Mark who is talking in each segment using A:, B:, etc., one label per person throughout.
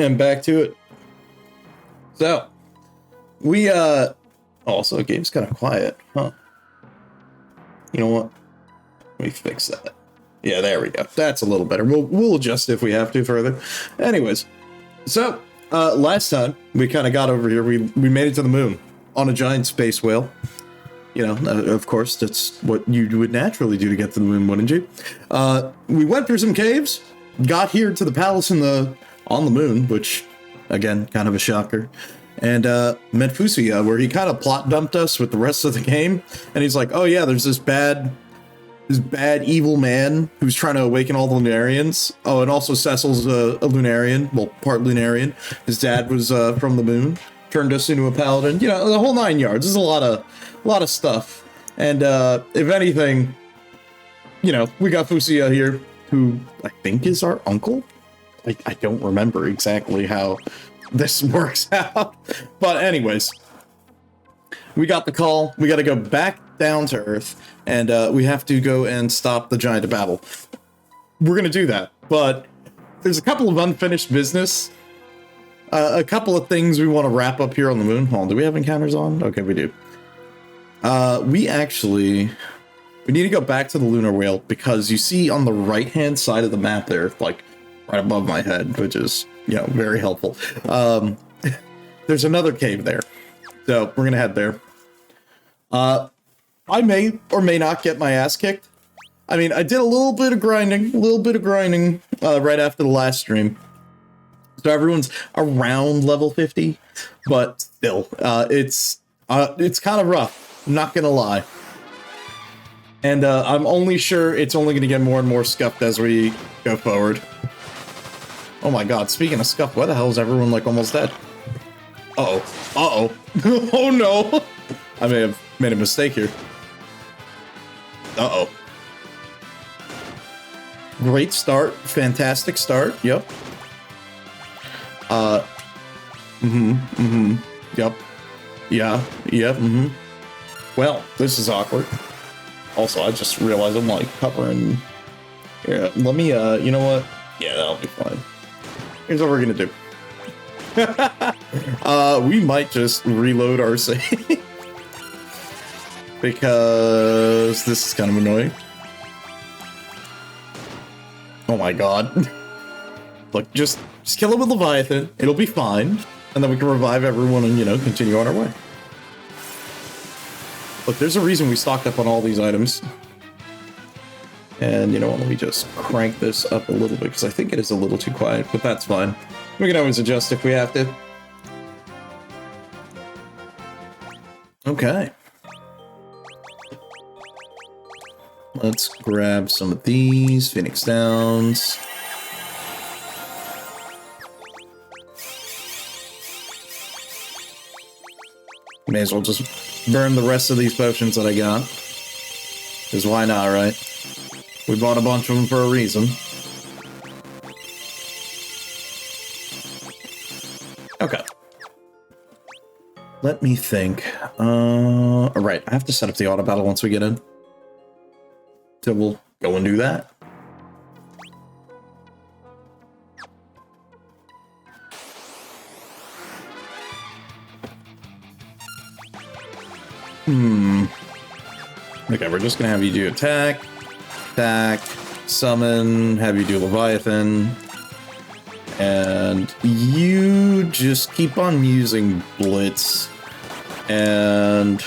A: And back to it. So, we, also, the game's kind of quiet, huh? You know what? Let me fix that. Yeah, there we go. That's a little better. We'll adjust if we have to further. Anyways, so, last time we kind of got over here, we made it to the moon on a giant space whale. You know, of course, that's what you would naturally do to get to the moon, wouldn't you? We went through some caves, got here to the palace on the moon, which, again, kind of a shocker. And met Fusuya, where he kind of plot dumped us with the rest of the game. And he's like, oh yeah, there's this bad evil man who's trying to awaken all the Lunarians. Oh, and also Cecil's a Lunarian, well, part Lunarian. His dad was from the moon, turned us into a paladin. You know, the whole 9 yards. There's a lot of stuff. And if anything, you know, we got Fusuya here, who I think is our uncle. I don't remember exactly how this works out. But anyways, we got the call. We got to go back down to Earth, and we have to go and stop the Giant of Babel. We're going to do that, but there's a couple of unfinished business. A couple of things we want to wrap up here on the moon. Hold on, do we have encounters on? Okay, we do. We need to go back to the lunar whale, because you see on the right-hand side of the map there, like right above my head, which is, you know, very helpful. There's another cave there, so we're gonna head there. I may or may not get my ass kicked. I mean, I did a little bit of grinding right after the last stream, so everyone's around level 50, but still, it's kind of rough. I'm not gonna lie. And I'm only sure it's only gonna get more and more scuffed as we go forward. Oh my god, speaking of scuffed, why the hell is everyone, like, almost dead? Uh-oh. Uh-oh. Oh no! I may have made a mistake here. Uh-oh. Great start. Fantastic start. Yep. Yep. Yeah. Yep. Well, this is awkward. Also, I just realized I'm, like, covering... Here, let me, you know what? Yeah, that'll be fine. Here's what we're gonna do. We might just reload our save. Because this is kind of annoying. Oh my god. Look, just kill it with Leviathan. It'll be fine. And then we can revive everyone and, you know, continue on our way. Look, there's a reason we stocked up on all these items. And, you know what, let me just crank this up a little bit, because I think it is a little too quiet, but that's fine. We can always adjust if we have to. Okay. Let's grab some of these. Phoenix Downs. May as well just burn the rest of these potions that I got. Because why not, right? We bought a bunch of them for a reason. Okay. Let me think. Alright, I have to set up the auto battle once we get in. So we'll go and do that. Okay, we're just gonna have you do attack, summon, have you do Leviathan, and you just keep on using Blitz, and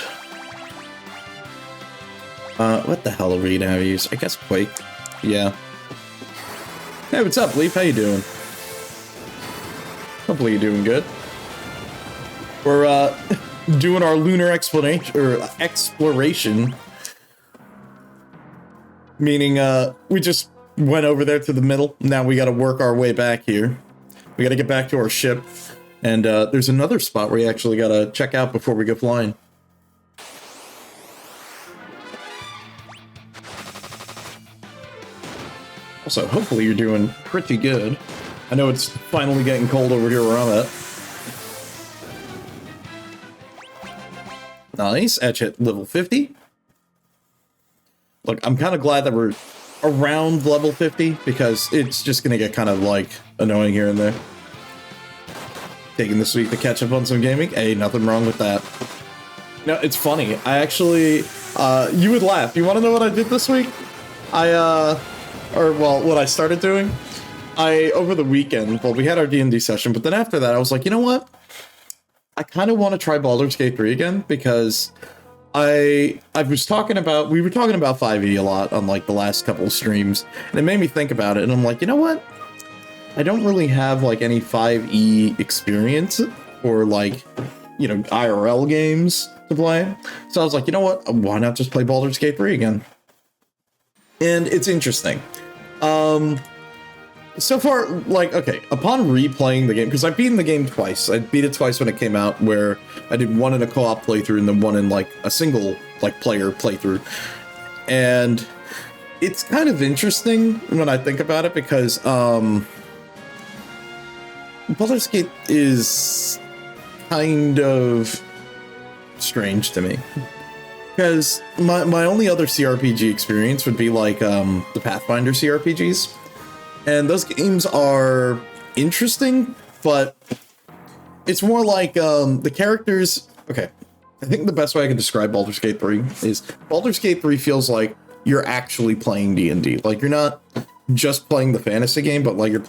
A: what the hell are we gonna have you use? I guess Quake. Yeah. Hey, what's up, Leaf? How you doing? Hopefully you're doing good. We're doing our lunar exploration. Meaning, we just went over there to the middle. Now we gotta work our way back here. We gotta get back to our ship. And there's another spot where you actually gotta check out before we go flying. Also, hopefully you're doing pretty good. I know it's finally getting cold over here where I'm at. Nice, Etch at level 50. Look, I'm kind of glad that we're around level 50, because it's just going to get kind of, like, annoying here and there. taking this week to catch up on some gaming. Hey, nothing wrong with that. No, it's funny. I actually, you would laugh. You want to know what I did this week? What I started doing? Over the weekend, well, we had our D&D session, but then after that, I was like, you know what? I kind of want to try Baldur's Gate 3 again, because we were talking about 5e a lot on like the last couple of streams, and it made me think about it, and I'm like, you know what? I don't really have like any 5e experience or like, you know, IRL games to play. So I was like, you know what? Why not just play Baldur's Gate 3 again? And it's interesting. So far, like, okay, upon replaying the game, because I've beaten the game twice. I beat it twice when it came out, where I did one in a co-op playthrough and then one in, like, a single, like, player playthrough. And it's kind of interesting when I think about it, because, Baldur's Gate is kind of strange to me. Because my only other CRPG experience would be, like, the Pathfinder CRPGs. And those games are interesting, but it's more like the characters... Okay, I think the best way I can describe Baldur's Gate 3 is Baldur's Gate 3 feels like you're actually playing D&D. Like, you're not just playing the fantasy game, but like you're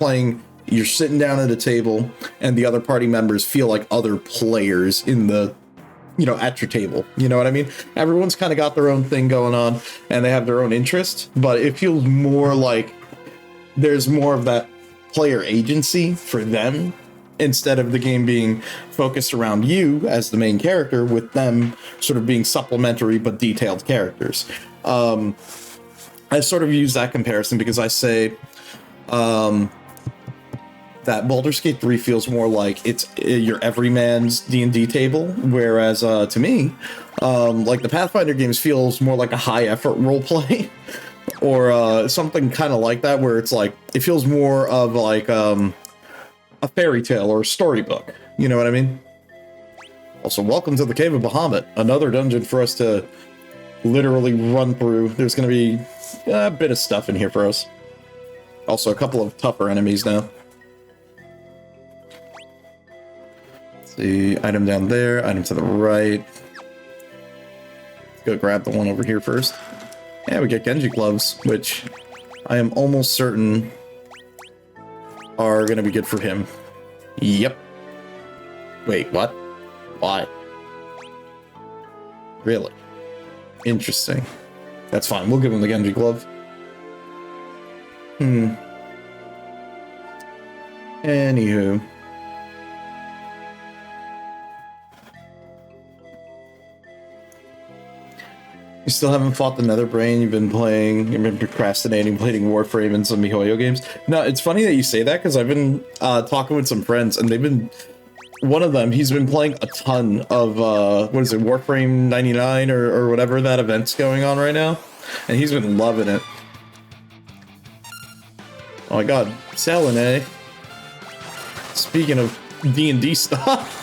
A: sitting down at a table, and the other party members feel like other players in the... you know, at your table. You know what I mean? Everyone's kind of got their own thing going on, and they have their own interest, but it feels more like there's more of that player agency for them, instead of the game being focused around you as the main character, with them sort of being supplementary but detailed characters. I sort of use that comparison because I say that Baldur's Gate 3 feels more like it's your everyman's D&D table, whereas to me, like the Pathfinder games feels more like a high effort roleplay. Or something kind of like that, where it's like, it feels more of like a fairy tale or a storybook. You know what I mean? Also, welcome to the Cave of Bahamut, another dungeon for us to literally run through. There's going to be a bit of stuff in here for us. Also, a couple of tougher enemies now. Let's see, item down there, item to the right. Let's go grab the one over here first. Yeah, we get Genji gloves, which I am almost certain are going to be good for him. Yep. Wait, what? Why? Really? Interesting. That's fine. We'll give him the Genji glove. Anywho. You still haven't fought the Nether Brain. You've been procrastinating, playing Warframe and some MiHoYo games. No, it's funny that you say that, because I've been talking with some friends, and they've been... One of them, he's been playing a ton of, what is it, Warframe 99 or whatever that event's going on right now. And he's been loving it. Oh my god, selling, eh? Speaking of D&D stuff.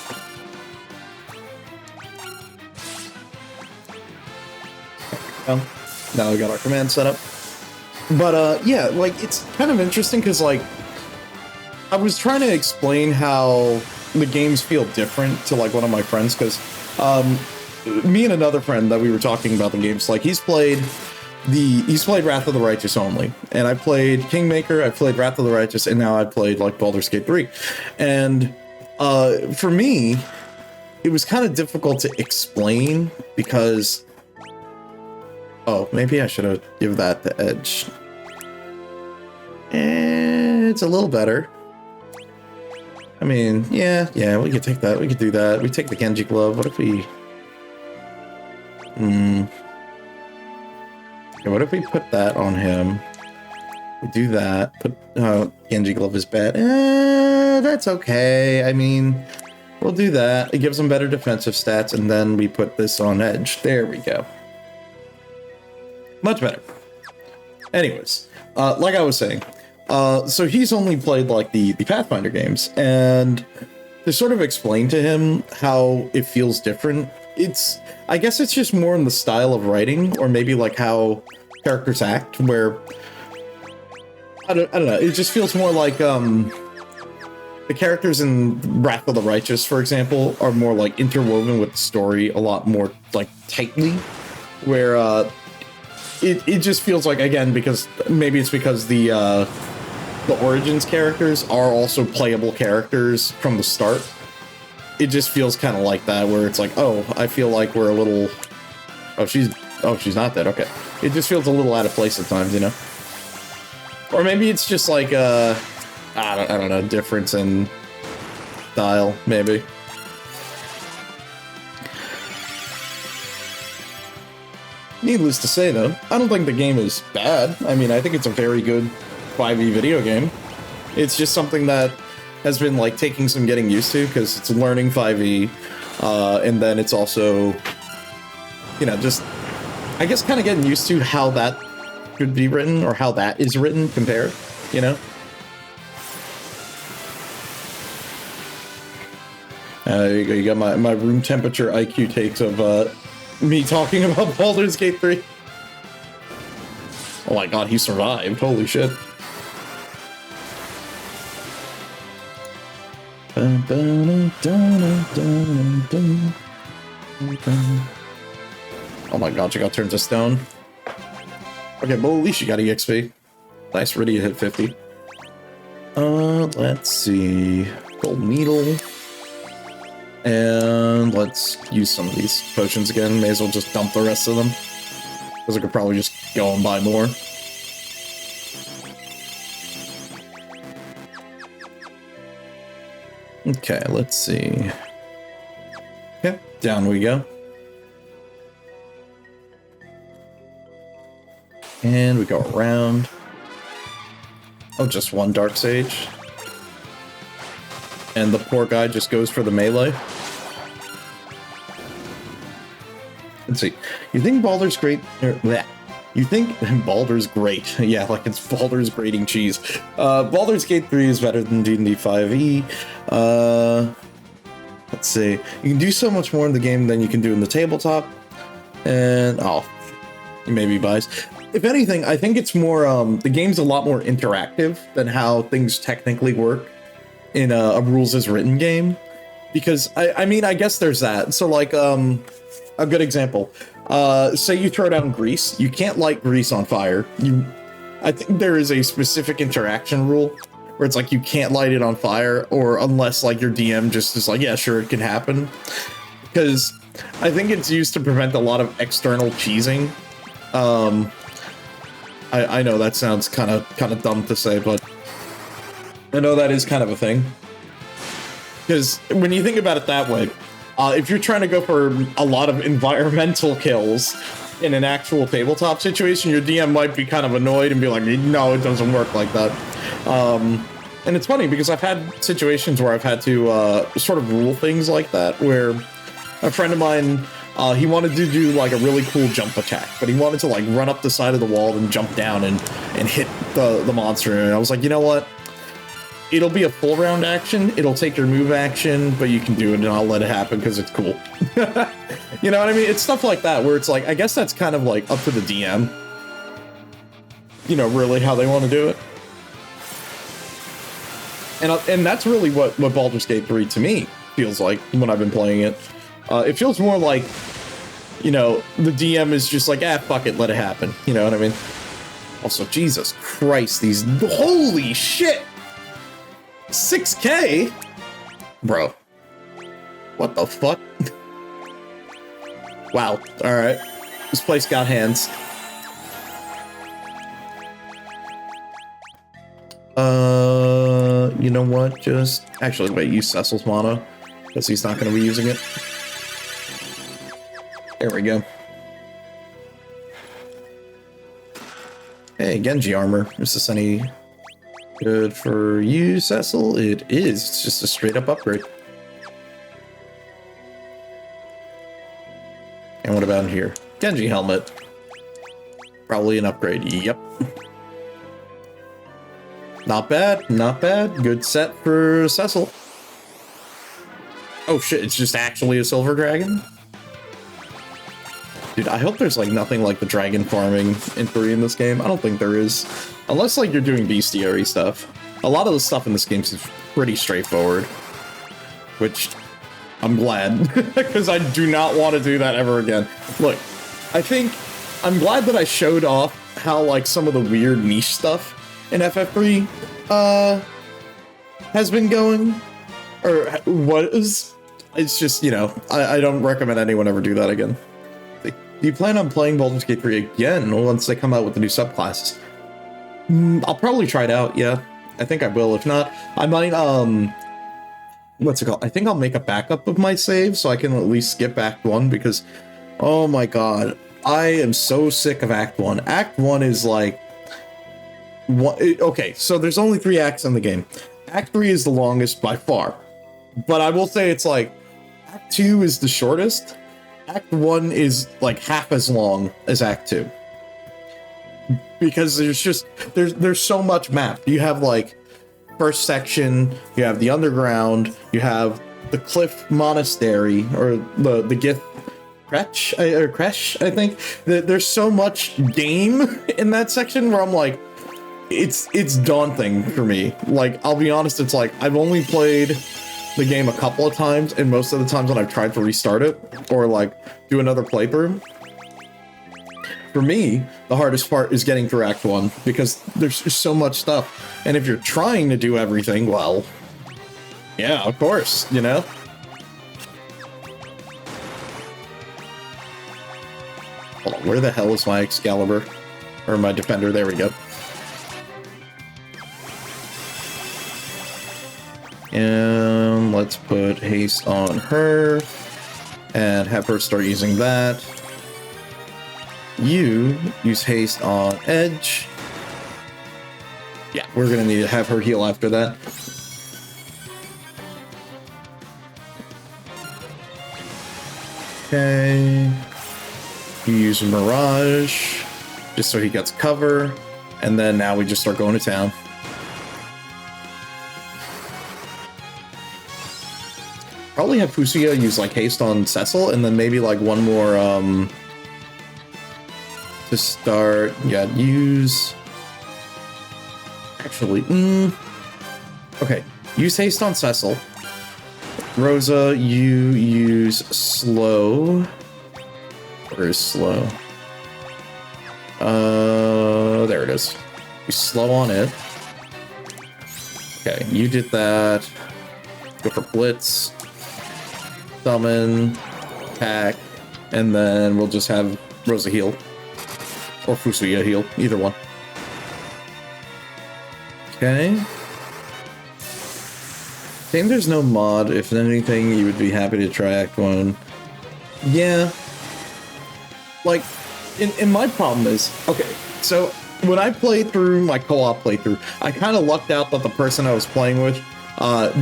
A: Now we got our command set up. But, yeah, like, it's kind of interesting, because, like, I was trying to explain how the games feel different to, like, one of my friends, because, me and another friend that we were talking about the games, like, he's played Wrath of the Righteous only, and I played Kingmaker, I played Wrath of the Righteous, and now I played, like, Baldur's Gate 3. And, for me, it was kind of difficult to explain, because... Oh, maybe I should have given that the edge. It's a little better. I mean, yeah, we could take that. We could do that. We take the Genji glove. What if we... Okay, what if we put that on him? We do that. Genji glove is bad. That's okay. I mean, we'll do that. It gives him better defensive stats, and then we put this on edge. There we go. Much better. Anyways, like I was saying, so he's only played like the Pathfinder games, and to sort of explain to him how it feels different, I guess it's just more in the style of writing, or maybe like how characters act, where I don't know, it just feels more like the characters in Wrath of the Righteous, for example, are more like interwoven with the story a lot more like tightly, where it just feels like, again, because maybe it's because the Origins characters are also playable characters from the start. It just feels kind of like that, where it's like, oh, I feel like we're a little... Oh, she's not dead. Okay. It just feels a little out of place at times, you know? Or maybe it's just like, I don't know, difference in style, maybe. Needless to say, though, I don't think the game is bad. I mean, I think it's a very good 5e video game. It's just something that has been, like, taking some getting used to, because it's learning 5e, and then it's also, you know, just, I guess, kind of getting used to how that should be written, or how that is written compared, you know? There you go, you got my room temperature IQ takes of, me talking about Baldur's Gate 3. Oh my god, he survived. Holy shit. Oh my god, you got turned to stone. Okay, well, at least you got EXP. Nice, Rydia hit 50. Let's see. Gold needle. And let's use some of these potions again. May as well just dump the rest of them, because I could probably just go and buy more. Okay, let's see. Okay, down we go. And we go around. Oh, just one Dark Sage. And the poor guy just goes for the melee. Let's see. You think Baldur's great? You think Baldur's great? Yeah, like it's Baldur's grating cheese. Baldur's Gate 3 is better than D&D 5e. Let's see. You can do so much more in the game than you can do in the tabletop. And oh, you may be biased. If anything, I think it's more. The game's a lot more interactive than how things technically work in a rules as written game. Because I mean, I guess there's that. So like a good example. Say you throw down grease. You can't light grease on fire. I think there is a specific interaction rule where it's like you can't light it on fire, or unless like your DM just is like, yeah, sure, it can happen. Because I think it's used to prevent a lot of external cheesing. I know that sounds kind of dumb to say, but I know that is kind of a thing. Because when you think about it that way, if you're trying to go for a lot of environmental kills in an actual tabletop situation, your DM might be kind of annoyed and be like, no, it doesn't work like that. And it's funny because I've had situations where I've had to sort of rule things like that, where a friend of mine, he wanted to do like a really cool jump attack, but he wanted to like run up the side of the wall and jump down and hit the monster. And I was like, you know what? It'll be a full round action. It'll take your move action, but you can do it and I'll let it happen because it's cool. You know what I mean? It's stuff like that where it's like, I guess that's kind of like up to the DM. You know, really how they want to do it. And that's really what Baldur's Gate 3 to me feels like when I've been playing it. It feels more like, you know, the DM is just like, fuck it, let it happen. You know what I mean? Also, Jesus Christ, these, holy shit! 6K? Bro. What the fuck? Wow, alright. This place got hands. You know what? Just... Actually, wait, use Cecil's mono. Because he's not going to be using it. There we go. Hey, Genji armor. Is this any good for you, Cecil? It is. It's just a straight up upgrade. And what about in here? Genji helmet. Probably an upgrade. Yep. Not bad. Not bad. Good set for Cecil. Oh shit, it's just actually a silver dragon? Dude, I hope there's like nothing like the dragon farming in 3 in this game. I don't think there is. Unless like you're doing bestiary stuff. A lot of the stuff in this game pretty straightforward, which I'm glad, because I do not want to do that ever again. Look, I think I'm glad that I showed off how, like, some of the weird niche stuff in FF3 has been going, or was. It's just, you know, I don't recommend anyone ever do that again. Do you plan on playing Baldur's Gate 3 again once they come out with the new subclasses? I'll probably try it out, yeah. I think I will. If not, I might, what's it called? I think I'll make a backup of my save so I can at least skip Act 1, because, oh my god, I am so sick of Act 1. Act 1 is like... okay, so there's only 3 acts in the game. Act 3 is the longest by far. But I will say it's like, Act 2 is the shortest. Act 1 is like half as long as Act 2. Because there's just, there's so much map. You have like, first section, you have the underground, you have the Cliff Monastery, or the Gith Kresh, I think. There's so much game in that section where I'm like, it's daunting for me. Like, I'll be honest, it's like, I've only played the game a couple of times, and most of the times when I've tried to restart it, or like, do another playthrough, for me, the hardest part is getting through Act 1, because there's just so much stuff. And if you're trying to do everything, well, yeah, of course, you know? Hold on, where the hell is my Excalibur? Or my Defender? There we go. And let's put haste on her, and have her start using that. You use haste on Edge. Yeah, we're gonna need to have her heal after that. Okay. You use Mirage, just so he gets cover, and then now we just start going to town. Probably have Fusuya use like haste on Cecil, and then maybe like one more to start. Yeah, use. Actually, okay. Use haste on Cecil. Rosa, you use slow. Where is slow? There it is. You slow on it. Okay, you did that. Go for Blitz. Summon, attack, and then we'll just have Rosa heal. Or Fusuya heal, either one. Okay. Saying there's no mod, if anything, you would be happy to try Act 1. Yeah. Like, and my problem is, okay, so when I played through my co-op playthrough, I kind of lucked out that the person I was playing with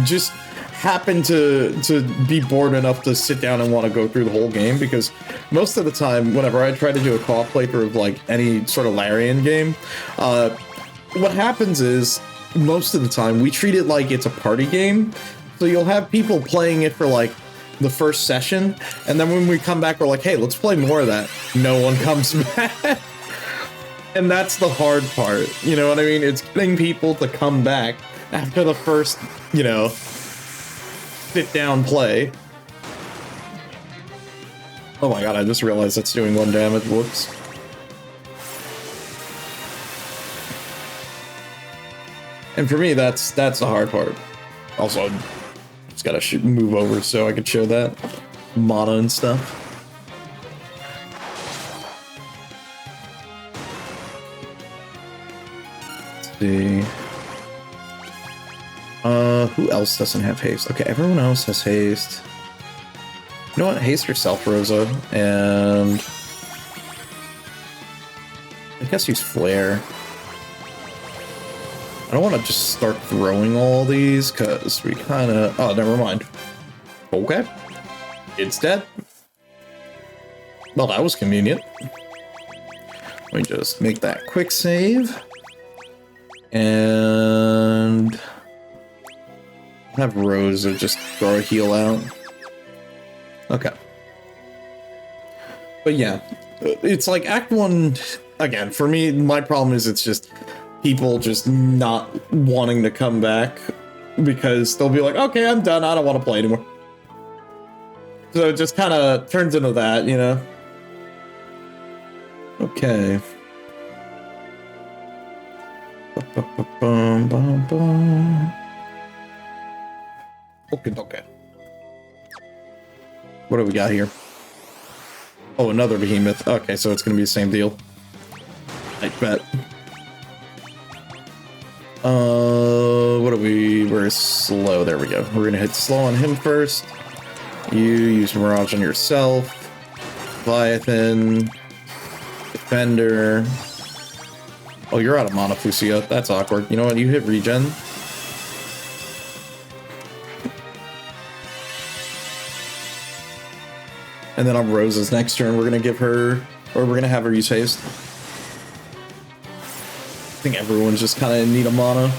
A: just happened to be bored enough to sit down and want to go through the whole game, because most of the time, whenever I try to do a co-op playthrough of like any sort of Larian game, what happens is, most of the time, we treat it like it's a party game. So you'll have people playing it for like the first session, and then when we come back, we're like, hey, let's play more of that. No one comes back. And that's the hard part, you know what I mean? It's getting people to come back after the first, you know, sit down play. Oh my god, I just realized that's doing 1 damage. Whoops. And for me, that's the hard part. Also, just gotta move over so I can show that mana and stuff. Let's see. Who else doesn't have haste? Okay, everyone else has haste. You know what? Haste yourself, Rosa, and I guess use flare. I don't want to just start throwing all these, because we kind of... Oh, never mind. Okay. It's dead. Well, that was convenient. Let me just make that quick save. And... have Rosa just throw a heal out. Okay. But yeah, it's like Act 1... Again, for me, my problem is it's just... people just not wanting to come back because they'll be like, okay, I'm done, I don't want to play anymore. So it just kind of turns into that, you know? Okay. Okay. What do we got here? Oh, another behemoth. Okay, so it's gonna be the same deal. I bet. We're slow. There we go. We're gonna hit slow on him first. You use Mirage on yourself. Leviathan. Defender. Oh, you're out of mana, Fusia. That's awkward. You know what? You hit regen. And then on Rose's next turn, we're gonna give her, or we're gonna have her use haste. I think everyone's just kind of in need of mana.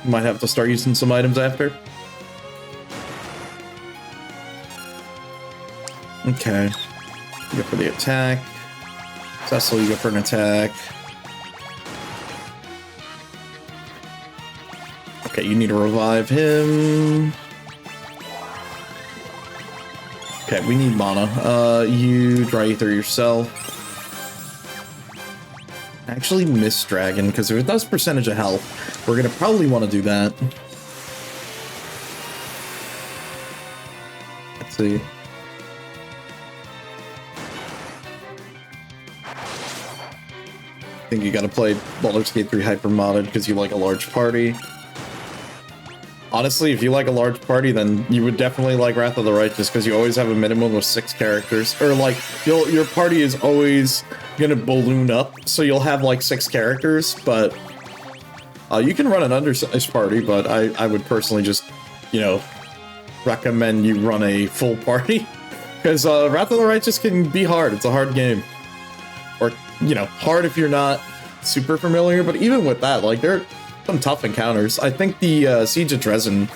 A: Might have to start using some items after. Okay. You go for the attack. Cecil, you go for an attack. Okay, you need to revive him. Okay, we need mana. You dry ether yourself. Actually, Miss Dragon, because if it does percentage of health, we're gonna probably want to do that. Let's see. I think you gotta play Baldur's Gate 3 hyper modded because you like a large party. Honestly, if you like a large party, then you would definitely like Wrath of the Righteous because you always have a minimum of 6 characters. Or like, your party is always gonna balloon up, so you'll have like 6 characters, but you can run an undersized party, but I would personally just, you know, recommend you run a full party because Wrath of the Righteous can be hard. It's a hard game. Or, you know, hard if you're not super familiar, but even with that, like, there are some tough encounters. I think the Siege of Dresden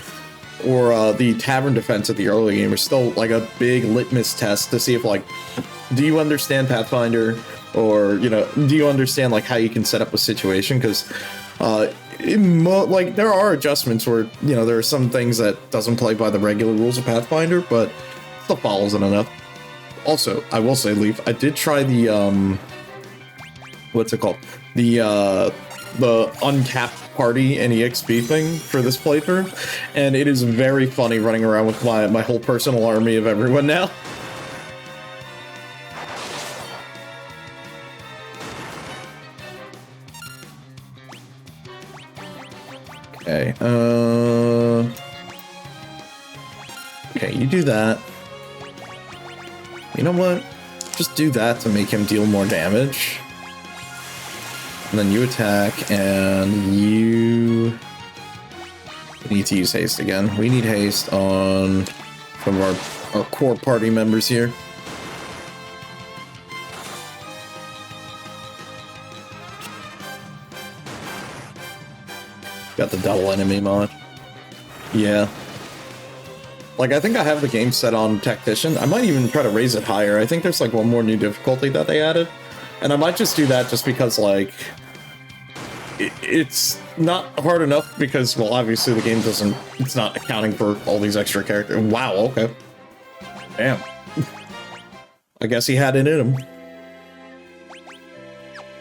A: or the Tavern Defense at the early game are still like a big litmus test to see if, like, do you understand Pathfinder, or, you know, do you understand like how you can set up a situation? Because like, there are adjustments where, you know, there are some things that doesn't play by the regular rules of Pathfinder, but still follows it enough. Also, I will say, Leaf, I did try the what's it called? The uncapped party and EXP thing for this playthrough, and it is very funny running around with my whole personal army of everyone now. Okay, okay, you do that. You know what? Just do that to make him deal more damage. And then you attack, and you need to use haste again. We need haste on some of our core party members here. Got the double enemy mod. Yeah. Like, I think I have the game set on Tactician. I might even try to raise it higher. I think there's like one more new difficulty that they added. And I might just do that just because, like, it's not hard enough because, well, obviously the game doesn't, it's not accounting for all these extra characters. Wow, okay. Damn. I guess he had it in him.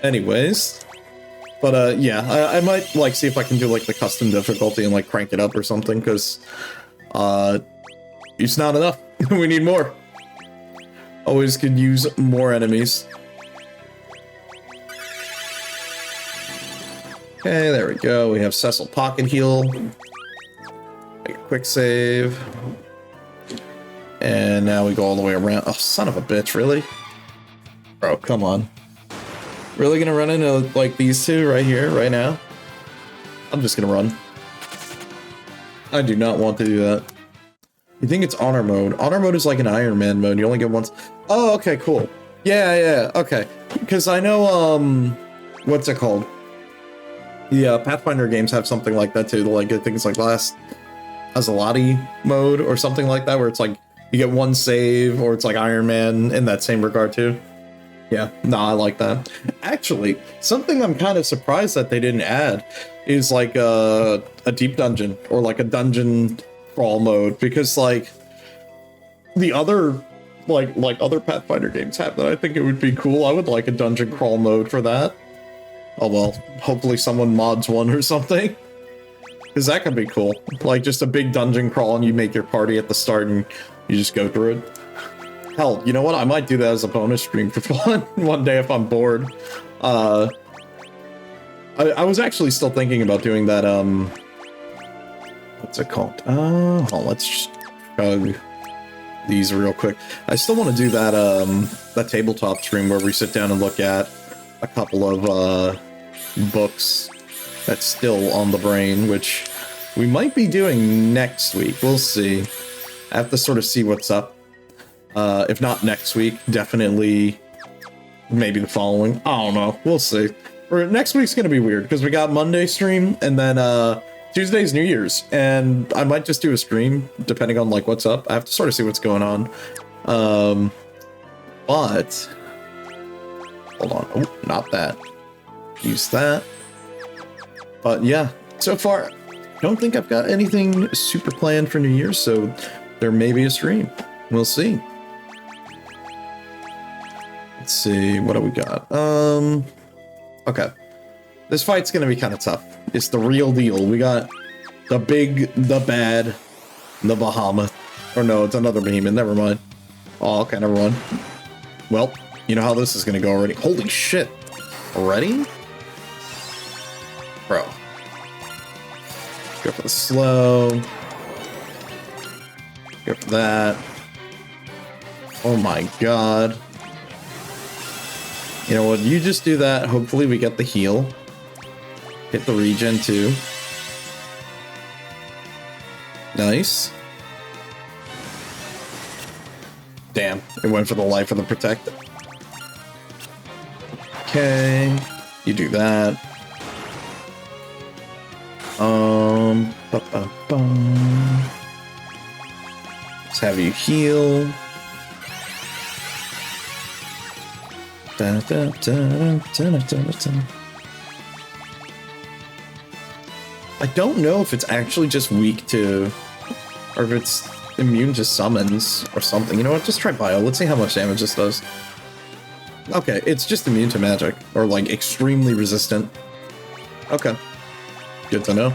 A: Anyways. But, yeah, I might, like, see if I can do, like, the custom difficulty and, like, crank it up or something, because, it's not enough. We need more. Always could use more enemies. Okay, there we go. We have Cecil Pocket Heal. Make a quick save. And now we go all the way around. Oh, son of a bitch, really? Bro, come on. Really gonna run into, like, these two right here, right now? I'm just gonna run. I do not want to do that. You think it's honor mode? Honor mode is like an Iron Man mode. You only get once. Oh, okay, cool. Yeah, okay. Because I know, what's it called? Yeah, Pathfinder games have something like that too. Like, I think it's like Last Azalati mode or something like that, where it's like you get one save, or it's like Iron Man in that same regard too. Yeah, no, I like that. Actually, something I'm kind of surprised that they didn't add is like a deep dungeon or like a dungeon crawl mode, because like the other like other Pathfinder games have that. I think it would be cool. I would like a dungeon crawl mode for that. Oh well, hopefully someone mods one or something, because that could be cool. Like just a big dungeon crawl and you make your party at the start and you just go through it. Hell, you know what? I might do that as a bonus stream for fun one day if I'm bored. I was actually still thinking about doing that, what's it called? Oh, let's just chug these real quick. I still want to do that, that tabletop stream where we sit down and look at a couple of, books that's still on the brain, which we might be doing next week. We'll see. I have to sort of see what's up. If not next week, definitely maybe the following. I don't know. We'll see. Or next week's gonna be weird because we got Monday stream and then Tuesday's New Year's, and I might just do a stream depending on like what's up. I have to sort of see what's going on. But hold on. Oh, not that. Use that. But yeah, so far, I don't think I've got anything super planned for New Year's, so there may be a stream. We'll see. Let's see, what do we got? Okay. This fight's gonna be kind of tough. It's the real deal. We got the big, the bad, the Behemoth. Or no, it's another behemoth, never mind. Oh, okay, never mind. Well, you know how this is gonna go already. Holy shit. Already? Bro. Go for the slow. Go for that. Oh my god. You know what? You just do that. Hopefully we get the heal. Hit the regen too. Nice. Damn. It went for the life of the protect. Okay. You do that. Let's have you heal. I don't know if it's actually just weak to, or if it's immune to summons or something. You know what? Just try bio. Let's see how much damage this does. Okay, it's just immune to magic, or like extremely resistant. Okay, good to know.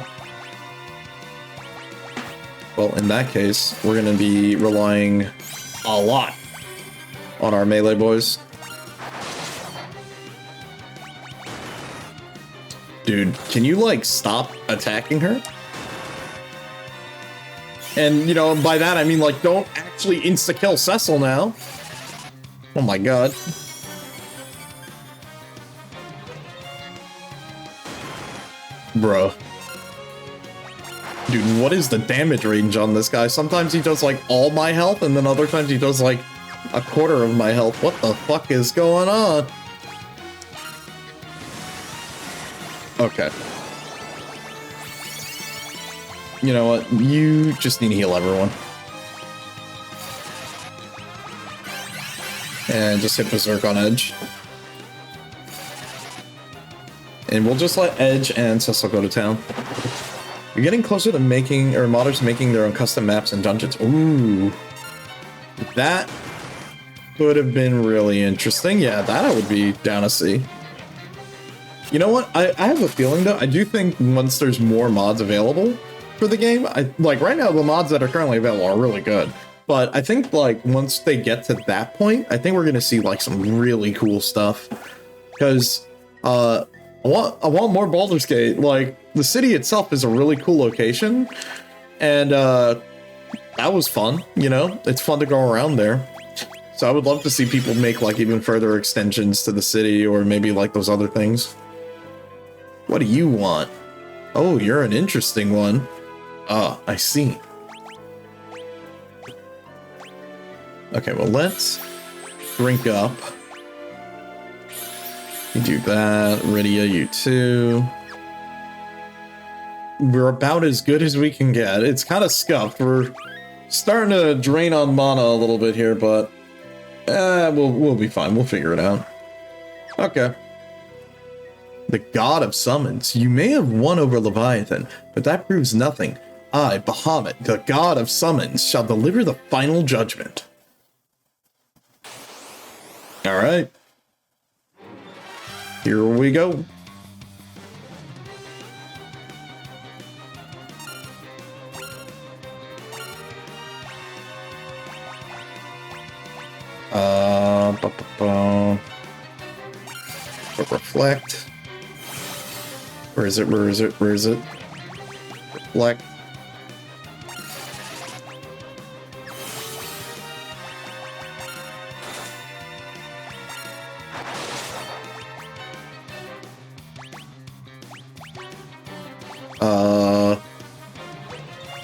A: Well, in that case, we're gonna be relying a lot on our melee boys. Dude, can you, like, stop attacking her? And, you know, by that I mean, like, don't actually insta-kill Cecil now. Oh my god. Bro. Dude, what is the damage range on this guy? Sometimes he does, like, all my health, and then other times he does, like, a quarter of my health. What the fuck is going on? Okay. You know what? You just need to heal everyone. And just hit Berserk on Edge. And we'll just let Edge and Cecil go to town. You're getting closer to making, or modders making their own custom maps and dungeons. Ooh. That could have been really interesting. Yeah, that I would be down to see. You know what? I have a feeling, though. I do think once there's more mods available for the game, like right now, the mods that are currently available are really good. But I think like once they get to that point, I think we're gonna see like some really cool stuff. Because I want more Baldur's Gate. Like the city itself is a really cool location, and that was fun. You know, it's fun to go around there. So I would love to see people make like even further extensions to the city, or maybe like those other things. What do you want? Oh, you're an interesting one. Ah, I see. Okay, well, let's drink up. You do that. Rydia, you too. We're about as good as we can get. It's kind of scuffed. We're starting to drain on mana a little bit here, but we'll be fine. We'll figure it out. Okay. The god of summons. You may have won over Leviathan, but that proves nothing. I, Bahamut, the god of summons, shall deliver the final judgment. Alright. Here we go. Reflect. Where is it? Where is it? Where is it? Reflect.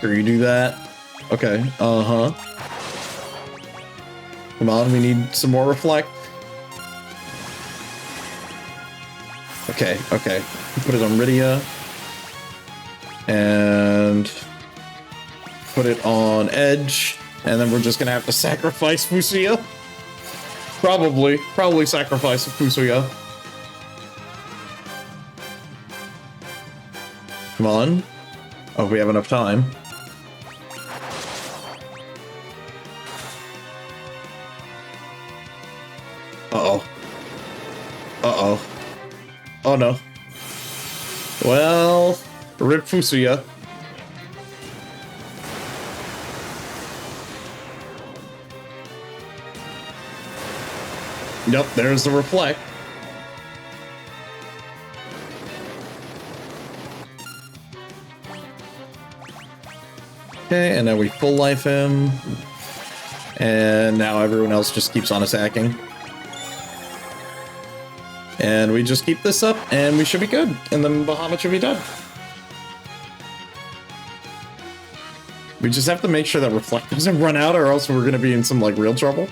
A: Here you do that. Okay. Uh-huh. Come on, we need some more reflect. Okay, okay. Put it on Rydia. And put it on Edge. And then we're just gonna have to sacrifice Fusuya. Probably sacrifice Fusuya. Come on. Oh, we have enough time. Uh-oh. Uh-oh. Oh no. Well, rip Fusuya. Yep, there's the reflect. Okay, and now we full life him. And now everyone else just keeps on attacking. And we just keep this up, and we should be good. And then Bahamut should be done. We just have to make sure that reflect doesn't run out, or else we're gonna be in some like real trouble.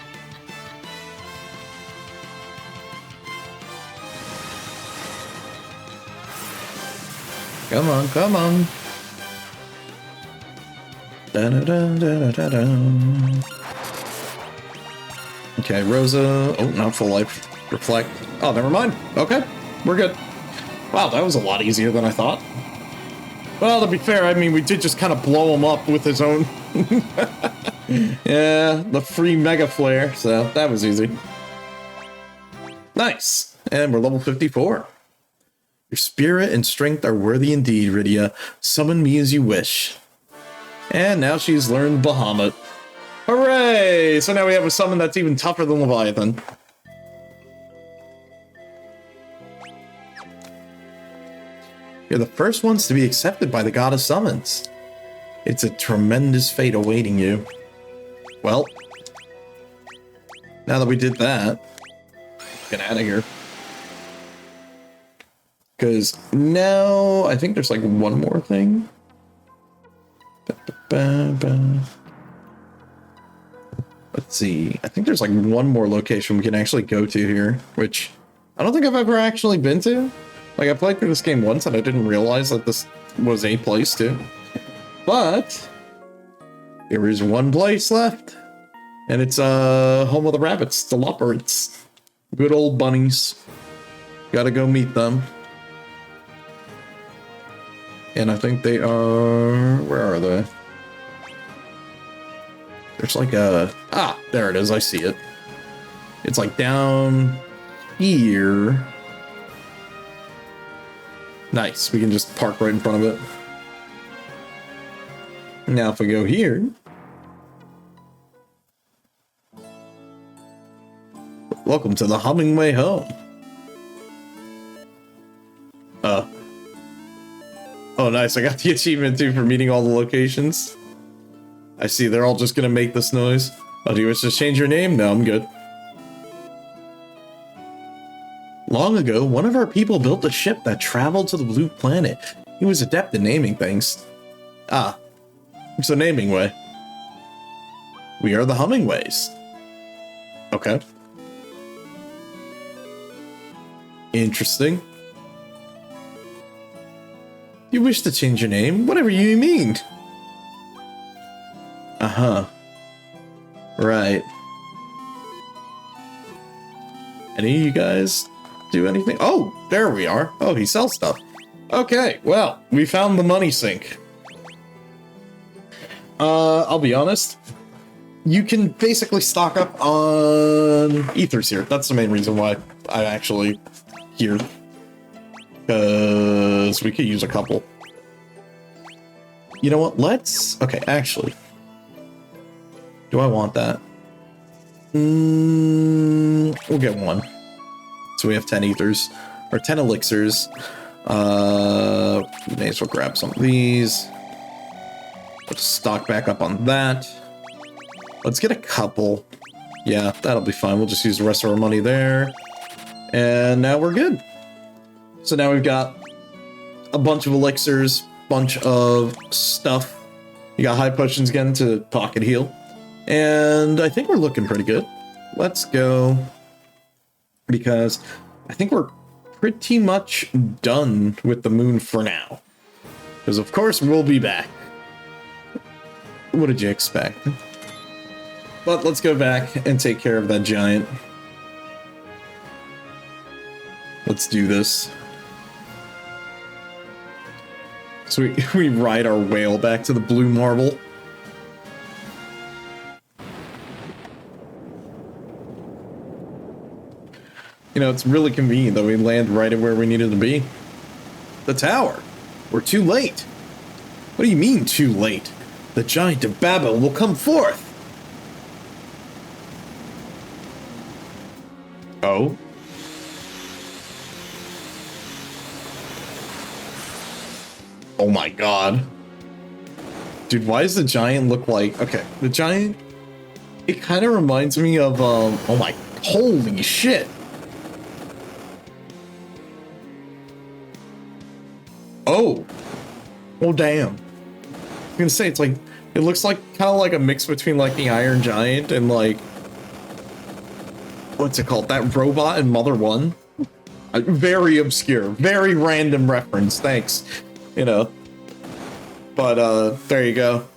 A: Come on, come on. Da-da-da-da-da-da. Okay, Rosa. Oh, not full life. Reflect. Oh, never mind. Okay, we're good. Wow, that was a lot easier than I thought. Well, to be fair, I mean, we did just kind of blow him up with his own... yeah, the free Mega Flare, so that was easy. Nice. And we're level 54. Your spirit and strength are worthy indeed, Rydia. Summon me as you wish. And now she's learned Bahamut. Hooray! So now we have a summon that's even tougher than Leviathan. You're the first ones to be accepted by the god of summons. It's a tremendous fate awaiting you. Well, now that we did that, get out of here. Because now I think there's like one more thing. Let's see. I think there's like one more location we can actually go to here, which I don't think I've ever actually been to. Like, I played through this game once and I didn't realize that this was a place too. But there is one place left, and it's home of the rabbits, the Lopperits. Good old bunnies. Gotta go meet them. And I think they are... where are they? There's like a... ah, there it is. I see it. It's like down here. Nice. We can just park right in front of it. Now if we go here... welcome to the humming way home. Oh, nice. I got the achievement too for meeting all the locations. I see. They're all just gonna make this noise. Oh, do you wish to change your name? No, I'm good. Long ago, one of our people built a ship that traveled to the blue planet. He was adept at naming things. Ah, it's a naming way. We are the Hummingways. Okay. Interesting. You wish to change your name? Whatever you mean. Uh-huh. Right. Any of you guys do anything? Oh, there we are. Oh, he sells stuff. Okay, well, we found the money sink. I'll be honest. You can basically stock up on ethers here. That's the main reason why I'm actually here. Because we could use a couple. You know what? Let's... Okay, actually. Do I want that? We'll get one. So we have 10 ethers. Or 10 elixirs. May as well grab some of these. Let's stock back up on that. Let's get a couple. Yeah, that'll be fine. We'll just use the rest of our money there. And now we're good. So now we've got a bunch of elixirs, bunch of stuff. You got high potions again to pocket heal. And I think we're looking pretty good. Let's go. Because I think we're pretty much done with the moon for now. Because of course we'll be back. What did you expect? But let's go back and take care of that giant. Let's do this. So we ride our whale back to the blue marble. You know, it's really convenient that we land right at where we needed to be. The tower. We're too late. What do you mean, too late? The giant of Babel will come forth. Oh? Oh my god. Dude, why does the giant look like... Okay, the giant... It kind of reminds me of, oh my... Holy shit! Oh! Oh, damn. I was gonna say, it's like... It looks like, kind of like a mix between, like, the Iron Giant and, like... What's it called? That robot in Mother 1? Very obscure. Very random reference, thanks. You know. But, there you go.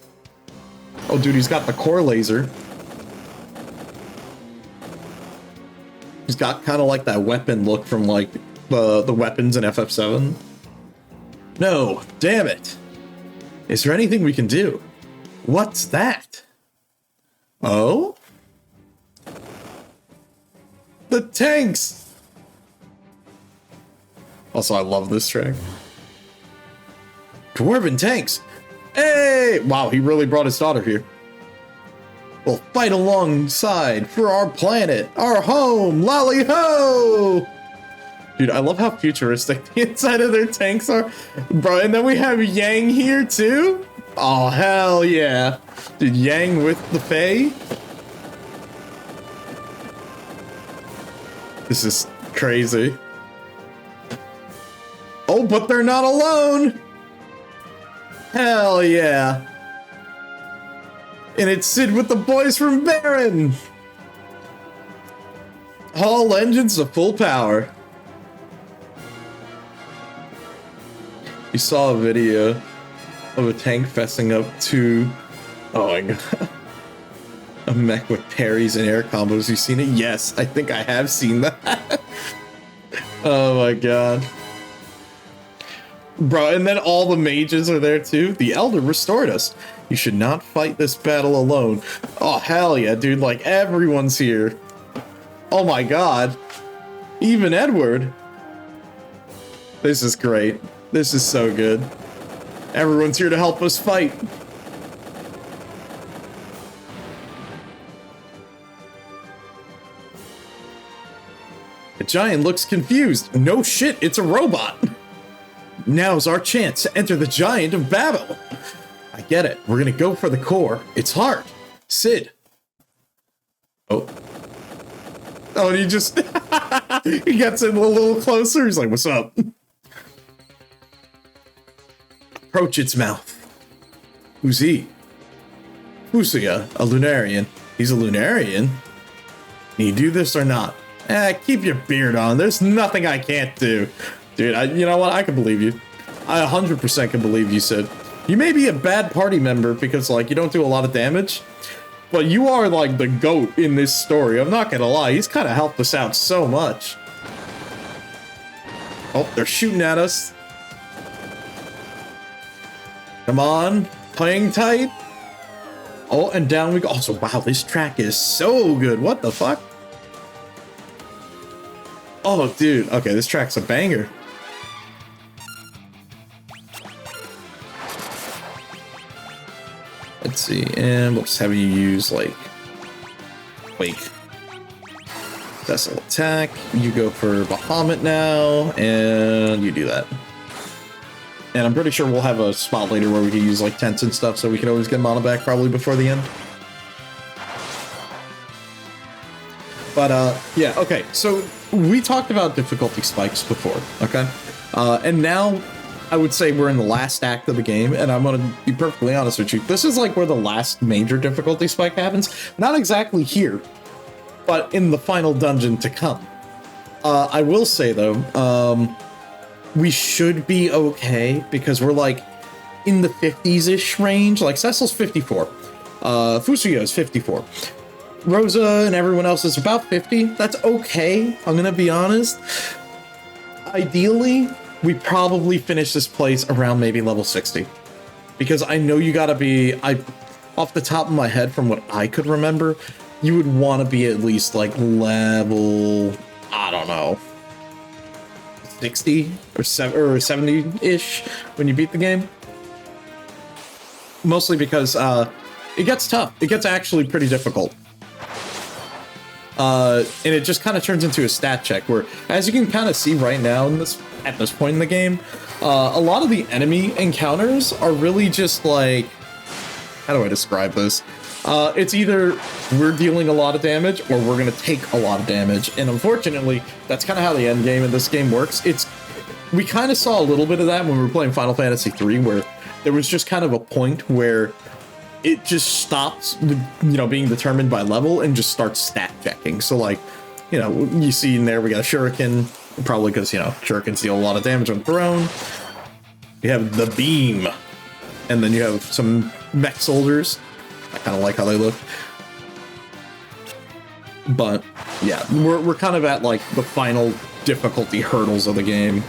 A: Oh, dude, he's got the core laser. He's got kind of like that weapon look from, like, the weapons in FF7. No, damn it. Is there anything we can do? What's that? Oh? The tanks! Also, I love this track. Dwarven tanks! Hey! Wow, he really brought his daughter here. We'll fight alongside for our planet, our home, lolly ho! Dude, I love how futuristic the inside of their tanks are. Bro, and then we have Yang here too? Oh, hell yeah. Dude, Yang with the Fae? This is crazy. Oh, but they're not alone! Hell yeah. And it's Sid with the boys from Baron! All engines to full power. You saw a video of a tank fessing up to... Oh my god. A mech with parries and air combos. You seen it? Yes, I think I have seen that. Oh my god. Bro, and then all the mages are there too. The Elder restored us. You should not fight this battle alone. Oh, hell yeah, dude. Like, everyone's here. Oh my god. Even Edward. This is great. This is so good. Everyone's here to help us fight. The giant looks confused. No shit, it's a robot. Now's our chance to enter the giant of Babel. I get it. We're gonna go for the core. It's hard. Sid. Oh. Oh, and he just... he gets in a little closer. He's like, what's up? Approach its mouth. Who's he? Who's he? A Lunarian. He's a Lunarian? Can you do this or not? Keep your beard on. There's nothing I can't do. Dude, you know what? I can believe you. I 100% can believe you, Sid. You may be a bad party member because, like, you don't do a lot of damage, but you are, like, the GOAT in this story. I'm not gonna lie. He's kind of helped us out so much. Oh, they're shooting at us. Come on, playing tight. Oh, and down we go. Also, wow, this track is so good. What the fuck? Oh, dude. Okay, this track's a banger. Let's see, and we'll just have you use, like, Wake. Vessel attack. You go for Bahamut now, and you do that. And I'm pretty sure we'll have a spot later where we can use, like, tents and stuff, so we can always get mana back probably before the end. But, yeah, okay, so we talked about difficulty spikes before, okay? And now I would say we're in the last act of the game, and I'm going to be perfectly honest with you. This is like where the last major difficulty spike happens. Not exactly here, but in the final dungeon to come. I will say, though, we should be okay, because we're like in the 50s-ish range. Like, Cecil's 54. Fusuyo is 54. Rosa and everyone else is about 50. That's okay, I'm going to be honest. Ideally, we probably finish this place around maybe level 60. Because I know you gotta be, off the top of my head, from what I could remember, you would want to be at least like level, I don't know, 60 or 70-ish when you beat the game. Mostly because it gets tough. It gets actually pretty difficult. And it just kind of turns into a stat check where, as you can kind of see right now at this point in the game, a lot of the enemy encounters are really just like, how do I describe this? It's either we're dealing a lot of damage or we're going to take a lot of damage. And unfortunately, that's kind of how the end game of this game works. We kind of saw a little bit of that when we were playing Final Fantasy III, where there was just kind of a point where it just stops, being determined by level and just starts stat checking. So, like, you see in there we got a Shuriken, probably because, Shurikens deal a lot of damage when thrown. You have the beam, and then you have some mech soldiers. I kind of like how they look. But, yeah, we're kind of at, like, the final difficulty hurdles of the game.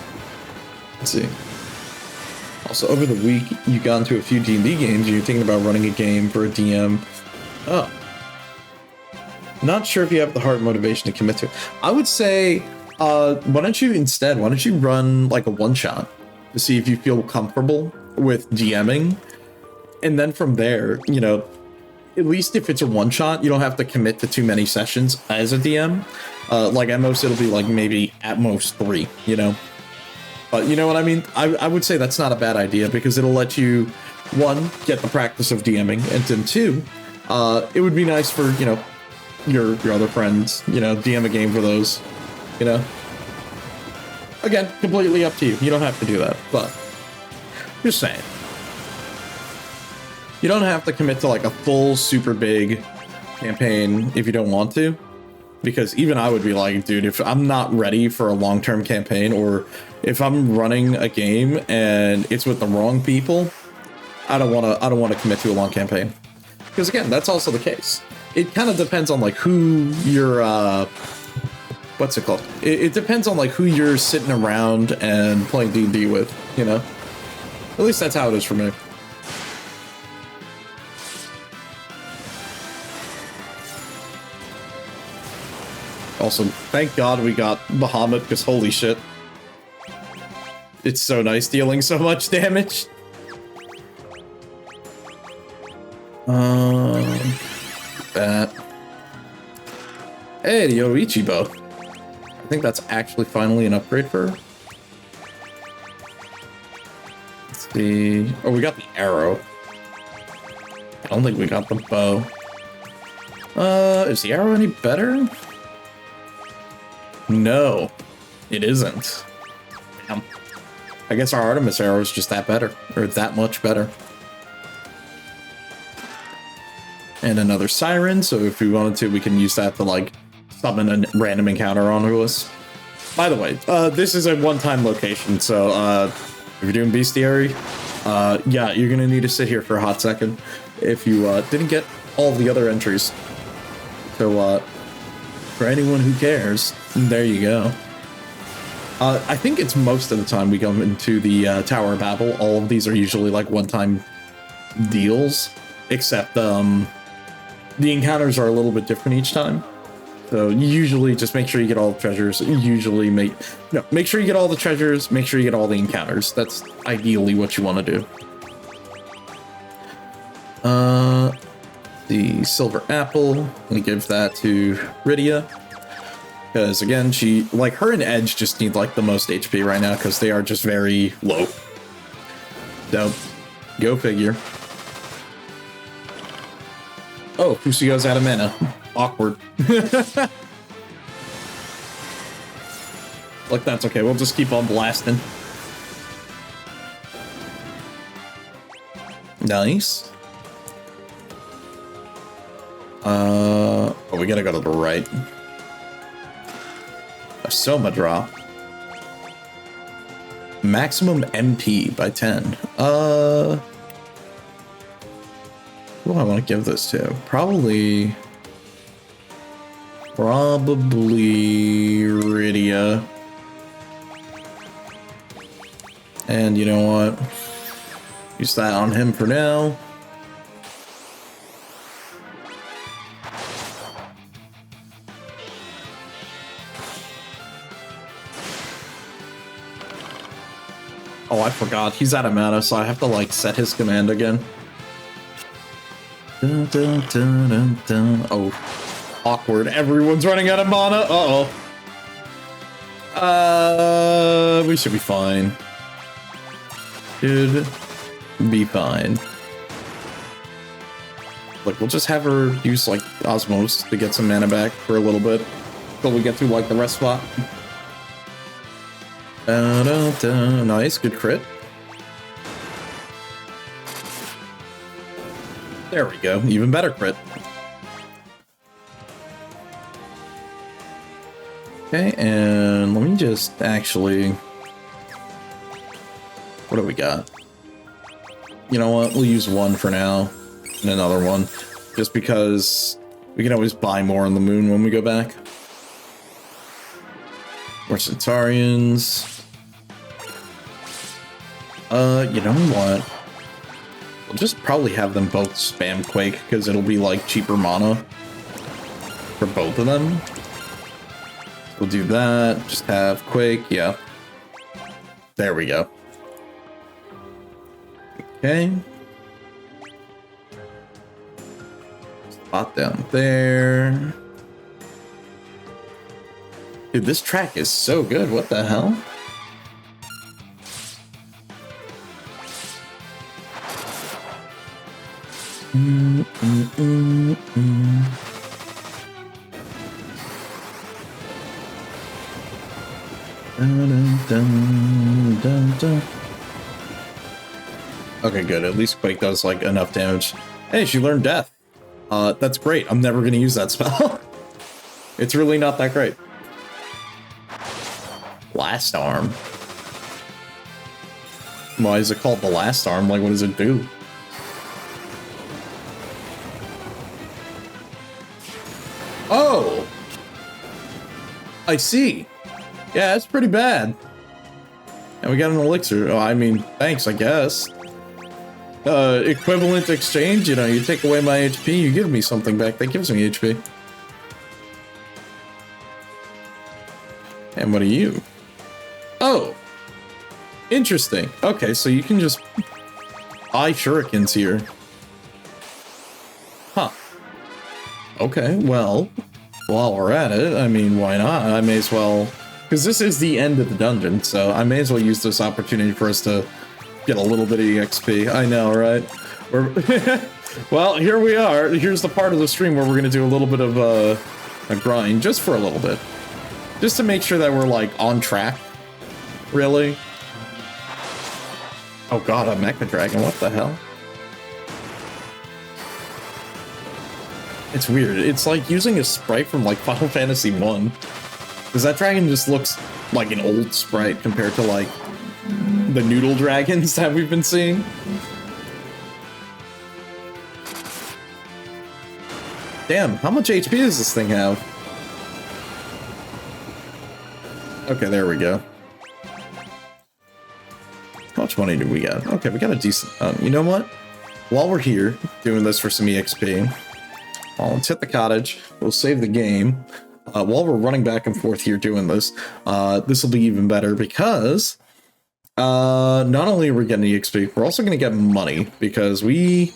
A: Let's see. Also, over the week, you got into a few D&D games, and you're thinking about running a game for a DM. Oh. Not sure if you have the heart motivation to commit to it. I would say, why don't you run, like, a one-shot to see if you feel comfortable with DMing? And then from there, at least if it's a one-shot, you don't have to commit to too many sessions as a DM. Like, at most, it'll be, like, maybe at most 3, But you know what I mean? I would say that's not a bad idea, because it'll let you, 1, get the practice of DMing, and then 2, it would be nice for, your other friends, DM a game for those, Again, completely up to you. You don't have to do that, but just saying. You don't have to commit to, like, a full, super big campaign if you don't want to. Because even I would be like, dude, if I'm not ready for a long-term campaign, or if I'm running a game and it's with the wrong people, I don't want to commit to a long campaign. Because again, that's also the case. It kind of depends on, like, who you're what's it called? It depends on, like, who you're sitting around and playing D&D with, At least that's how it is for me. Also, thank God we got Bahamut, because holy shit. It's so nice dealing so much damage. That. Hey, the Yoichibo. I think that's actually finally an upgrade for her. Let's see. Oh, we got the arrow. I don't think we got the bow. Is the arrow any better? No, it isn't. Damn. I guess our Artemis arrow is just that better, or that much better. And another siren, so if we wanted to, we can use that to, like, summon a random encounter onto us. By the way, this is a one-time location, so if you're doing bestiary, yeah, you're gonna need to sit here for a hot second if you didn't get all the other entries. So for anyone who cares, there you go. I think it's most of the time we go into the Tower of Babel. All of these are usually like one-time deals, except the encounters are a little bit different each time. So you usually just make sure you get all the treasures. Usually make sure you get all the treasures, make sure you get all the encounters. That's ideally what you want to do. The silver apple, we give that to Rydia. Because again, she, like, her and Edge just need like the most HP right now because they are just very low. So, go figure. Oh, Fusio's out of mana. Awkward. Like, that's okay. We'll just keep on blasting. Nice. Oh, we gotta go to the right. A Soma drop. Maximum MP by 10. Who do I want to give this to? Probably Rydia. And you know what? Use that on him for now. Oh, I forgot. He's out of mana, so I have to, like, set his command again. Dun, dun, dun, dun, dun. Oh, awkward. Everyone's running out of mana. Uh-oh. We should be fine. Should be fine. Like, we'll just have her use, like, Osmos to get some mana back for a little bit. Till we get through, like, the rest spot. Nice, good crit. There we go, even better crit. Okay, and let me just actually... What do we got? You know what, we'll use one for now, and another one. Just because we can always buy more on the moon when we go back. More Centaurians. You know what? We'll just probably have them both spam Quake, because it'll be, like, cheaper mana for both of them. We'll do that. Just have Quake, yeah. There we go. Okay. Spot down there. Dude, this track is so good. What the hell? Okay, good. At least Quake does, like, enough damage. Hey, she learned Death. That's great. I'm never gonna use that spell. It's really not that great. Blast Arm. Why is it called the Blast Arm? Like, what does it do? Oh! I see. Yeah, it's pretty bad. And we got an elixir. Oh, I mean, thanks, I guess. Equivalent exchange, you know, you take away my HP, you give me something back that gives me HP. And what are you? Oh! Interesting. Okay, so you can just buy shurikens here. Huh. Okay, well, while we're at it, I mean, why not? I may as well... Because this is the end of the dungeon, so I may as well use this opportunity for us to get a little bit of EXP. I know, right? Well, here we are. Here's the part of the stream where we're going to do a little bit of a grind, just for a little bit. Just to make sure that we're, like, on track. Really? Oh god, a Mecha Dragon, what the hell? It's weird. It's like using a sprite from, like, Final Fantasy 1. Because that dragon just looks like an old sprite compared to, like, the noodle dragons that we've been seeing. Damn, how much HP does this thing have? Okay, there we go. much money did we get? Okay, we got a decent, you know what? While we're here doing this for some EXP, let's hit the cottage. We'll save the game. While we're running back and forth here doing this, this will be even better because not only are we getting EXP, we're also going to get money because we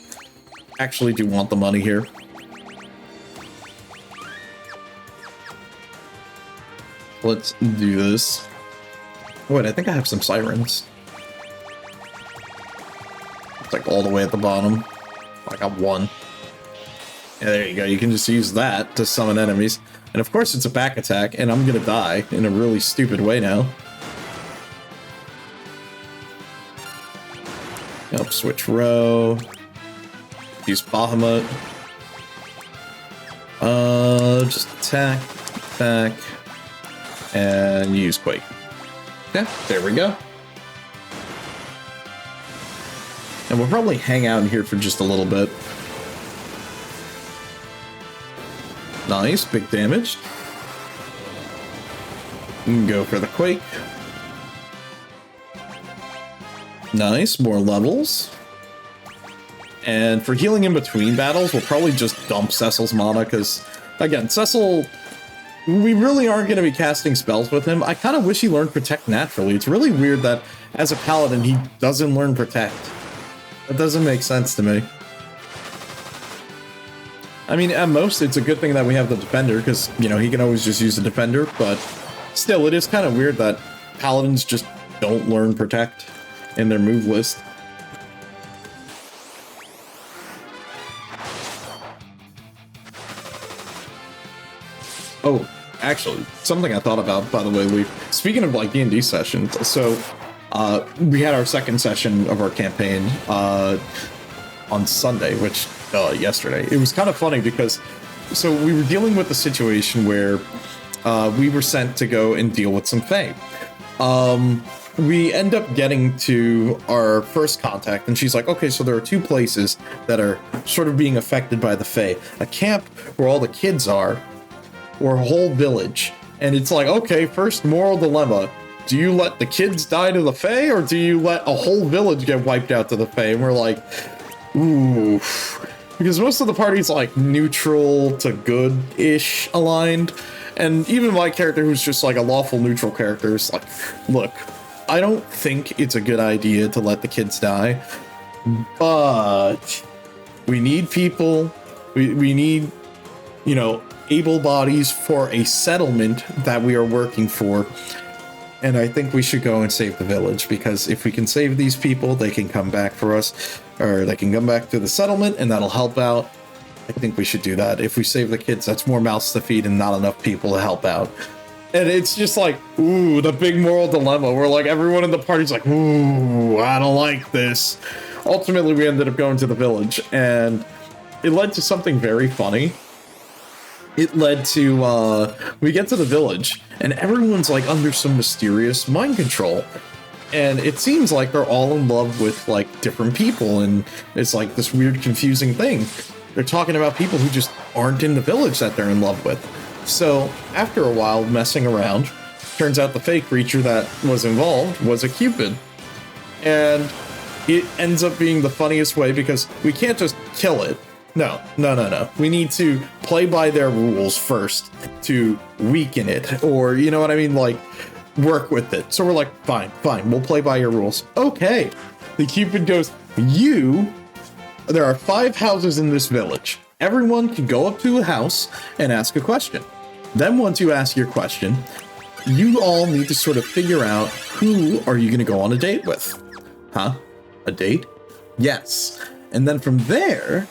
A: actually do want the money here. Let's do this. Wait, I think I have some sirens. It's like all the way at the bottom. I got one. Yeah, there you go. You can just use that to summon enemies. And of course it's a back attack, and I'm gonna die in a really stupid way now. Yep, switch row. Use Bahamut. Just attack, and use Quake. Okay, there we go. And we'll probably hang out in here for just a little bit. Nice, big damage. We can go for the Quake. Nice, more levels. And for healing in between battles, we'll probably just dump Cecil's mana, because, again, Cecil, we really aren't going to be casting spells with him. I kind of wish he learned Protect naturally. It's really weird that, as a Paladin, he doesn't learn Protect. That doesn't make sense to me. I mean, at most, it's a good thing that we have the Defender, because, you know, he can always just use the Defender, but still, it is kind of weird that Paladins just don't learn Protect in their move list. Oh, actually, something I thought about, by the way, Lee. Speaking of, like, D&D sessions, so, we had our second session of our campaign, on Sunday, which, yesterday. It was kind of funny because, so we were dealing with a situation where, we were sent to go and deal with some Fae. We end up getting to our first contact, and she's like, okay, so there are two places that are sort of being affected by the Fae. A camp where all the kids are, or a whole village. And it's like, okay, first moral dilemma. Do you let the kids die to the Fae, or do you let a whole village get wiped out to the Fae? And we're like, ooh. Because most of the party's like neutral to good-ish aligned. And even my character, who's just like a lawful neutral character, is like, look, I don't think it's a good idea to let the kids die, but we need people, we need, you know, able bodies for a settlement that we are working for. And I think we should go and save the village, because if we can save these people, they can come back for us, or they can come back to the settlement, and that'll help out. I think we should do that. If we save the kids, that's more mouths to feed and not enough people to help out. And it's just like, ooh, the big moral dilemma, where like everyone in the party's like, ooh, I don't like this. Ultimately, we ended up going to the village, and it led to something very funny. It led to, we get to the village, and everyone's like under some mysterious mind control. And it seems like they're all in love with like different people, and it's like this weird confusing thing. They're talking about people who just aren't in the village that they're in love with. So after a while messing around, turns out the fake creature that was involved was a Cupid. And it ends up being the funniest way, because we can't just kill it. No. We need to play by their rules first to weaken it, or, you know what I mean, like, work with it. So we're like, fine, we'll play by your rules. Okay. The Cupid goes, there are 5 houses in this village. Everyone can go up to a house and ask a question. Then once you ask your question, you all need to sort of figure out, who are you going to go on a date with? Huh? A date? Yes. And then from there,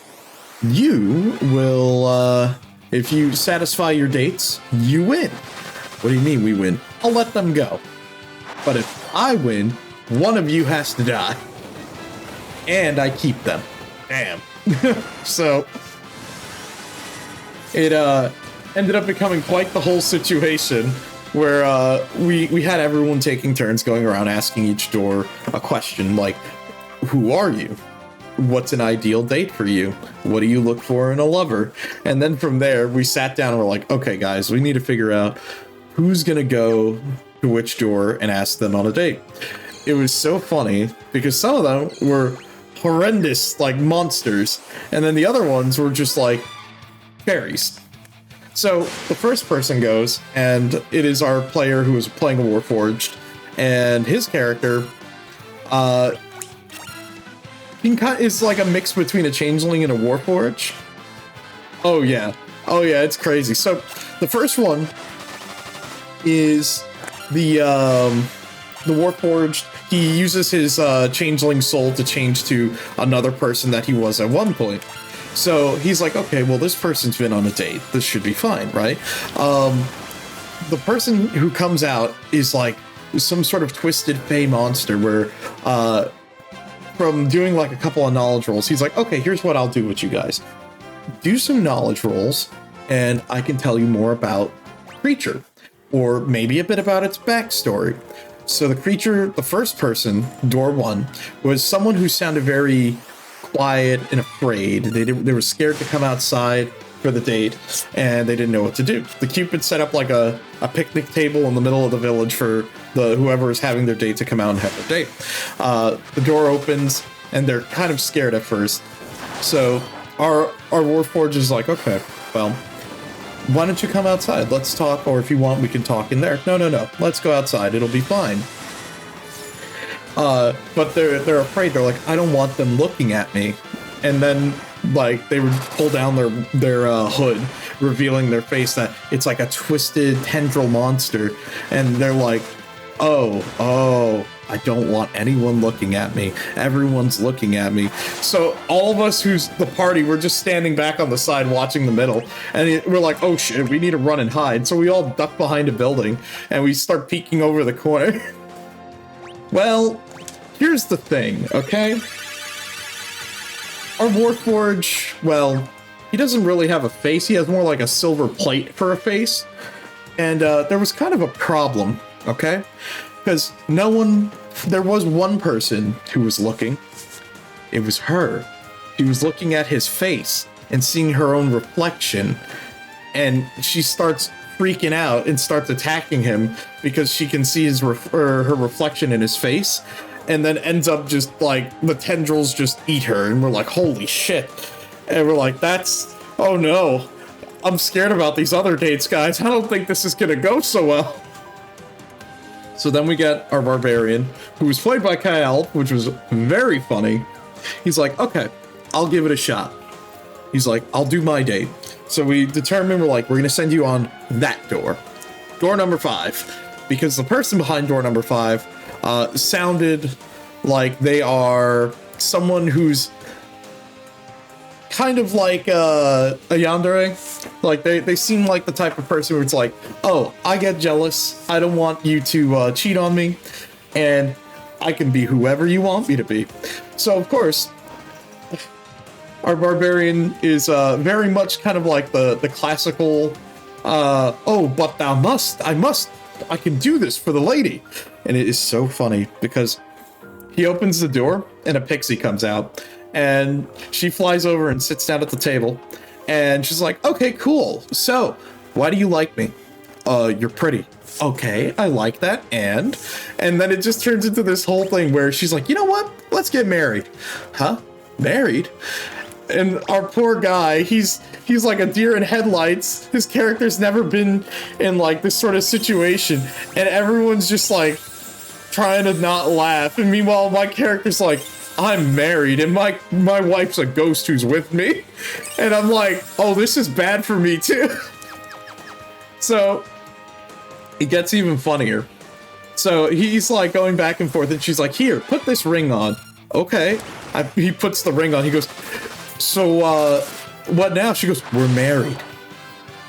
A: you will, if you satisfy your dates, you win. What do you mean we win? I'll let them go. But if I win, one of you has to die. And I keep them. Damn. So it ended up becoming quite the whole situation, where we had everyone taking turns going around asking each door a question like, who are you? What's an ideal date for you? What do you look for in a lover? And then from there, we sat down and we're like, okay, guys, we need to figure out who's going to go to which door and ask them on a date. it was so funny because some of them were horrendous, like monsters, and then the other ones were just like fairies. So the first person goes, and it is our player who is playing Warforged, and his character, is like a mix between a changeling and a Warforged. Oh yeah, it's crazy. So the first one is the Warforged. He uses his changeling soul to change to another person that he was at one point. So he's like, okay, well, this person's been on a date. This should be fine, right? The person who comes out is like some sort of twisted fey monster where from doing like a couple of knowledge rolls, he's like, okay, here's what I'll do with you guys. Do some knowledge rolls, and I can tell you more about the creature, or maybe a bit about its backstory. So the creature, the first person, door one, was someone who sounded very quiet and afraid. They were scared to come outside for the date, and they didn't know what to do. The Cupid set up like a picnic table in the middle of the village for whoever is having their date to come out and have their date. The door opens, and they're kind of scared at first. So our Warforged is like, okay, well, why don't you come outside? Let's talk, or if you want, we can talk in there. No. Let's go outside. It'll be fine. But they're afraid. They're like, I don't want them looking at me. And then, like, they would pull down their hood, revealing their face that it's like a twisted tendril monster. And they're like, oh, I don't want anyone looking at me. Everyone's looking at me. So all of us who's the party, we're just standing back on the side watching the middle. And we're like, oh shit, we need to run and hide. So we all duck behind a building and we start peeking over the corner. Well, here's the thing, okay? Our Warforged, well, he doesn't really have a face. He has more like a silver plate for a face. And there was kind of a problem, okay? Because there was one person who was looking. It was her. She was looking at his face and seeing her own reflection. And she starts freaking out and starts attacking him because she can see her reflection in his face. And then ends up just like the tendrils just eat her. And we're like, holy shit. And we're like, oh no. I'm scared about these other dates, guys. I don't think this is going to go so well. So then we get our barbarian, who was played by Kyle, which was very funny. He's like, okay, I'll give it a shot. He's like, I'll do my date. So we determined, we're going to send you on that door. Door number 5. Because the person behind door number 5 sounded like they are someone who's kind of like a yandere. Like they seem like the type of person where it's like, oh, I get jealous. I don't want you to cheat on me, and I can be whoever you want me to be. So of course, our barbarian is very much kind of like the classical. Oh, but I can do this for the lady. And it is so funny because he opens the door and a pixie comes out. And she flies over and sits down at the table. And she's like, okay, cool. So, why do you like me? You're pretty. Okay, I like that. And then it just turns into this whole thing where she's like, you know what? Let's get married. Huh? Married? And our poor guy, he's like a deer in headlights. His character's never been in like this sort of situation. And everyone's just like trying to not laugh. And meanwhile, my character's like, I'm married and my wife's a ghost who's with me. And I'm like, oh, this is bad for me too. So it gets even funnier. So he's like going back and forth and she's like, here, put this ring on. Okay. He puts the ring on. He goes, so what now? She goes, we're married.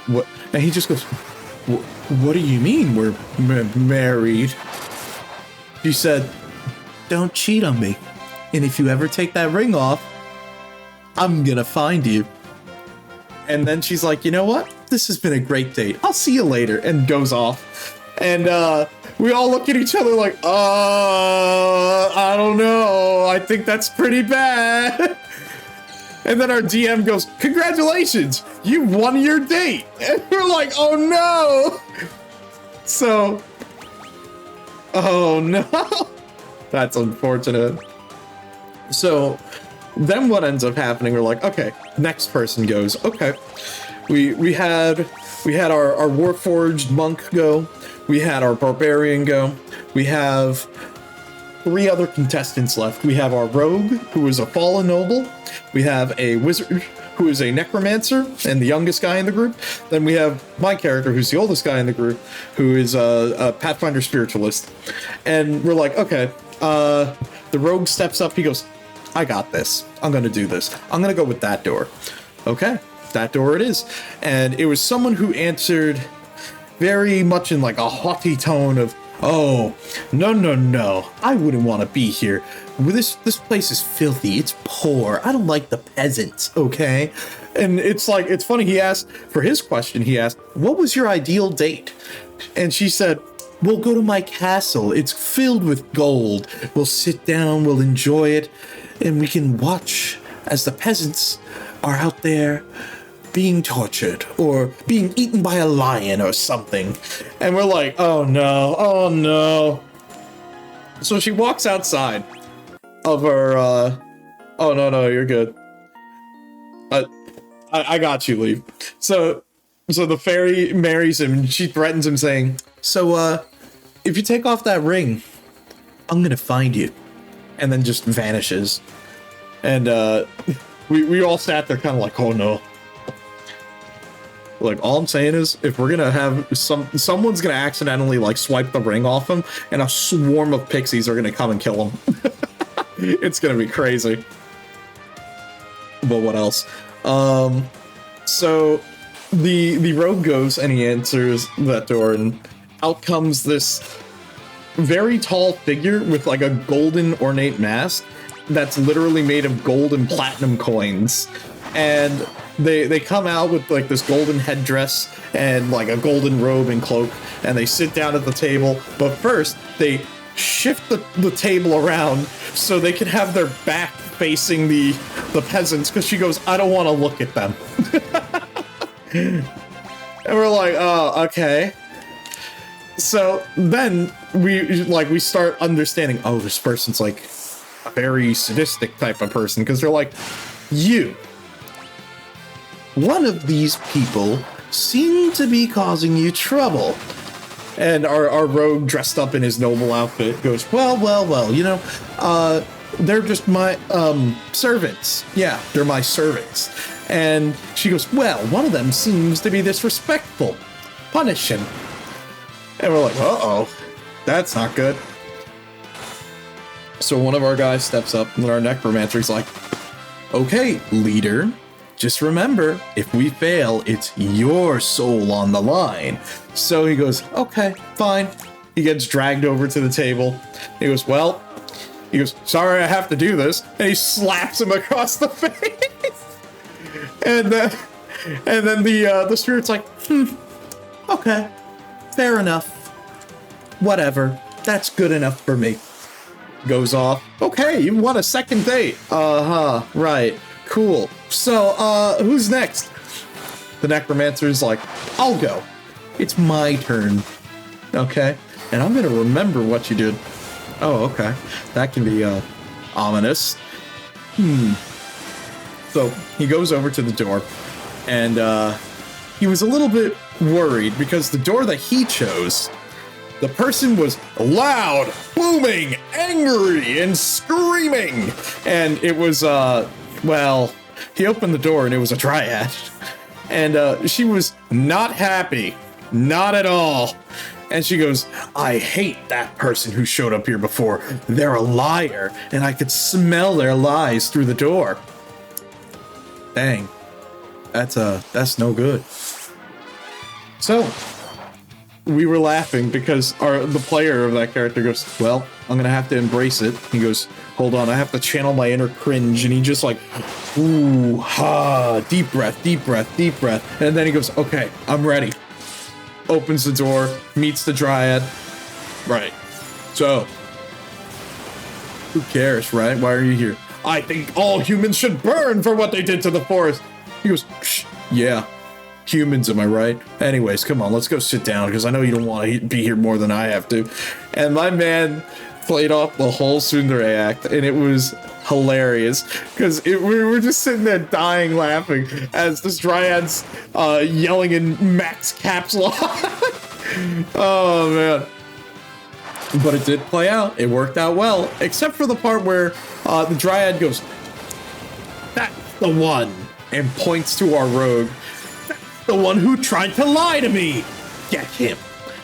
A: What? And he just goes, what do you mean we're married? She said, don't cheat on me. And if you ever take that ring off, I'm gonna find you. And then she's like, you know what? This has been a great date. I'll see you later. And goes off. And we all look at each other like, I don't know. I think that's pretty bad. And then our DM goes, congratulations, you won your date. And we're like, oh no. So, oh no. That's unfortunate. So then what ends up happening, we're like, okay, next person goes. Okay. We had our Warforged monk go. We had our barbarian go. We have 3 other contestants left. We have our rogue, who is a fallen noble. We have a wizard, who is a necromancer and the youngest guy in the group. Then we have my character, who's the oldest guy in the group, who is a Pathfinder spiritualist. And we're like, okay, the rogue steps up. He goes, I got this. I'm going to do this. I'm going to go with that door. Okay, that door it is. And it was someone who answered very much in like a haughty tone of, oh, no, I wouldn't want to be here. This place is filthy. It's poor. I don't like the peasants, okay? And it's like, it's funny, he asked, for his question, he asked, what was your ideal date? And she said, we'll go to my castle. It's filled with gold. We'll sit down, we'll enjoy it, and we can watch as the peasants are out there being tortured or being eaten by a lion or something. And we're like, oh no. So she walks outside of her, oh no, you're good. I got you, Lee. So the fairy marries him and she threatens him saying, so, if you take off that ring, I'm gonna find you. And then just vanishes. And, we all sat there kind of like, oh no. Like, all I'm saying is, if we're gonna have someone's gonna accidentally, like, swipe the ring off him, and a swarm of pixies are gonna come and kill him. It's gonna be crazy. But what else? So, the rogue goes, and he answers that door, and out comes this very tall figure with, like, a golden ornate mask that's literally made of gold and platinum coins. And they come out with like this golden headdress and like a golden robe and cloak, and they sit down at the table. But first, they shift the table around so they can have their back facing the peasants, because she goes, I don't want to look at them. And we're like, oh, okay. So then we start understanding, oh, this person's like a very sadistic type of person, because they're like, one of these people seem to be causing you trouble. And our rogue, dressed up in his noble outfit, goes, well, you know, they're just my servants. Yeah, they're my servants. And she goes, well, one of them seems to be disrespectful. Punish him. And we're like, uh-oh, that's not good. So one of our guys steps up, and our necromancer's like, okay, leader, just remember, if we fail, it's your soul on the line. So he goes, okay, fine. He gets dragged over to the table. He goes, sorry I have to do this. And he slaps him across the face. And then the spirit's like, okay, fair enough. Whatever, that's good enough for me. Goes off. Okay, you won a second date. Right. Cool. So, who's next? The necromancer's like, I'll go. It's my turn. Okay? And I'm gonna remember what you did. Oh, okay. That can be, ominous. So, he goes over to the door, and, he was a little bit worried, because the door that he chose, the person was loud, booming, angry, and screaming. And it was, well, he opened the door and it was a dryad. And she was not happy. Not at all. And she goes, I hate that person who showed up here before. They're a liar, and I could smell their lies through the door. Dang. That's no good. So, we were laughing because the player of that character goes, well, I'm gonna have to embrace it. He goes, hold on, I have to channel my inner cringe. And he just like, ooh, ha, deep breath, deep breath, deep breath. And then he goes, okay, I'm ready. Opens the door, meets the dryad. Right. So, who cares, right? Why are you here? I think all humans should burn for what they did to the forest. He goes, psh, yeah. Humans, am I right? Anyways, come on, let's go sit down, because I know you don't want to be here more than I have to. And my man played off the whole tsundere act, and it was hilarious because we were just sitting there dying laughing as this dryad's yelling in max caps lock. Oh man. But it did play out. It worked out well, except for the part where the dryad goes, "That's the one," and points to our rogue. "That's the one who tried to lie to me. Get him.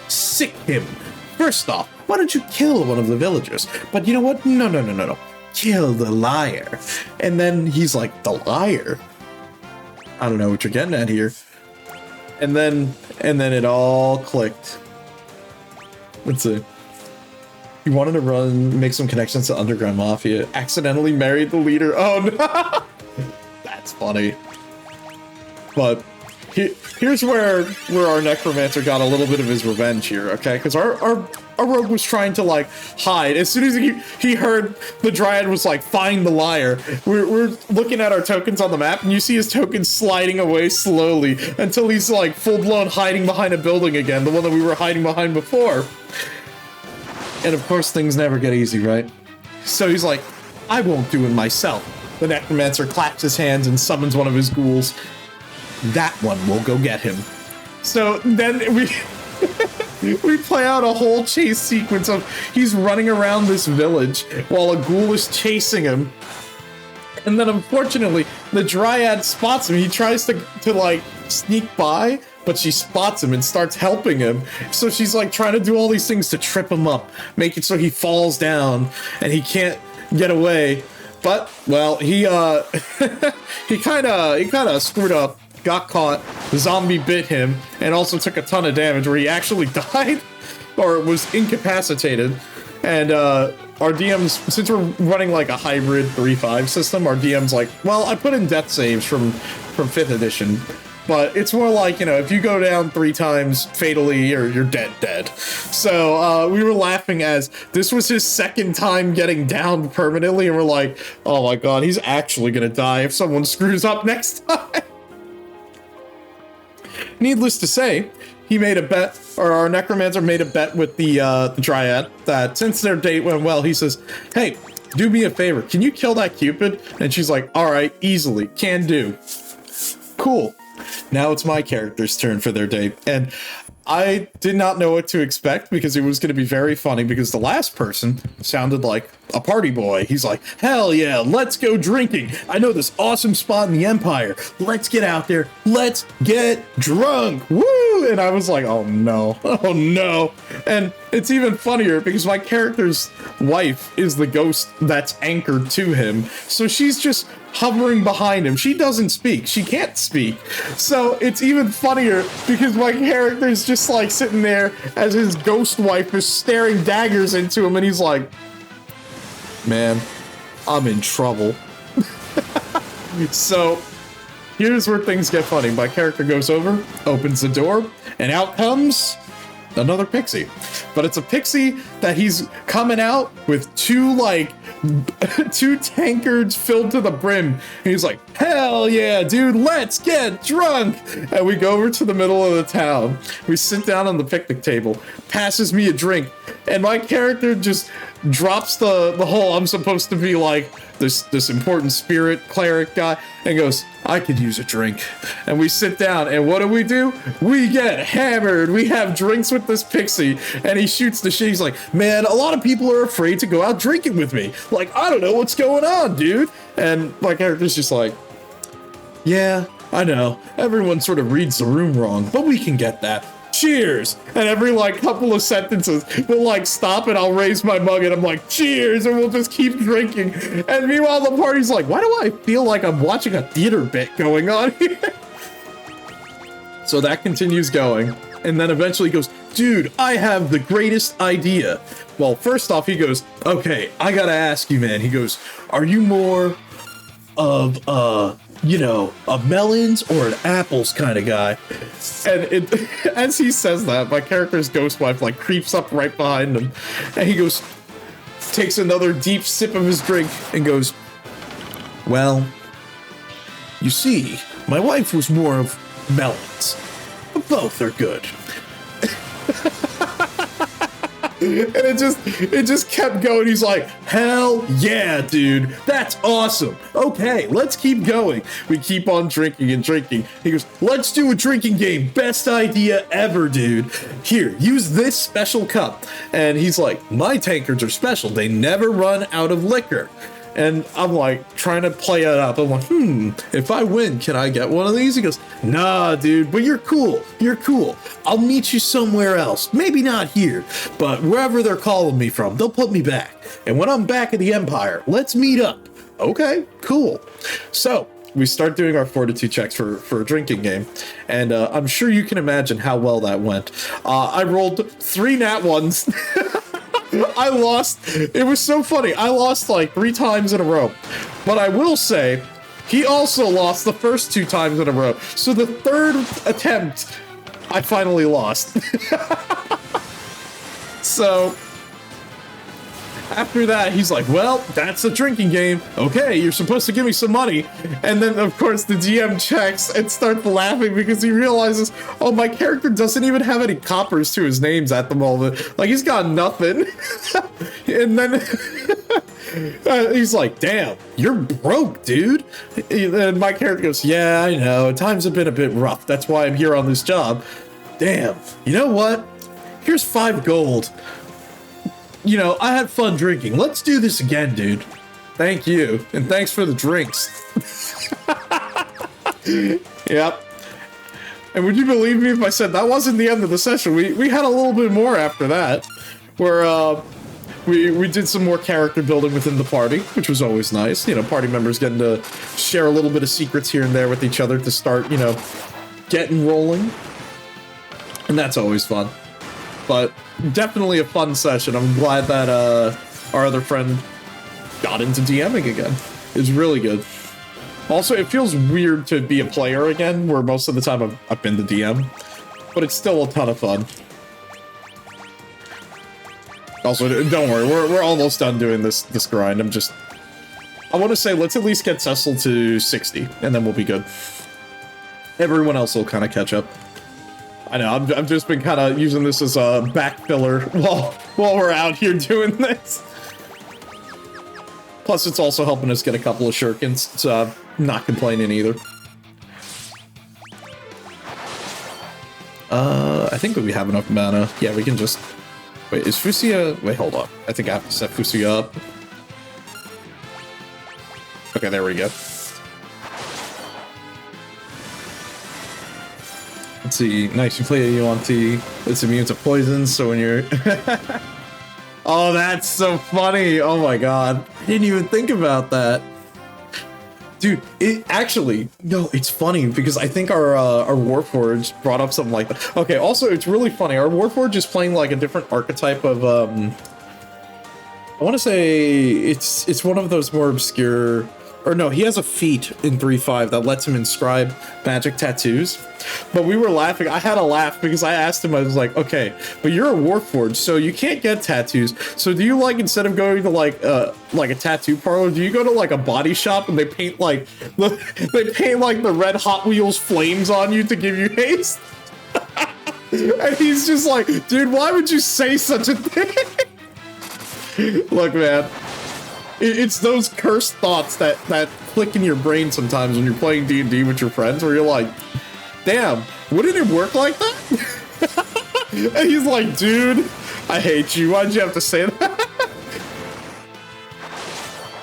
A: Sick him. First off, why don't you kill one of the villagers? But you know what? No. Kill the liar." And then he's like, "The liar? I don't know what you're getting at here." And then it all clicked. Let's see. He wanted to make some connections to underground mafia. Accidentally married the leader. Oh no! That's funny. But here's where our necromancer got a little bit of his revenge here, okay? Because our rogue was trying to like hide. As soon as he heard the dryad was like, "Find the liar," we're looking at our tokens on the map, and you see his tokens sliding away slowly until he's like full-blown hiding behind a building again, the one that we were hiding behind before. And of course, things never get easy, right? So he's like, "I won't do it myself." The necromancer claps his hands and summons one of his ghouls. "That one will go get him." So then we play out a whole chase sequence of he's running around this village while a ghoul is chasing him. And then unfortunately, the dryad spots him. He tries to like sneak by, but she spots him and starts helping him. So she's like trying to do all these things to trip him up, make it so he falls down and he can't get away. But well, he kind of screwed up, got caught, the zombie bit him, and also took a ton of damage where he actually died or was incapacitated. And our DM's, since we're running like a hybrid 3-5 system, our DM's like, "Well, I put in death saves from 5th edition, but it's more like, you know, if you go down 3 times fatally, or you're dead. So we were laughing as this was his second time getting down permanently, and we're like, "Oh my god, he's actually gonna die if someone screws up next time." Needless to say, he made a bet, or our necromancer made a bet with the dryad that since their date went well, he says, "Hey, do me a favor. Can you kill that Cupid?" And she's like, "All right, easily, can do." Cool. Now it's my character's turn for their date, and I did not know what to expect because it was going to be very funny because the last person sounded like a party boy. He's like, "Hell yeah, let's go drinking. I know this awesome spot in the Empire. Let's get out there. Let's get drunk. Woo!" And I was like, "Oh no, oh no." And it's even funnier because my character's wife is the ghost that's anchored to him. So she's just hovering behind him. She doesn't speak. She can't speak. So it's even funnier because my character's just like sitting there as his ghost wife is staring daggers into him, and he's like, "Man, I'm in trouble." So here's where things get funny. My character goes over, opens the door, and out comes another pixie. But it's a pixie that he's coming out with two tankards filled to the brim. And he's like, "Hell yeah, dude, let's get drunk." And we go over to the middle of the town. We sit down on the picnic table, passes me a drink, and my character just drops the whole "I'm supposed to be like this important spirit cleric guy," and goes, "I could use a drink." And we sit down, and what do? We get hammered. We have drinks with this pixie, and he shoots the shit. He's like, "Man, a lot of people are afraid to go out drinking with me. Like, I don't know what's going on, dude." And my character's just like, "Yeah, I know. Everyone sort of reads the room wrong, but we can get that. Cheers." And every like couple of sentences we'll like stop, and I'll raise my mug and I'm like, "Cheers," and we'll just keep drinking. And meanwhile the party's like, "Why do I feel like I'm watching a theater bit going on here?" So that continues going, and then eventually he goes, "Dude, I have the greatest idea." Well, first off he goes, "Okay, I gotta ask you, man." He goes, "Are you more of you know, a melons or an apples kind of guy?" And as he says that, my character's ghost wife like creeps up right behind him, and he goes, takes another deep sip of his drink and goes, "Well, you see, my wife was more of melons, but both are good." And it just kept going. He's like, hell yeah, dude. That's awesome. Okay, let's keep going. We keep on drinking and drinking. He goes, let's do a drinking game. Best idea ever, dude. Here, use this special cup. And he's like, my tankards are special. They never run out of liquor. And I'm like trying to play it up. I'm like, if I win, can I get one of these? He goes, nah, dude, but you're cool. You're cool. I'll meet you somewhere else. Maybe not here, but wherever they're calling me from, they'll put me back. And when I'm back at the Empire, let's meet up. Okay, cool. So we start doing our fortitude checks for a drinking game. And I'm sure you can imagine how well that went. I rolled 3 nat ones. I lost. It was so funny. I lost like 3 times in a row. But I will say, he also lost the first 2 times in a row. So the 3rd attempt, I finally lost. So after that, he's like, well, that's a drinking game. Okay, you're supposed to give me some money. And then, of course, the GM checks and starts laughing because he realizes, oh, my character doesn't even have any coppers to his names at the moment. Like, he's got nothing. And then he's like, damn, you're broke, dude. And my character goes, yeah, I know. Times have been a bit rough. That's why I'm here on this job. Damn, you know what? Here's 5 gold. You know, I had fun drinking. Let's do this again, dude. Thank you. And thanks for the drinks. Yep. And would you believe me if I said that wasn't the end of the session? We had a little bit more after that. Where we did some more character building within the party, which was always nice. You know, party members getting to share a little bit of secrets here and there with each other to start, you know, getting rolling. And that's always fun. But definitely a fun session. I'm glad that our other friend got into DMing again. It's really good. Also, it feels weird to be a player again, where most of the time I've been the DM. But it's still a ton of fun. Also, don't worry, we're almost done doing this grind. I want to say, let's at least get Cecil to 60, and then we'll be good. Everyone else will kind of catch up. I know, I've just been kind of using this as a back filler while we're out here doing this. Plus, it's also helping us get a couple of shurikens, so I'm not complaining either. I think we have enough mana. Yeah, we can just... Wait, is Fusia... Wait, hold on. I think I have to set Fusia up. Okay, there we go. Let's see. Nice, you play a Yuan-Ti. It's immune to poison, so when you're... Oh, that's so funny! Oh my god. I didn't even think about that. Dude, it actually... No, it's funny, because I think our Warforged brought up something like that. Okay, also, it's really funny. Our Warforged is playing, like, a different archetype of, I want to say it's one of those more obscure... Or no, he has a feat in 3.5 that lets him inscribe magic tattoos. But we were laughing. I had a laugh because I asked him, I was like, okay, but you're a Warforged, so you can't get tattoos. So do you, like, instead of going to, like a tattoo parlor, do you go to, like, a body shop and they paint, like, the red Hot Wheels flames on you to give you haste? And he's just like, dude, why would you say such a thing? Look, man. It's those cursed thoughts that click in your brain sometimes when you're playing D&D with your friends, where you're like, damn, wouldn't it work like that? And he's like, dude, I hate you. Why'd you have to say that?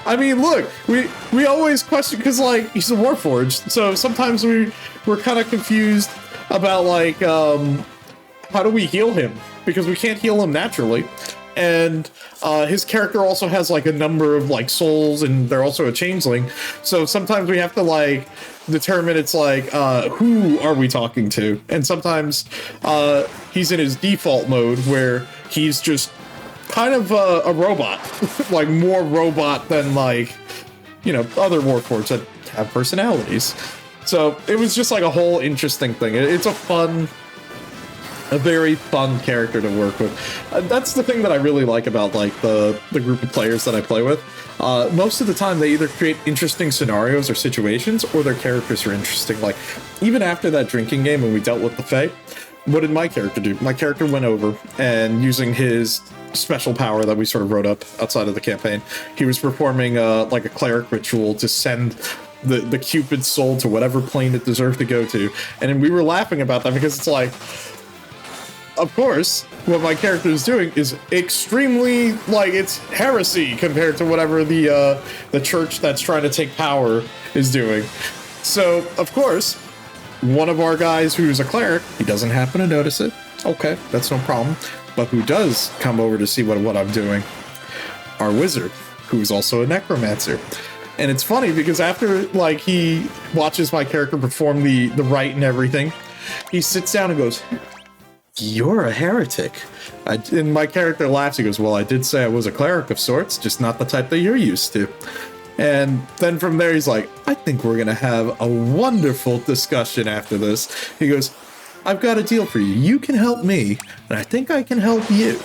A: I mean, look, we always question, because, like, he's a Warforged, so sometimes we're kind of confused about, like, how do we heal him? Because we can't heal him naturally. And his character also has, like, a number of, like, souls, and they're also a changeling. So sometimes we have to, like, determine, it's like, who are we talking to? And sometimes he's in his default mode, where he's just kind of a robot. Like, more robot than, like, you know, other Warforged that have personalities. So it was just, like, a whole interesting thing. It's a very fun character to work with. That's the thing that I really like about, like, the group of players that I play with. Most of the time, they either create interesting scenarios or situations, or their characters are interesting. Like, even after that drinking game when we dealt with the Fae, what did my character do? My character went over and using his special power that we sort of wrote up outside of the campaign, he was performing like a cleric ritual to send the Cupid's soul to whatever plane it deserved to go to. And we were laughing about that because it's like, of course, what my character is doing is extremely, like, it's heresy compared to whatever the church that's trying to take power is doing. So, of course, one of our guys who's a cleric, he doesn't happen to notice it. Okay, that's no problem. But who does come over to see what I'm doing? Our wizard, who's also a necromancer. And it's funny because after, like, he watches my character perform the rite and everything, he sits down and goes, "You're a heretic." And my character laughs. He goes, "Well, I did say I was a cleric of sorts, just not the type that you're used to." And then from there, he's like, "I think we're going to have a wonderful discussion after this." He goes, "I've got a deal for you. You can help me, and I think I can help you."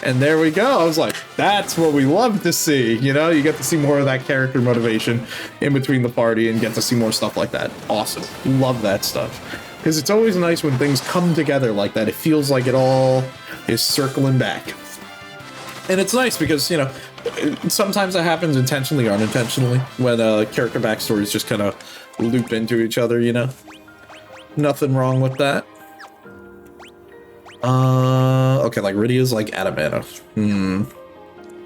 A: And there we go. I was like, that's what we love to see. You know, you get to see more of that character motivation in between the party and get to see more stuff like that. Awesome. Love that stuff. Because it's always nice when things come together like that. It feels like it all is circling back. And it's nice because, you know, sometimes it happens intentionally or unintentionally when character backstories just kind of loop into each other, you know? Nothing wrong with that. Okay, like Rydia's like out of mana.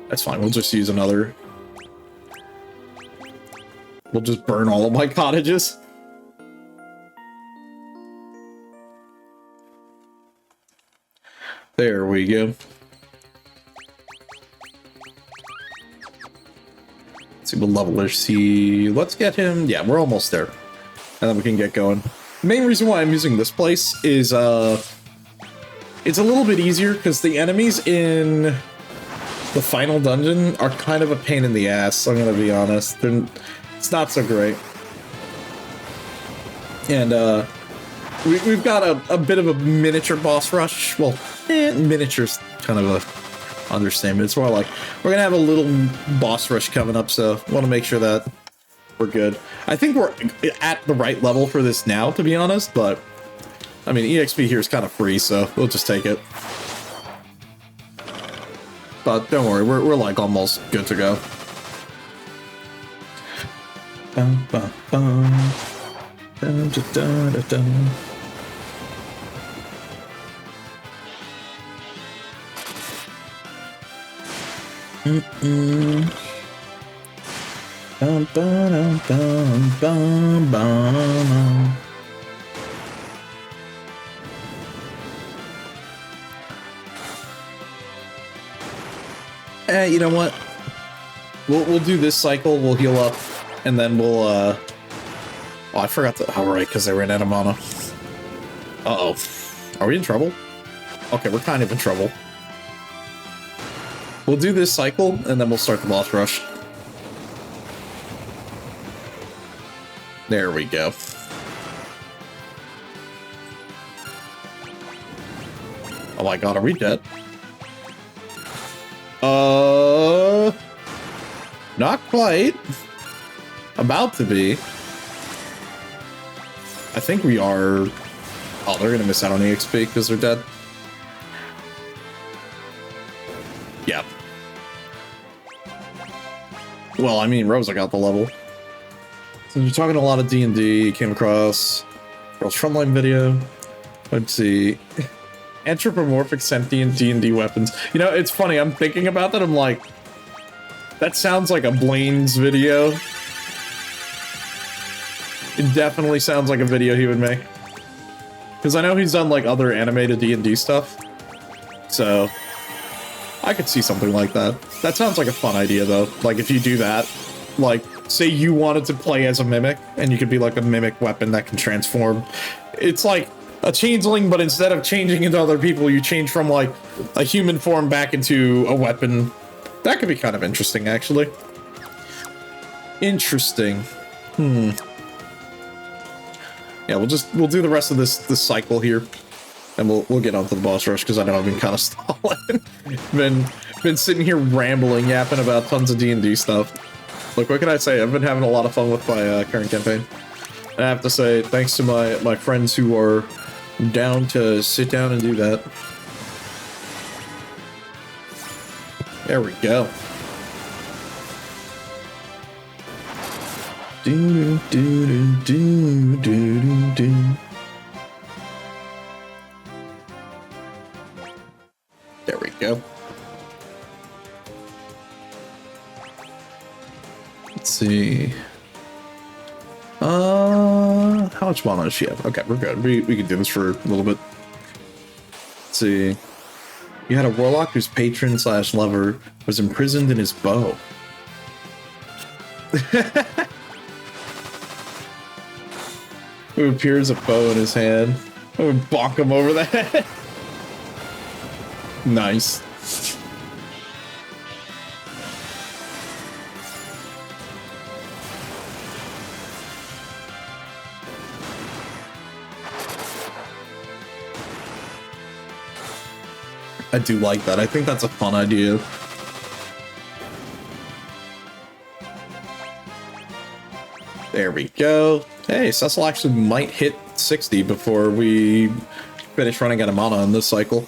A: That's fine. We'll just use another. We'll just burn all of my cottages. There we go. Let's see what level is he. Let's get him. Yeah, we're almost there. And then we can get going. The main reason why I'm using this place is it's a little bit easier because the enemies in the final dungeon are kind of a pain in the ass, I'm gonna be honest. It's not so great. And we've got a bit of a miniature boss rush. Well, miniature's kind of a understatement. It's more like we're gonna have a little boss rush coming up, so want to make sure that we're good. I think we're at the right level for this now, to be honest, but I mean, EXP here is kind of free, so we'll just take it. But don't worry, we're like almost good to go. Bum, bum, bum. Dun, dun, dun, dun, dun. Bum, bum, bum, bum, bum. You know what? We'll do this cycle. We'll heal up, and then we'll. Oh, I forgot to. Oh, right, because they ran out of mana. Uh-oh. Are we in trouble? Okay, we're kind of in trouble. We'll do this cycle, and then we'll start the boss rush. There we go. Oh my god, are we dead? Not quite. About to be. I think we are. Oh, they're gonna miss out on EXP because they're dead. Yeah. Well, I mean, Rosa got the level. So you're talking a lot of D&D, came across Girls Frontline video. Let's see. Anthropomorphic sentient D&D weapons. You know, it's funny, I'm thinking about that, I'm like, that sounds like a Blaine's video. It definitely sounds like a video he would make. Because I know he's done, like, other animated D&D stuff. So, I could see something like that. That sounds like a fun idea, though. Like, if you do that, like, say you wanted to play as a mimic, and you could be, like, a mimic weapon that can transform. It's like a changeling, but instead of changing into other people, you change from, like, a human form back into a weapon. That could be kind of interesting, actually. Interesting. Yeah, we'll do the rest of this cycle here, and we'll get onto the boss rush because I know I've been kind of stalling. been sitting here rambling, yapping about tons of D&D stuff. Look, what can I say? I've been having a lot of fun with my current campaign. And I have to say, thanks to my friends who are I'm down to sit down and do that. There we go. Do do do do do do. There we go. Let's see. How much mana does she have? Okay, we're good. We can do this for a little bit. Let's see. You had a warlock whose patron slash lover was imprisoned in his bow. Who appears a bow in his hand. I would bonk him over the head. Nice. I do like that. I think that's a fun idea. There we go. Hey, Cecil actually might hit 60 before we finish running out of mana in this cycle.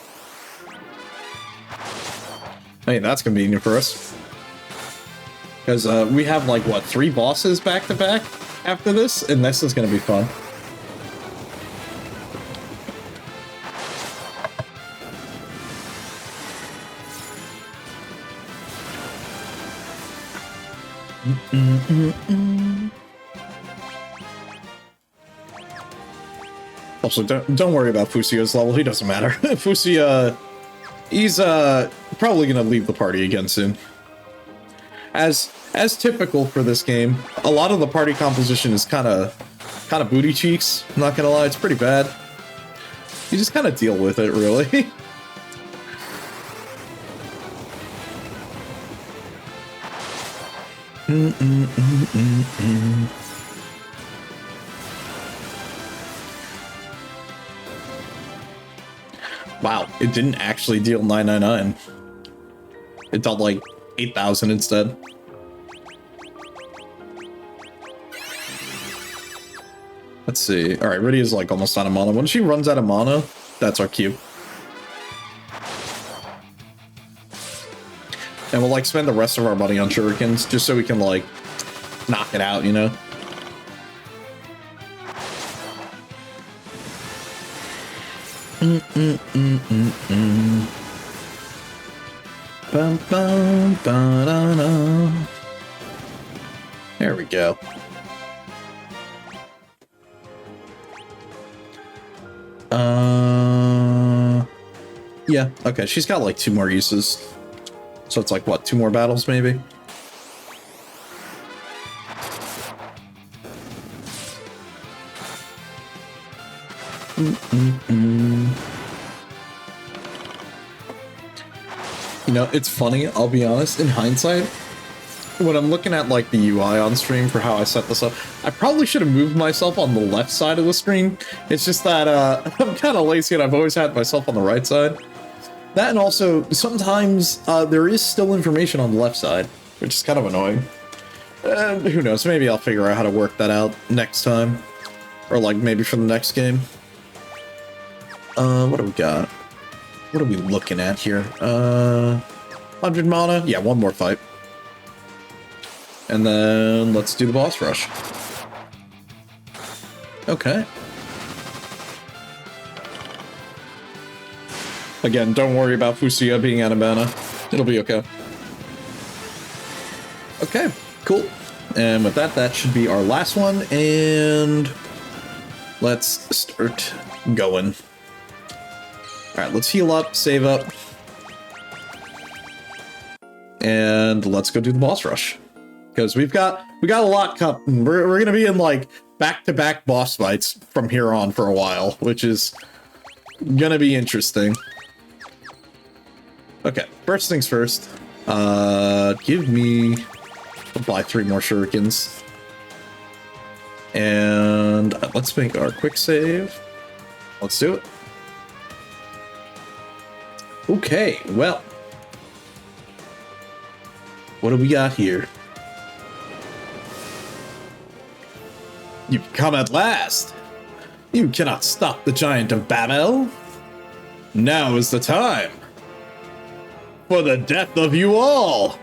A: Hey, that's convenient for us. Because we have like, what, 3 bosses back to back after this? And this is going to be fun. Also, don't worry about Fusio's level. He doesn't matter. Fusio, he's probably gonna leave the party again soon. As typical for this game, a lot of the party composition is kind of booty cheeks. I'm not gonna lie, it's pretty bad. You just kind of deal with it, really. Wow, it didn't actually deal 999. It dealt like 8,000 instead. Let's see. All right, Rydia's like almost out of mana. When she runs out of mana, that's our cue. And we'll like spend the rest of our money on shurikens just so we can like knock it out, you know? Bum, bum, ba-da-da. There we go. Yeah, okay, she's got like 2 more uses. So it's like, what, 2 more battles, maybe? You know, it's funny, I'll be honest, in hindsight, when I'm looking at like the UI on stream for how I set this up, I probably should have moved myself on the left side of the screen. It's just that I'm kind of lazy and I've always had myself on the right side. That, and also, sometimes there is still information on the left side, which is kind of annoying. Who knows, maybe I'll figure out how to work that out next time. Or like maybe for the next game. What do we got? What are we looking at here? 100 mana? Yeah, 1 more fight. And then let's do the boss rush. Okay. Again, don't worry about Fusio being out of mana. It'll be okay. Okay, cool. And with that, that should be our last one. And let's start going. Alright, let's heal up, save up. And let's go do the boss rush. Because we got a lot coming. We're gonna be in like back-to-back boss fights from here on for a while, which is gonna be interesting. Okay, first things first. Give me... I'll buy 3 more shurikens. And let's make our quick save. Let's do it. Okay, well. What do we got here? You've come at last. You cannot stop the giant of Babel. Now is the time for the death of you all.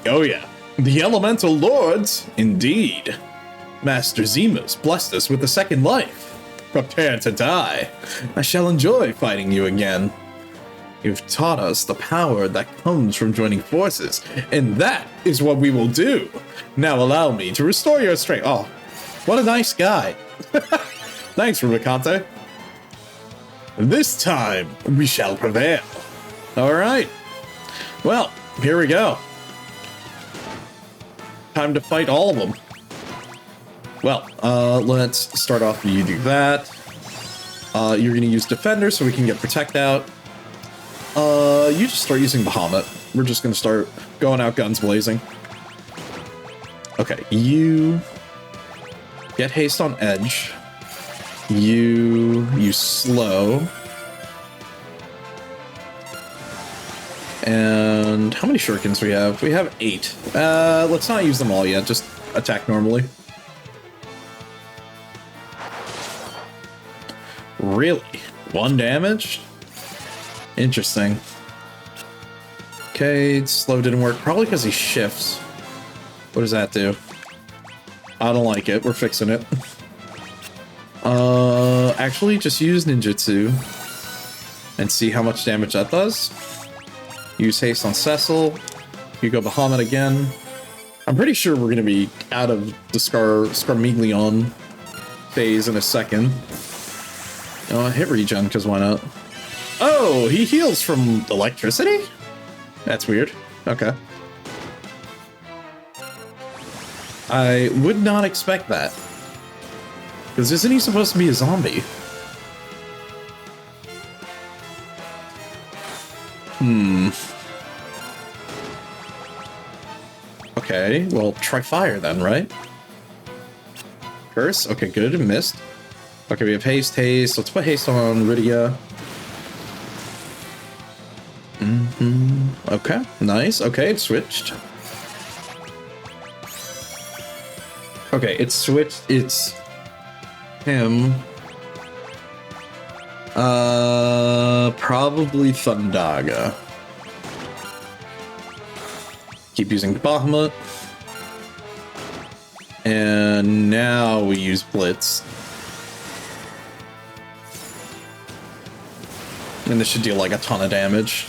A: Oh yeah, the elemental lords, indeed. Master Xeromus blessed us with a second life. Prepare to die. I shall enjoy fighting you again. You've taught us the power that comes from joining forces, and that is what we will do. Now allow me to restore your strength. Oh, what a nice guy. Thanks, Rubicante. This time, we shall prevail. All right. Well, here we go. Time to fight all of them. Well, let's start off. You do that. You're going to use Defender so we can get Protect out. You just start using Bahamut. We're just going to start going out guns blazing. Okay, you get haste on edge. You slow. And how many shurikens we have? We have 8. Let's not use them all yet. Just attack normally. Really? 1 damage? Interesting. Okay, slow didn't work. Probably because he shifts. What does that do? I don't like it. We're fixing it. Actually, just use ninjutsu and see how much damage that does. Use haste on Cecil. You go Bahamut again. I'm pretty sure we're going to be out of the Scarmiglion phase in a second. Hit regen, because why not? Oh, he heals from electricity? That's weird. Okay. I would not expect that. Because isn't he supposed to be a zombie? Okay, well, try fire then, right? Curse? Okay, good. Missed. Okay, we have haste. Let's put haste on Rydia. Okay, nice. Okay, it switched. Okay, it's switched. It's him. Probably Thundaga. Keep using Bahamut. And now we use Blitz. And this should deal like a ton of damage.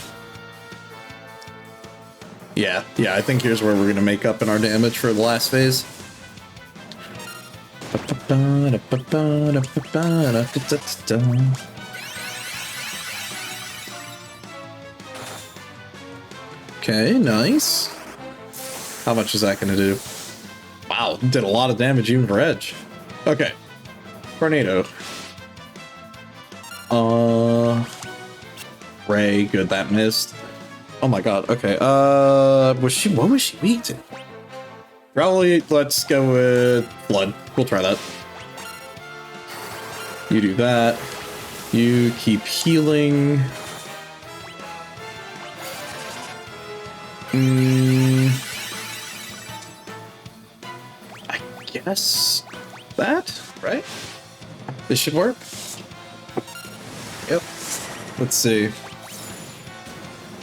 A: Yeah, I think here's where we're gonna make up in our damage for the last phase. Okay, nice. How much is that gonna do? Wow, did a lot of damage even for edge. Okay. Tornado. Ray, good, that missed. Oh my god, okay. What was she weak to? Probably, let's go with Blood. We'll try that. You do that. You keep healing. I guess that, right? This should work. Yep. Let's see.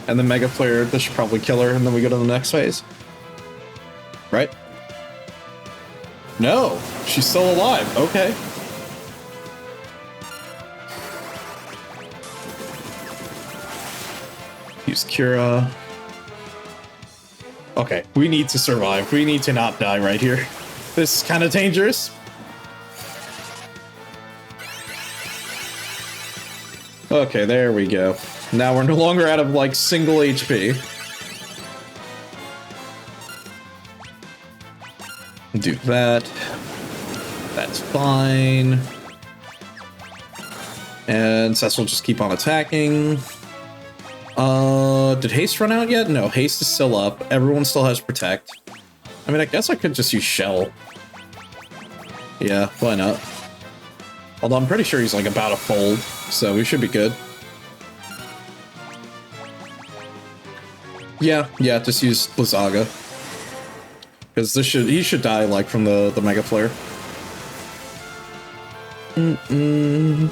A: And then Mega Flare, this should probably kill her, and then we go to the next phase. Right? No! She's still alive. Okay. Use Cura. Okay, we need to survive. We need to not die right here. This is kind of dangerous. Okay, there we go. Now we're no longer out of, like, single HP. Do that. That's fine. And Cess will just keep on attacking. Did haste run out yet? No, haste is still up. Everyone still has protect. I mean, I guess I could just use shell. Yeah, why not? Although I'm pretty sure he's, like, about to fold, so we should be good. Yeah, just use Blizzaga. Because he should die, like, from the Mega Flare. Mm-mm.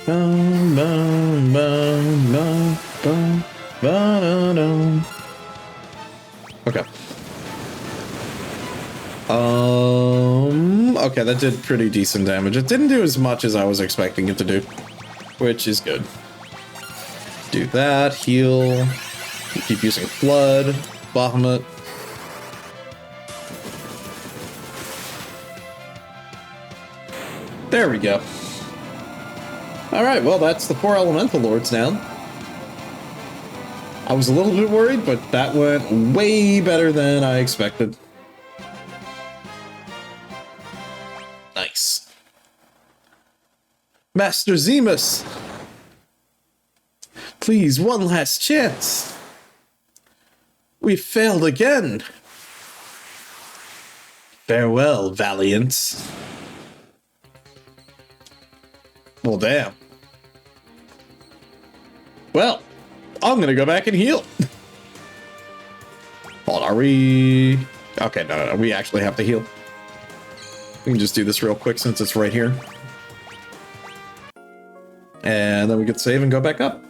A: Bum, bum, bum, bum, bum, ba-da-dum. Okay. Okay, that did pretty decent damage. It didn't do as much as I was expecting it to do, which is good. Do that, heal, keep using Flood, Bahamut. There we go. Alright, well, that's the 4 Elemental Lords down. I was a little bit worried, but that went way better than I expected. Nice. Master Zemus! Please, one last chance! We failed again! Farewell, Valiant. Well, damn. Well, I'm gonna go back and heal. Hold on, are we... Okay, no, we actually have to heal. We can just do this real quick since it's right here. And then we can save and go back up.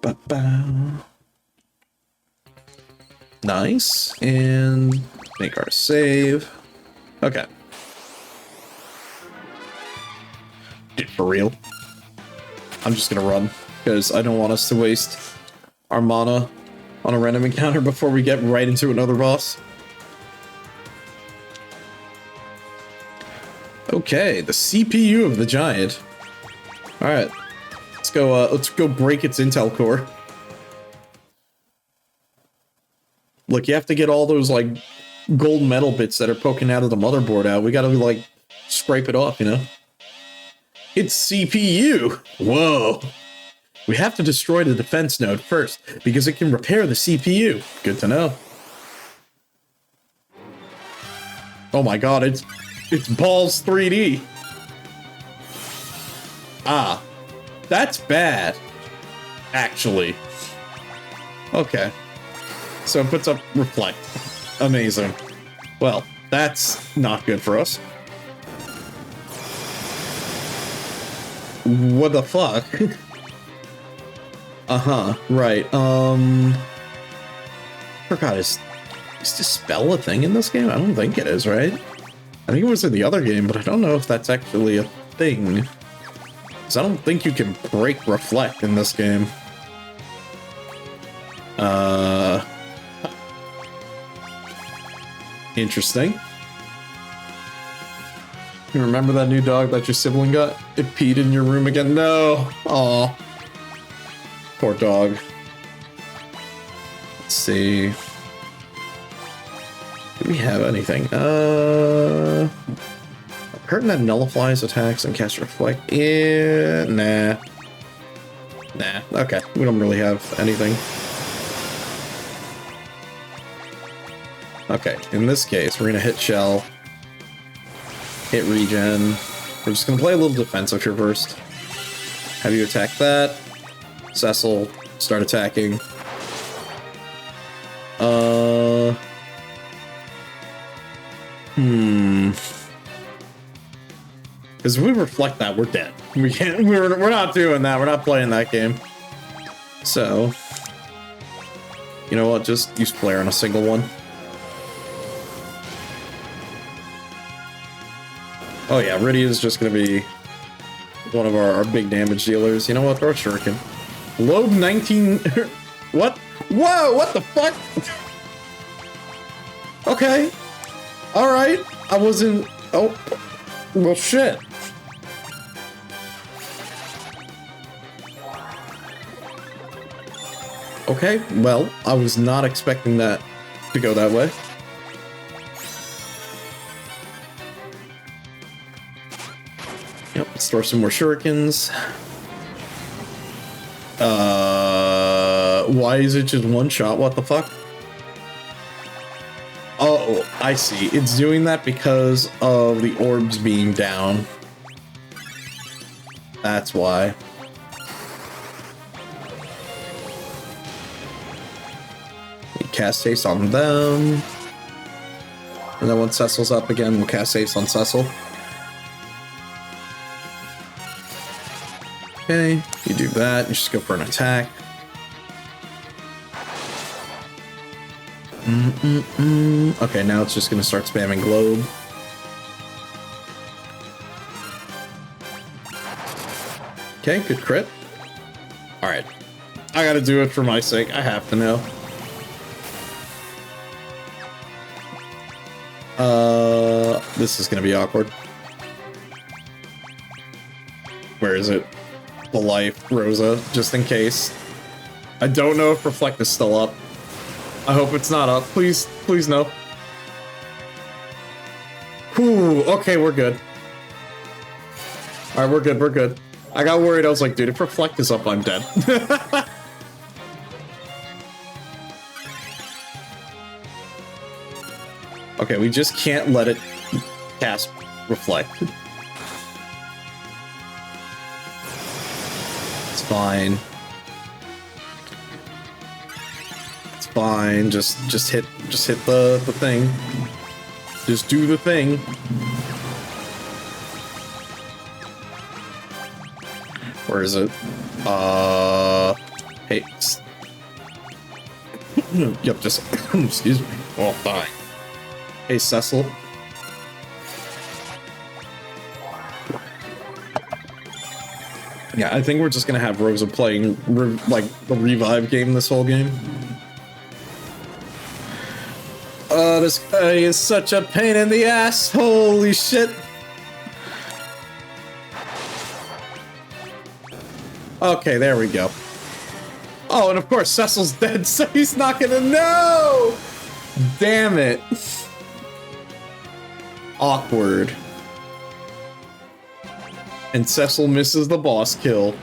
A: Ba-ba. Nice. And make our save. Okay. Dude, for real. I'm just gonna run, because I don't want us to waste our mana on a random encounter before we get right into another boss. Okay, the CPU of the giant. Alright. Let's go break its intel core. Look, you have to get all those, like, gold metal bits that are poking out of the motherboard out. We gotta, like, scrape it off, you know? It's CPU! Whoa! We have to destroy the defense node first, because it can repair the CPU. Good to know. Oh my god, it's balls 3D. Ah. That's bad. Actually. Okay. So it puts up reflect. Amazing. Well, that's not good for us. What the fuck? Uh-huh, right. Forgot, is Dispel a thing in this game? I don't think it is, right? I think it was in the other game, but I don't know if that's actually a thing. Because I don't think you can break Reflect in this game. Interesting. You remember that new dog that your sibling got? It peed in your room again? No! Aw. Poor dog. Let's see. Do we have anything? Curtain that nullifies attacks and cast Reflect. Yeah, nah. Nah, okay. We don't really have anything. Okay, in this case, we're gonna hit Shell. Hit Regen. We're just gonna play a little defensive here first. Have you attack that. Cecil, start attacking. Because if we reflect that, we're dead. We can't. We're not doing that. We're not playing that game. So, you know what? Just use Flare on a single one. Oh yeah, Rydia is just gonna be one of our big damage dealers. You know what? Throw a Shuriken. Load 19. What? Whoa! What the fuck? Okay. All right. I wasn't. Oh. Well, shit. Okay. Well, I was not expecting that to go that way. Yep. Let's throw some more shurikens. Why is it just one shot? What the fuck? Oh, I see. It's doing that because of the orbs being down. That's why. Cast haste on them. And then once Cecil's up again, we'll cast saves on Cecil. Okay, you do that. You just go for an attack. Okay, now it's just going to start spamming globe. Okay, good crit. Alright. I gotta do it for my sake. I have to know. This is gonna be awkward. Where is it? The life, Rosa, just in case. I don't know if Reflect is still up. I hope it's not up. Please, please no. Whew, okay, we're good. Alright, we're good, we're good. I got worried, I was like, dude, if Reflect is up, I'm dead. Okay, we just can't let it cast Reflect. It's fine. It's fine. Just hit the thing. Just do the thing. Where is it? Hey. Yep, just excuse me. Oh, fine. Hey, Cecil. Yeah, I think we're just gonna have Rosa playing like the revive game this whole game. This guy is such a pain in the ass. Holy shit. Okay, there we go. Oh, and of course Cecil's dead, so he's not gonna know. Damn it. Awkward. And Cecil misses the boss kill.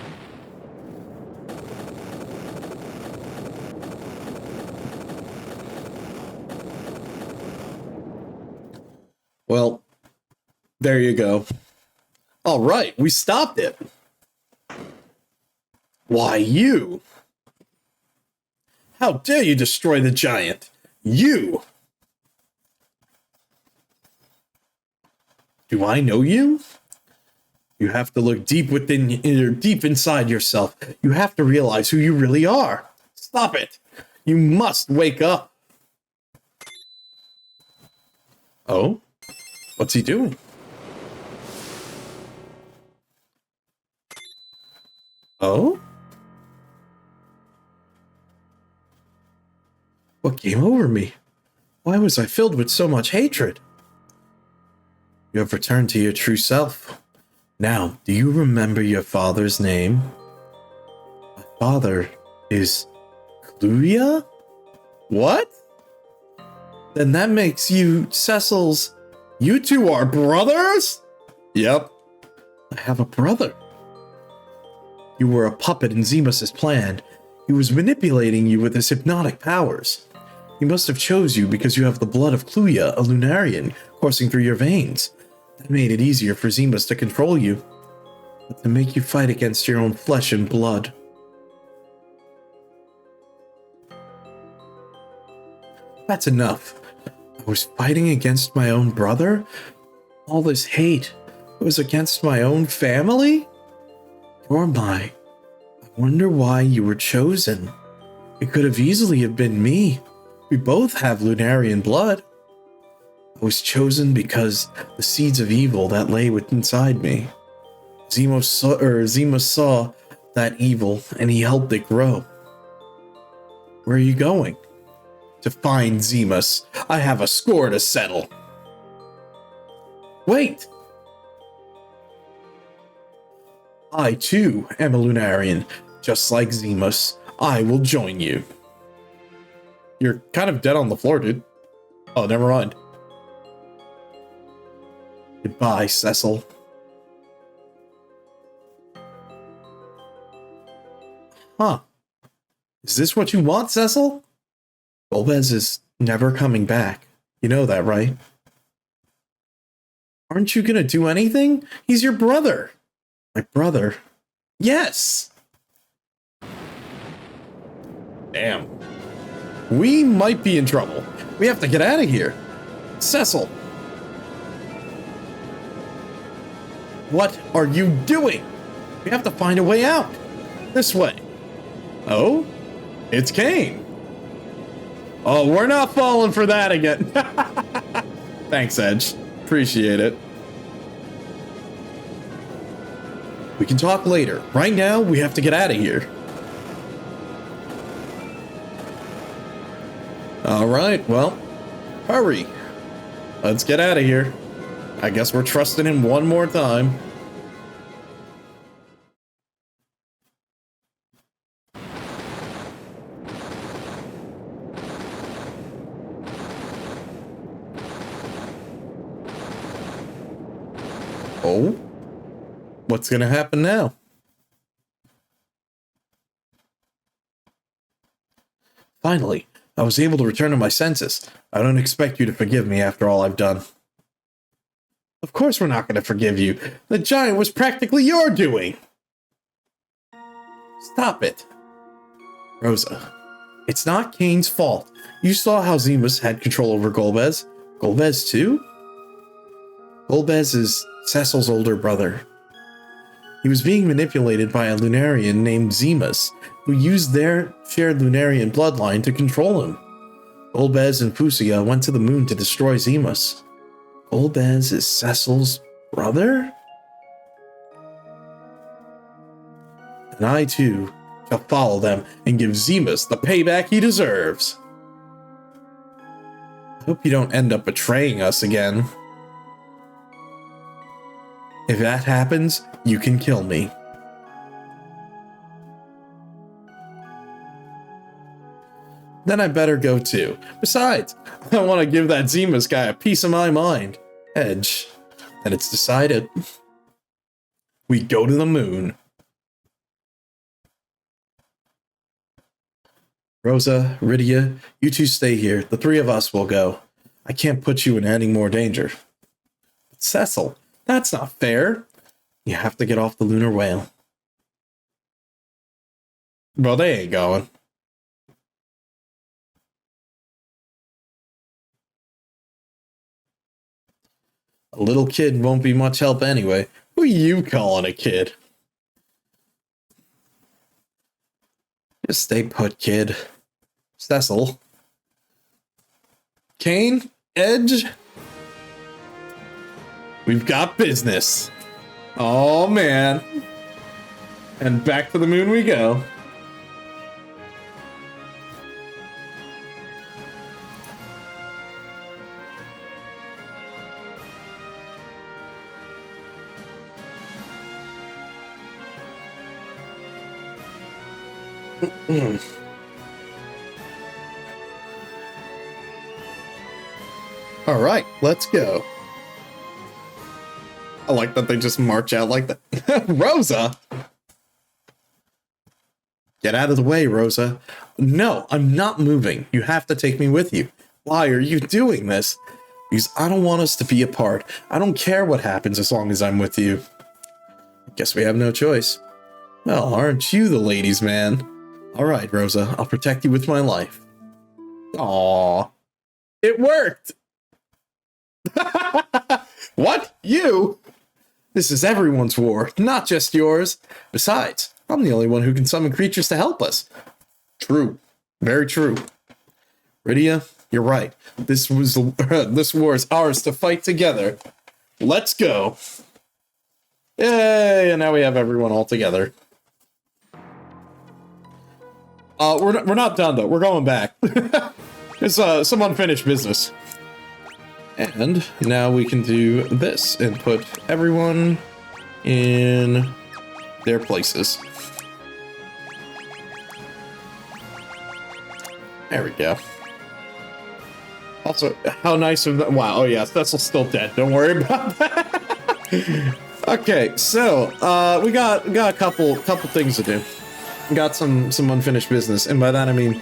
A: Well, there you go. All right, we stopped it. Why, you? How dare you destroy the giant? You! Do I know you? You have to look deep deep inside yourself. You have to realize who you really are. Stop it. You must wake up. Oh? What's he doing? Oh? What came over me? Why was I filled with so much hatred? You have returned to your true self. Now, do you remember your father's name? My father is Cluia? What? Then that makes you Cecil's... You two are brothers? Yep. I have a brother. You were a puppet in Xeromus's plan. He was manipulating you with his hypnotic powers. He must have chose you because you have the blood of Cluia, a Lunarian, coursing through your veins. That made it easier for Xeromus to control you, but to make you fight against your own flesh and blood. That's enough. I was fighting against my own brother? All this hate was against my own family? Gormai, I wonder why you were chosen. It could have easily have been me. We both have Lunarian blood. I was chosen because the seeds of evil that lay inside me. Xeromus saw that evil and he helped it grow. Where are you going? To find Xeromus. I have a score to settle. Wait! I too am a Lunarian. Just like Xeromus, I will join you. You're kind of dead on the floor, dude. Oh, never mind. Goodbye, Cecil. Huh. Is this what you want, Cecil? Golbez is never coming back. You know that, right? Aren't you gonna do anything? He's your brother. My brother? Yes! Damn. We might be in trouble. We have to get out of here. Cecil! What are you doing? We have to find a way out. This way. Oh? It's Kane. Oh, we're not falling for that again. Thanks, Edge. Appreciate it. We can talk later. Right now, we have to get out of here. Alright, well, hurry. Let's get out of here. I guess we're trusting him one more time. Oh? What's gonna happen now? Finally, I was able to return to my senses. I don't expect you to forgive me after all I've done. Of course we're not going to forgive you. The giant was practically your doing. Stop it. Rosa, it's not Kane's fault. You saw how Xeromus had control over Golbez. Golbez too? Golbez is Cecil's older brother. He was being manipulated by a Lunarian named Xeromus, who used their shared Lunarian bloodline to control him. Golbez and Fusia went to the moon to destroy Xeromus. Golbez is Cecil's brother? And I too shall follow them and give Xeromus the payback he deserves. I hope you don't end up betraying us again. If that happens, you can kill me. Then I better go too. Besides, I want to give that Xeromus guy a piece of my mind. Edge. And it's decided. We go to the moon. Rosa, Rydia, you two stay here. The three of us will go. I can't put you in any more danger. But Cecil, that's not fair. You have to get off the lunar whale. Well, they ain't going. A little kid won't be much help anyway. Who are you calling a kid? Just stay put, kid. Cecil. Kane? Edge? We've got business. Oh, man. And back to the moon we go. All right, let's go. I like that they just march out like that. Rosa! Get out of the way, Rosa. No, I'm not moving. You have to take me with you. Why are you doing this? Because I don't want us to be apart. I don't care what happens as long as I'm with you. Guess we have no choice. Well, aren't you the ladies' man? All right, Rosa, I'll protect you with my life. Aww. It worked! What? You? This is everyone's war, not just yours. Besides, I'm the only one who can summon creatures to help us. True. Very true. Rydia, you're right. This war is ours to fight together. Let's go. Yay, and now we have everyone all together. We're not done though. We're going back. It's some unfinished business. And now we can do this and put everyone in their places. There we go. Also, how nice of them. Wow, oh yes, that's still dead. Don't worry about that. Okay, so we got a couple things to do. We got some unfinished business, and by that I mean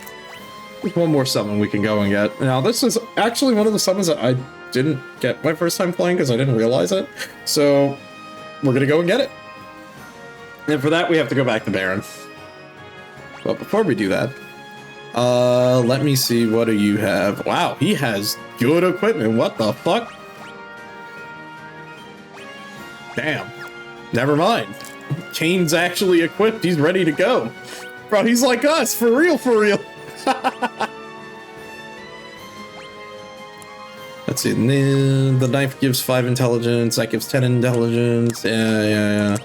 A: there's one more summon we can go and get. Now, this is actually one of the summons that I didn't get my first time playing because I didn't realize it. So we're gonna go and get it. And for that, we have to go back to Baron. But before we do that, Let me see. What do you have? Wow, he has good equipment. What the fuck? Damn. Never mind. Kane's actually equipped. He's ready to go. Bro, he's like us. For real, for real. Let's see. The knife gives 5 intelligence. That gives 10 intelligence. Yeah.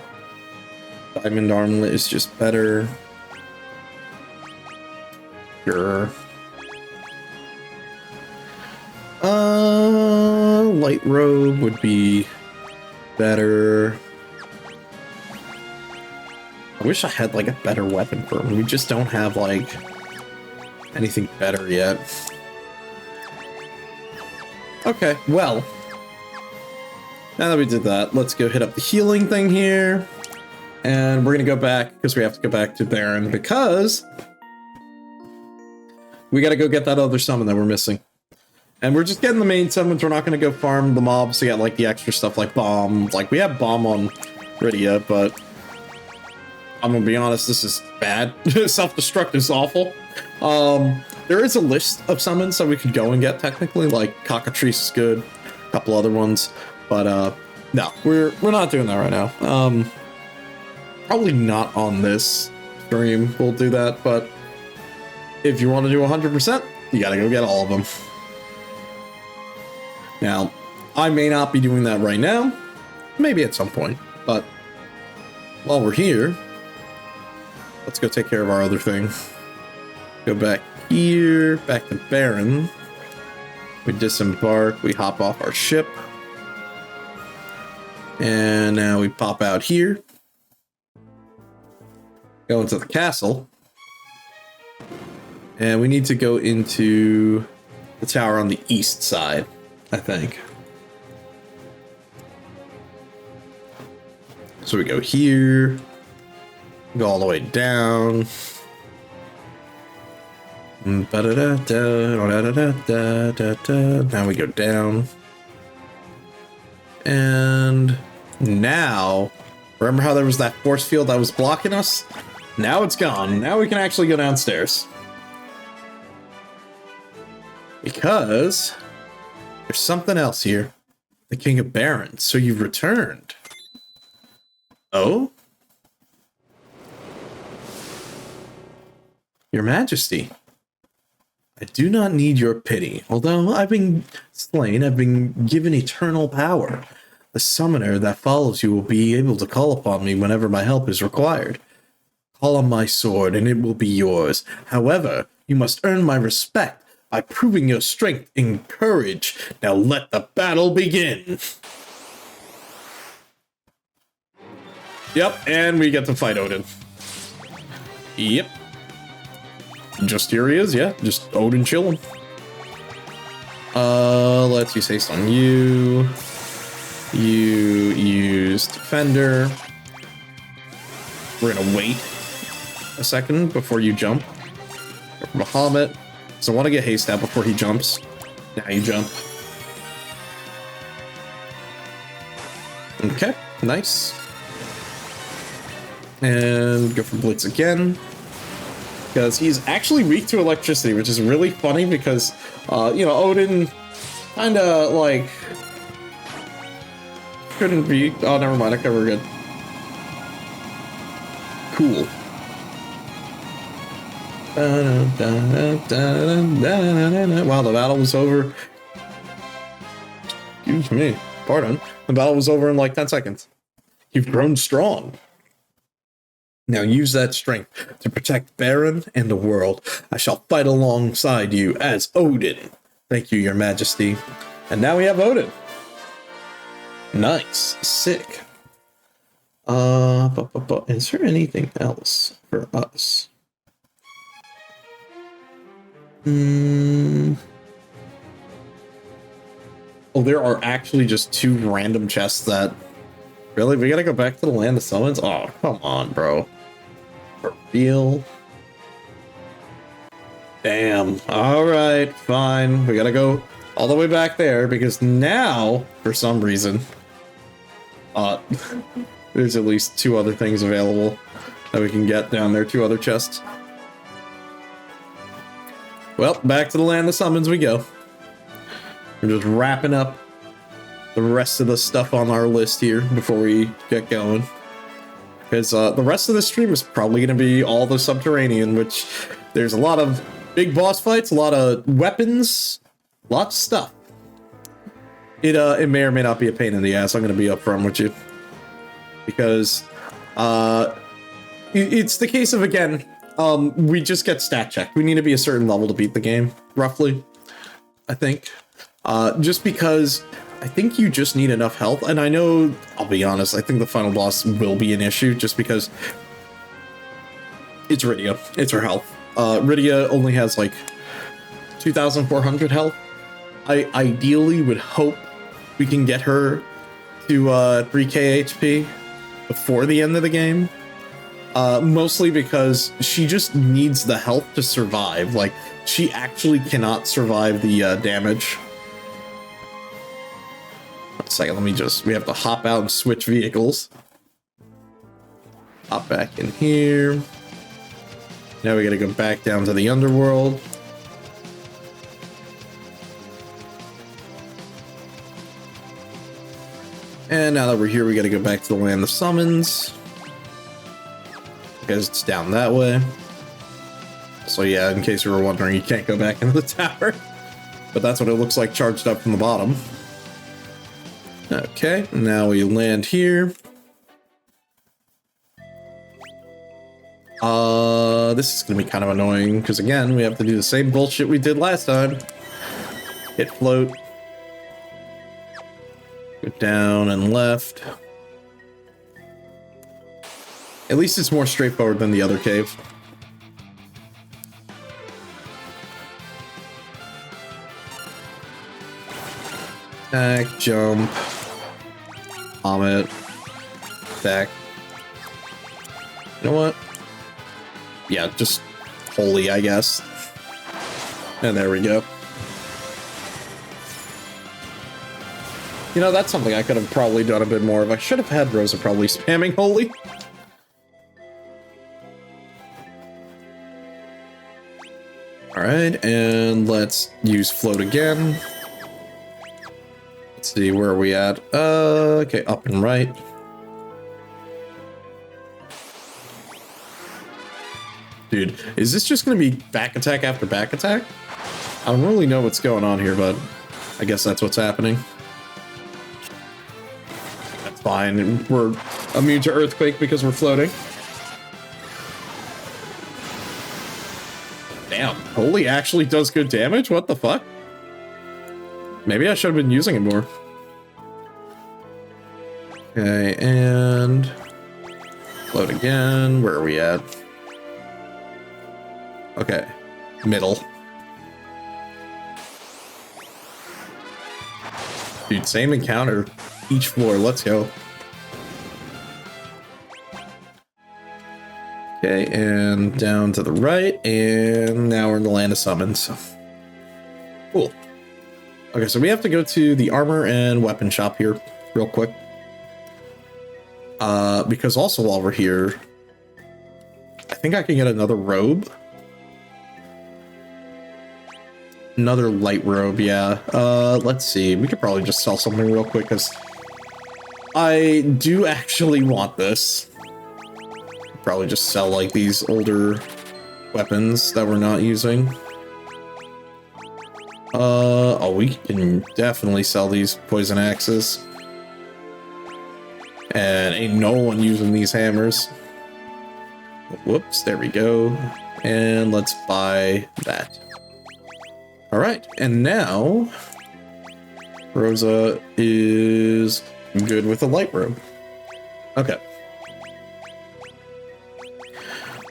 A: Diamond armlet is just better. Sure. Light robe would be better. I wish I had like a better weapon for him. We just don't have like anything better yet. Okay, well, now that we did that, let's go hit up the healing thing here. And we're gonna go back, because we have to go back to Baron, because we gotta go get that other summon that we're missing. And we're just getting the main summons. We're not gonna go farm the mobs to get like the extra stuff like bomb. Like we have bomb on Rydia, but I'm gonna be honest, this is bad. Self-destruct is awful. There is a list of summons that we could go and get technically, like Cockatrice is good, a couple other ones, but no, we're not doing that right now. Probably not on this stream we'll do that, but if you want to do 100%, you gotta go get all of them. Now, I may not be doing that right now, maybe at some point, but while we're here, let's go take care of our other thing. Go back here, back to Baron. We disembark, we hop off our ship. And now we pop out here. Go into the castle. And we need to go into the tower on the east side, I think. So we go here. Go all the way down. Now we go down. And now, remember how there was that force field that was blocking us? Now it's gone. Now we can actually go downstairs. Because there's something else here. The King of Barons. So you've returned. Oh? Your Majesty, I do not need your pity. Although I've been slain, I've been given eternal power. The summoner that follows you will be able to call upon me whenever my help is required. Call on my sword and it will be yours. However, you must earn my respect by proving your strength and courage. Now let the battle begin. Yep, and we get to fight Odin. Yep. Just here he is, yeah. Just Odin chilling. Let's use haste on you. You use Defender. We're gonna wait a second before you jump. Bahamut. So I want to get haste out before he jumps. Now you jump. Okay, nice. And go for Blitz again. Because he's actually weak to electricity, which is really funny because, you know, Odin kind of, like, couldn't be... Oh, never mind. Okay, we're good. Cool. Wow, the battle was over. Excuse me. Pardon. The battle was over in, like, 10 seconds. You've grown strong. Now use that strength to protect Baron and the world. I shall fight alongside you as Odin. Thank you, Your Majesty. And now we have Odin. Nice. Sick. Is there anything else for us? Oh, there are actually just 2 random chests that... Really? We gotta go back to the Land of Summons? Oh, come on, bro. For real? Damn. Alright, fine. We gotta go all the way back there, because now, for some reason, there's at least 2 other things available that we can get down there. 2 other chests. Well, back to the land of summons we go. We're just wrapping up the rest of the stuff on our list here before we get going. Because the rest of the stream is probably going to be all the subterranean, which there's a lot of big boss fights, a lot of weapons, lots of stuff. It may or may not be a pain in the ass. I'm going to be upfront with you. Because it's the case of, again, we just get stat checked. We need to be a certain level to beat the game, roughly, I think. Just because I think you just need enough health. And I know, I'll be honest, I think the final boss will be an issue just because it's Rydia. It's her health. Rydia only has like 2,400 health. I ideally would hope we can get her to 3k HP before the end of the game. Mostly because she just needs the health to survive. Like, she actually cannot survive the damage. One second, we have to hop out and switch vehicles. Hop back in here. Now we gotta go back down to the underworld. And now that we're here, we gotta go back to the land of summons. Because it's down that way. So yeah, in case you were wondering, you can't go back into the tower. But that's what it looks like charged up from the bottom. Okay, now we land here. This is gonna be kind of annoying, because again, we have to do the same bullshit we did last time. Hit float. Go down and left. At least it's more straightforward than the other cave. Back, jump. Vomit. Back. You know what? Yeah, just holy, I guess. And there we go. You know, that's something I could have probably done a bit more of. I should have had Rosa probably spamming holy. Alright, and let's use float again. Let's see, where are we at? Okay, up and right. Dude, is this just gonna be back attack after back attack? I don't really know what's going on here, but I guess that's what's happening. That's fine. We're immune to earthquake because we're floating. Damn, holy actually does good damage? What the fuck? Maybe I should have been using it more. Okay, and float again. Where are we at? Okay, middle. Dude, same encounter each floor. Let's go. Okay, and down to the right, and now we're in the land of summons. Cool. Okay, so we have to go to the armor and weapon shop here real quick. Because also while we're here, I think I can get another robe. Another light robe, yeah. Let's see. We could probably just sell something real quick, because I do actually want this. Probably just sell, like, these older weapons that we're not using. Oh, we can definitely sell these poison axes. And ain't no one using these hammers. Whoops, there we go. And let's buy that. Alright, and now Rosa is good with a light robe. Okay.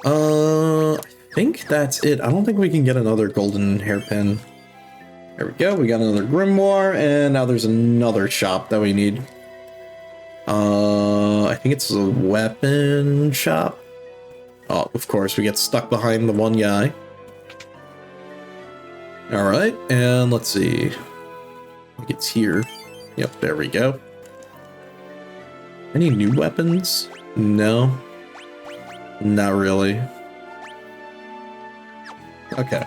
A: I think that's it. I don't think we can get another golden hairpin. There we go. We got another grimoire, and now there's another shop that we need. I think it's a weapon shop. Oh, of course, we get stuck behind the one guy. Alright, and let's see. I think it's here. Yep, there we go. Any new weapons? No. Not really. Okay.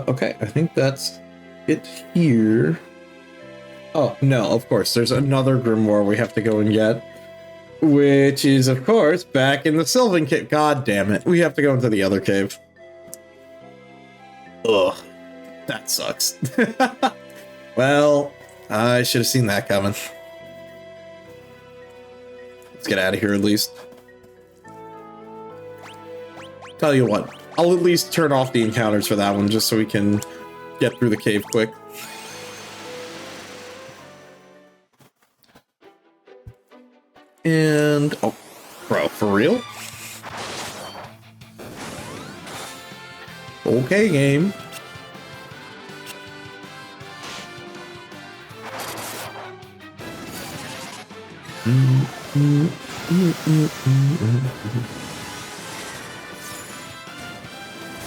A: Okay, I think that's it here. Oh, no, of course, there's another grimoire we have to go and get, which is, of course, back in the Sylvan Cave. God damn it, we have to go into the other cave. Ugh, that sucks. Well, I should have seen that coming. Let's get out of here at least. Tell you what, I'll at least turn off the encounters for that one just so we can get through the cave quick. And, oh, bro, for real? Okay, game.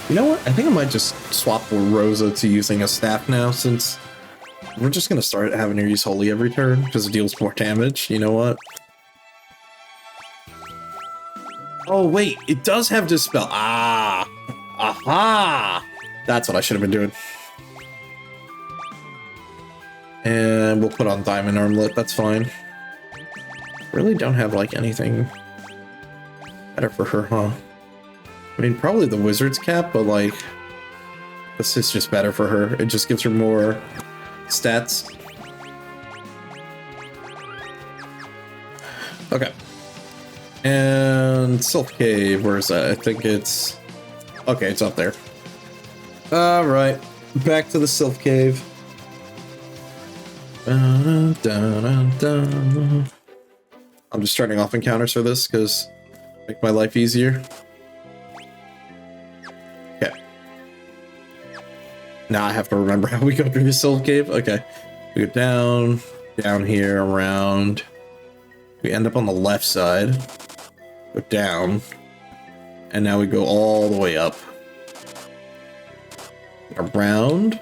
A: You know what? I think I might just swap Rosa to using a staff now, since we're just gonna start having her use Holy every turn, because it deals more damage. You know what? Oh, wait, it does have Dispel. Ah! Aha! That's what I should have been doing. And we'll put on Diamond Armlet, that's fine. Really don't have, like, anything better for her, huh? I mean, probably the Wizard's Cap, but, like, this is just better for her. It just gives her more stats. Okay. And Sylph Cave, where is that? I think it's... Okay, it's up there. Alright, back to the Sylph Cave. I'm just turning off encounters for this, because make my life easier. Okay. Now I have to remember how we go through the Sylph Cave. Okay. We go down here, around. We end up on the left side. Go down. And now we go all the way up. Around.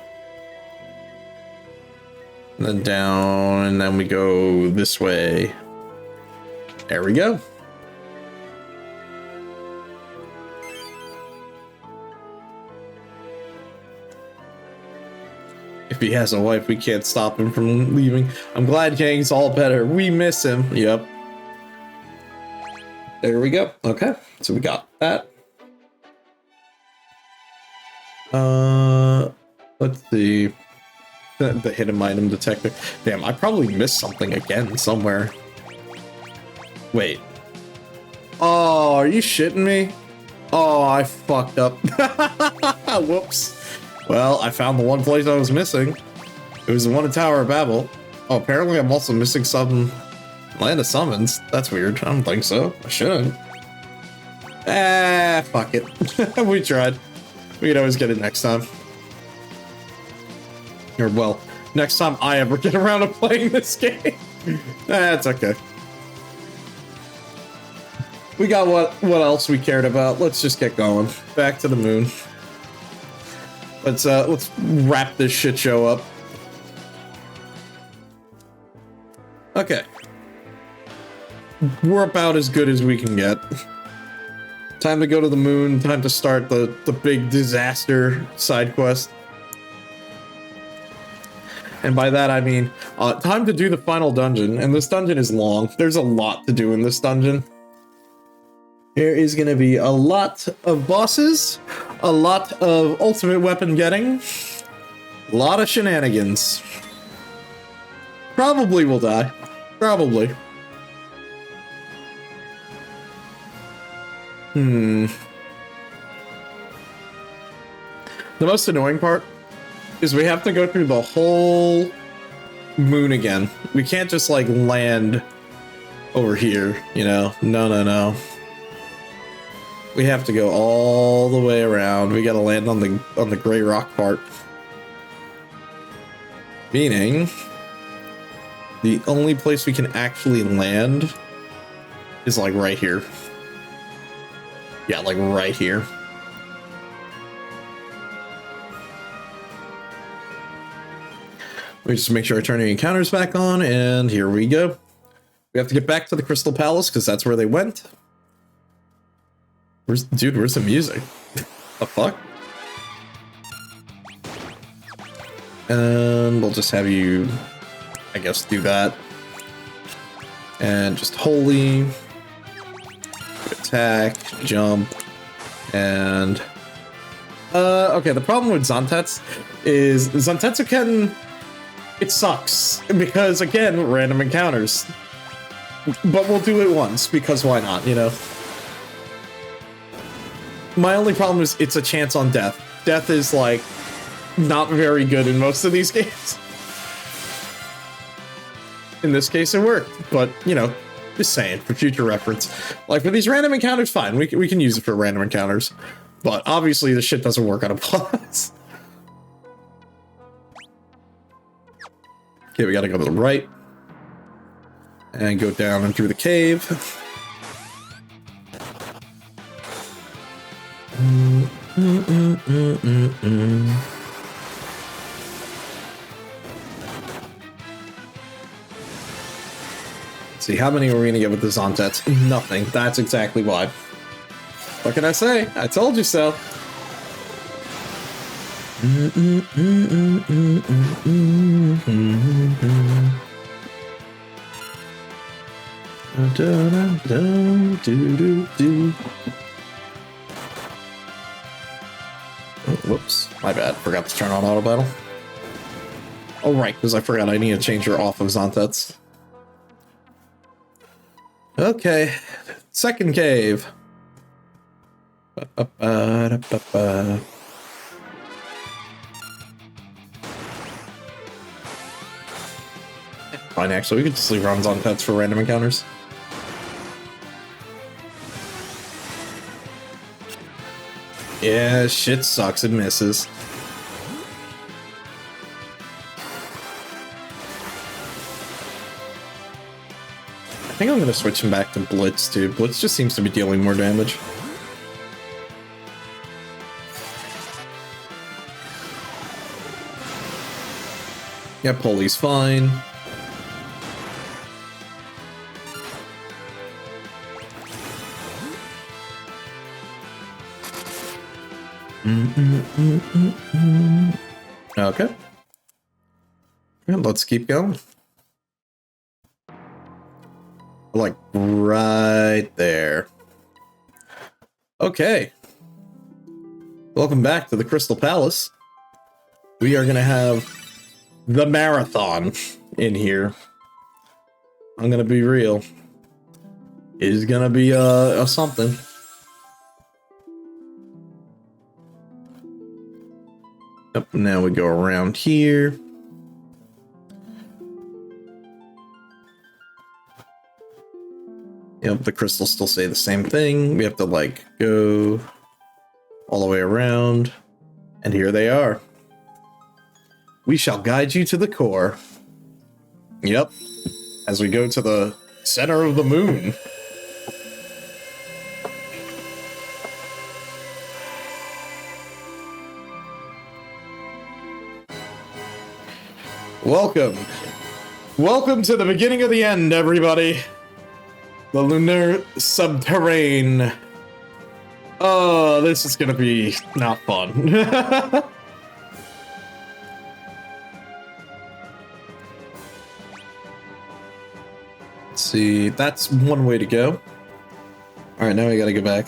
A: And then down, and then we go this way. There we go. If he has a wife, we can't stop him from leaving. I'm glad Kang's all better. We miss him. Yep. There we go. Okay, so we got that. Let's see. The hidden item detector. Damn, I probably missed something again somewhere. Wait. Oh, are you shitting me? Oh, I fucked up. Whoops. Well, I found the one place I was missing. It was the one in Tower of Babel. Oh, apparently I'm also missing some Land of Summons. That's weird. I don't think so. I shouldn't. Ah, fuck it. We tried. We could always get it next time. Or, well, next time I ever get around to playing this game. That's okay. We got what else we cared about. Let's just get going. Back to the moon. Let's wrap this shit show up. Okay. We're about as good as we can get. Time to go to the moon. Time to start the big disaster side quest. And by that I mean, time to do the final dungeon. And this dungeon is long. There's a lot to do in this dungeon. There is going to be a lot of bosses, a lot of ultimate weapon getting, a lot of shenanigans. Probably will die. Probably. The most annoying part is we have to go through the whole moon again. We can't just, like, land over here, you know? No. We have to go all the way around. We gotta land on the gray rock part. Meaning, the only place we can actually land is, like, right here. Yeah, like right here. Let me just make sure I turn the encounters back on, and here we go. We have to get back to the Crystal Palace, because that's where they went. Where's the music? The fuck? And we'll just have you, I guess, do that. And just holy, attack, jump, and okay, the problem with Zantetsu is Zantetsuken, it sucks because again, random encounters. But we'll do it once because why not, you know? My only problem is it's a chance on death. Death is like not very good in most of these games. In this case, it worked, but you know, just saying for future reference. Like for these random encounters, fine, we can use it for random encounters, but obviously this shit doesn't work on a boss. Okay, we gotta go to the right and go down and through the cave. See, how many are we gonna get with the Zantetsu? Nothing. That's exactly why. What can I say? I told you so. Oh, whoops, my bad. Forgot to turn on auto battle. Oh right, because I forgot I need to change her off of Zantetsu. Okay, second cave. Fine, actually, we could just leave runs on pets for random encounters. Yeah, shit sucks, it misses. I think I'm gonna switch him back to Blitz, too. Blitz just seems to be dealing more damage. Yeah, Poli's fine. Okay. Yeah, let's keep going. Like right there. Okay. Welcome back to the Crystal Palace. We are gonna have the marathon in here. I'm gonna be real. It is gonna be a something. Yep, now we go around here. Yep, the crystals still say the same thing. We have to like go all the way around. And here they are. We shall guide you to the core. Yep. As we go to the center of the moon. Welcome. Welcome to the beginning of the end, everybody. The lunar subterrane. Oh, this is gonna be not fun. Let's see, that's one way to go. Alright, now we gotta go back.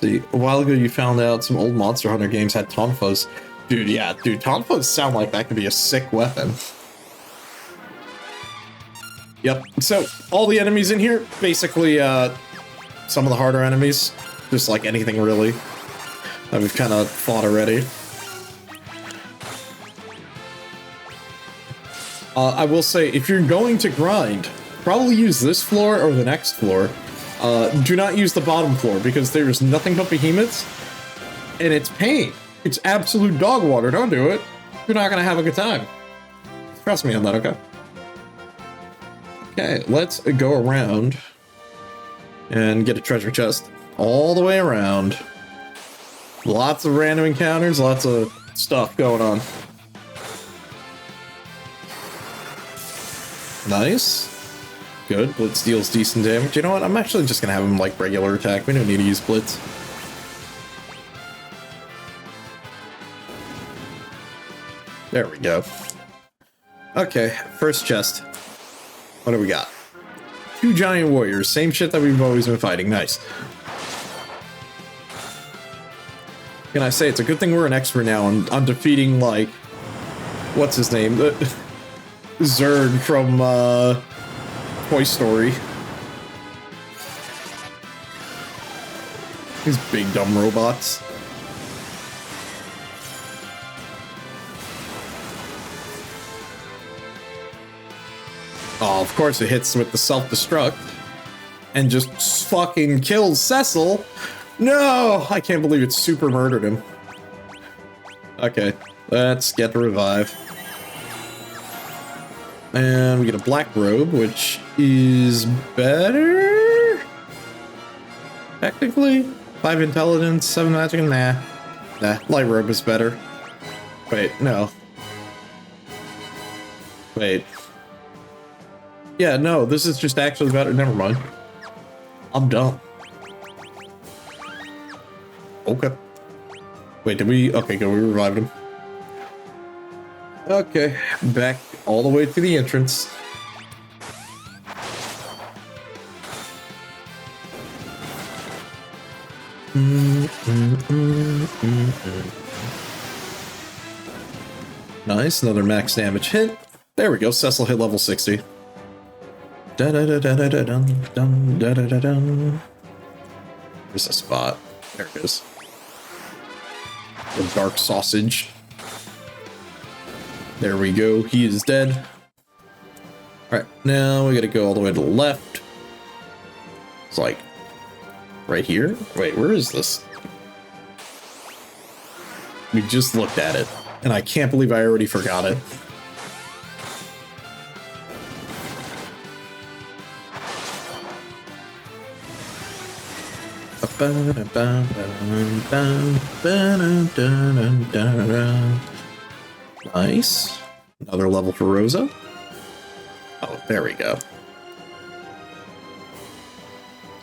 A: See, a while ago you found out some old Monster Hunter games had tonfas. Dude, yeah, dude, tonfas sound like that could be a sick weapon. Yep, so all the enemies in here, basically, some of the harder enemies, just like anything really, that we've kind of fought already. I will say, if you're going to grind, probably use this floor or the next floor. Do not use the bottom floor, because there's nothing but behemoths, and it's pain. It's absolute dog water, don't do it. You're not gonna have a good time. Trust me on that, okay? Okay, let's go around and get a treasure chest all the way around. Lots of random encounters, lots of stuff going on. Nice. Good, Blitz deals decent damage. You know what, I'm actually just gonna have him like regular attack. We don't need to use Blitz. There we go. Okay, first chest. What do we got? 2 giant warriors. Same shit that we've always been fighting. Nice. Can I say it's a good thing we're an expert now on defeating, like, what's his name? Zerd from Toy Story. These big dumb robots. Oh, of course it hits with the self-destruct and just fucking kills Cecil. No! I can't believe it super murdered him. Okay, let's get the revive. And we get a black robe, which is better? Technically? 5 intelligence, 7 magic, nah. Nah, light robe is better. Wait, no. Wait. Yeah, no, this is just actually better. Never mind. I'm dumb. Okay. Wait, did we? Okay, good. We revived him. Okay, back all the way to the entrance. Nice, another max damage hit. There we go. Cecil hit level 60. Where's the spot? There it is. The dark sausage. There we go. He is dead. Alright, now we gotta go all the way to the left. It's like right here? Wait, where is this? We just looked at it, and I can't believe I already forgot it. Nice. Another level for Rosa. Oh, there we go.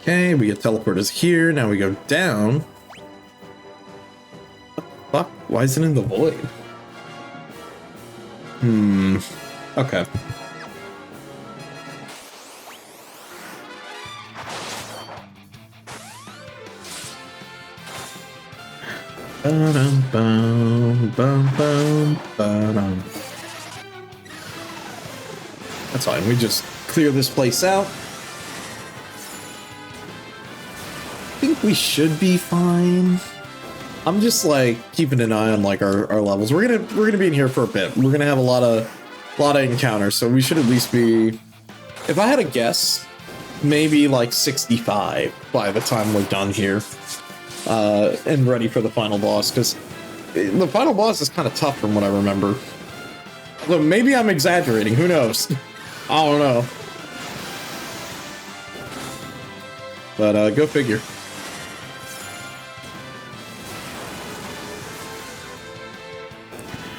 A: Okay, we get teleporters here. Now we go down. What the fuck? Why is it in the void? Okay. That's fine. We just clear this place out. I think we should be fine. I'm just like keeping an eye on like our levels. We're gonna be in here for a bit. We're gonna have a lot of encounters, so we should at least be. If I had a guess, maybe like 65 by the time we're done here. And ready for the final boss, because the final boss is kind of tough from what I remember. Although maybe I'm exaggerating, who knows? I don't know. But go figure.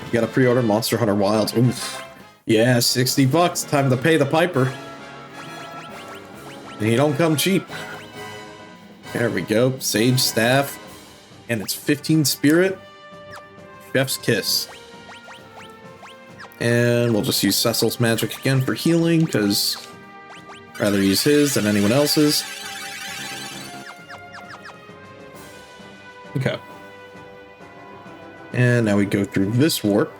A: You gotta pre-order Monster Hunter Wilds. Oof. Yeah, $60. Time to pay the piper. And he don't come cheap. There we go. Sage Staff. And it's 15 Spirit. Chef's Kiss. And we'll just use Cecil's magic again for healing, because I'd rather use his than anyone else's. Okay. And now we go through this warp.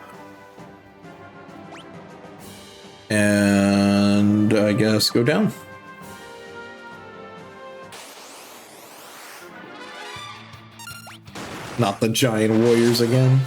A: And I guess go down. Not the giant warriors again.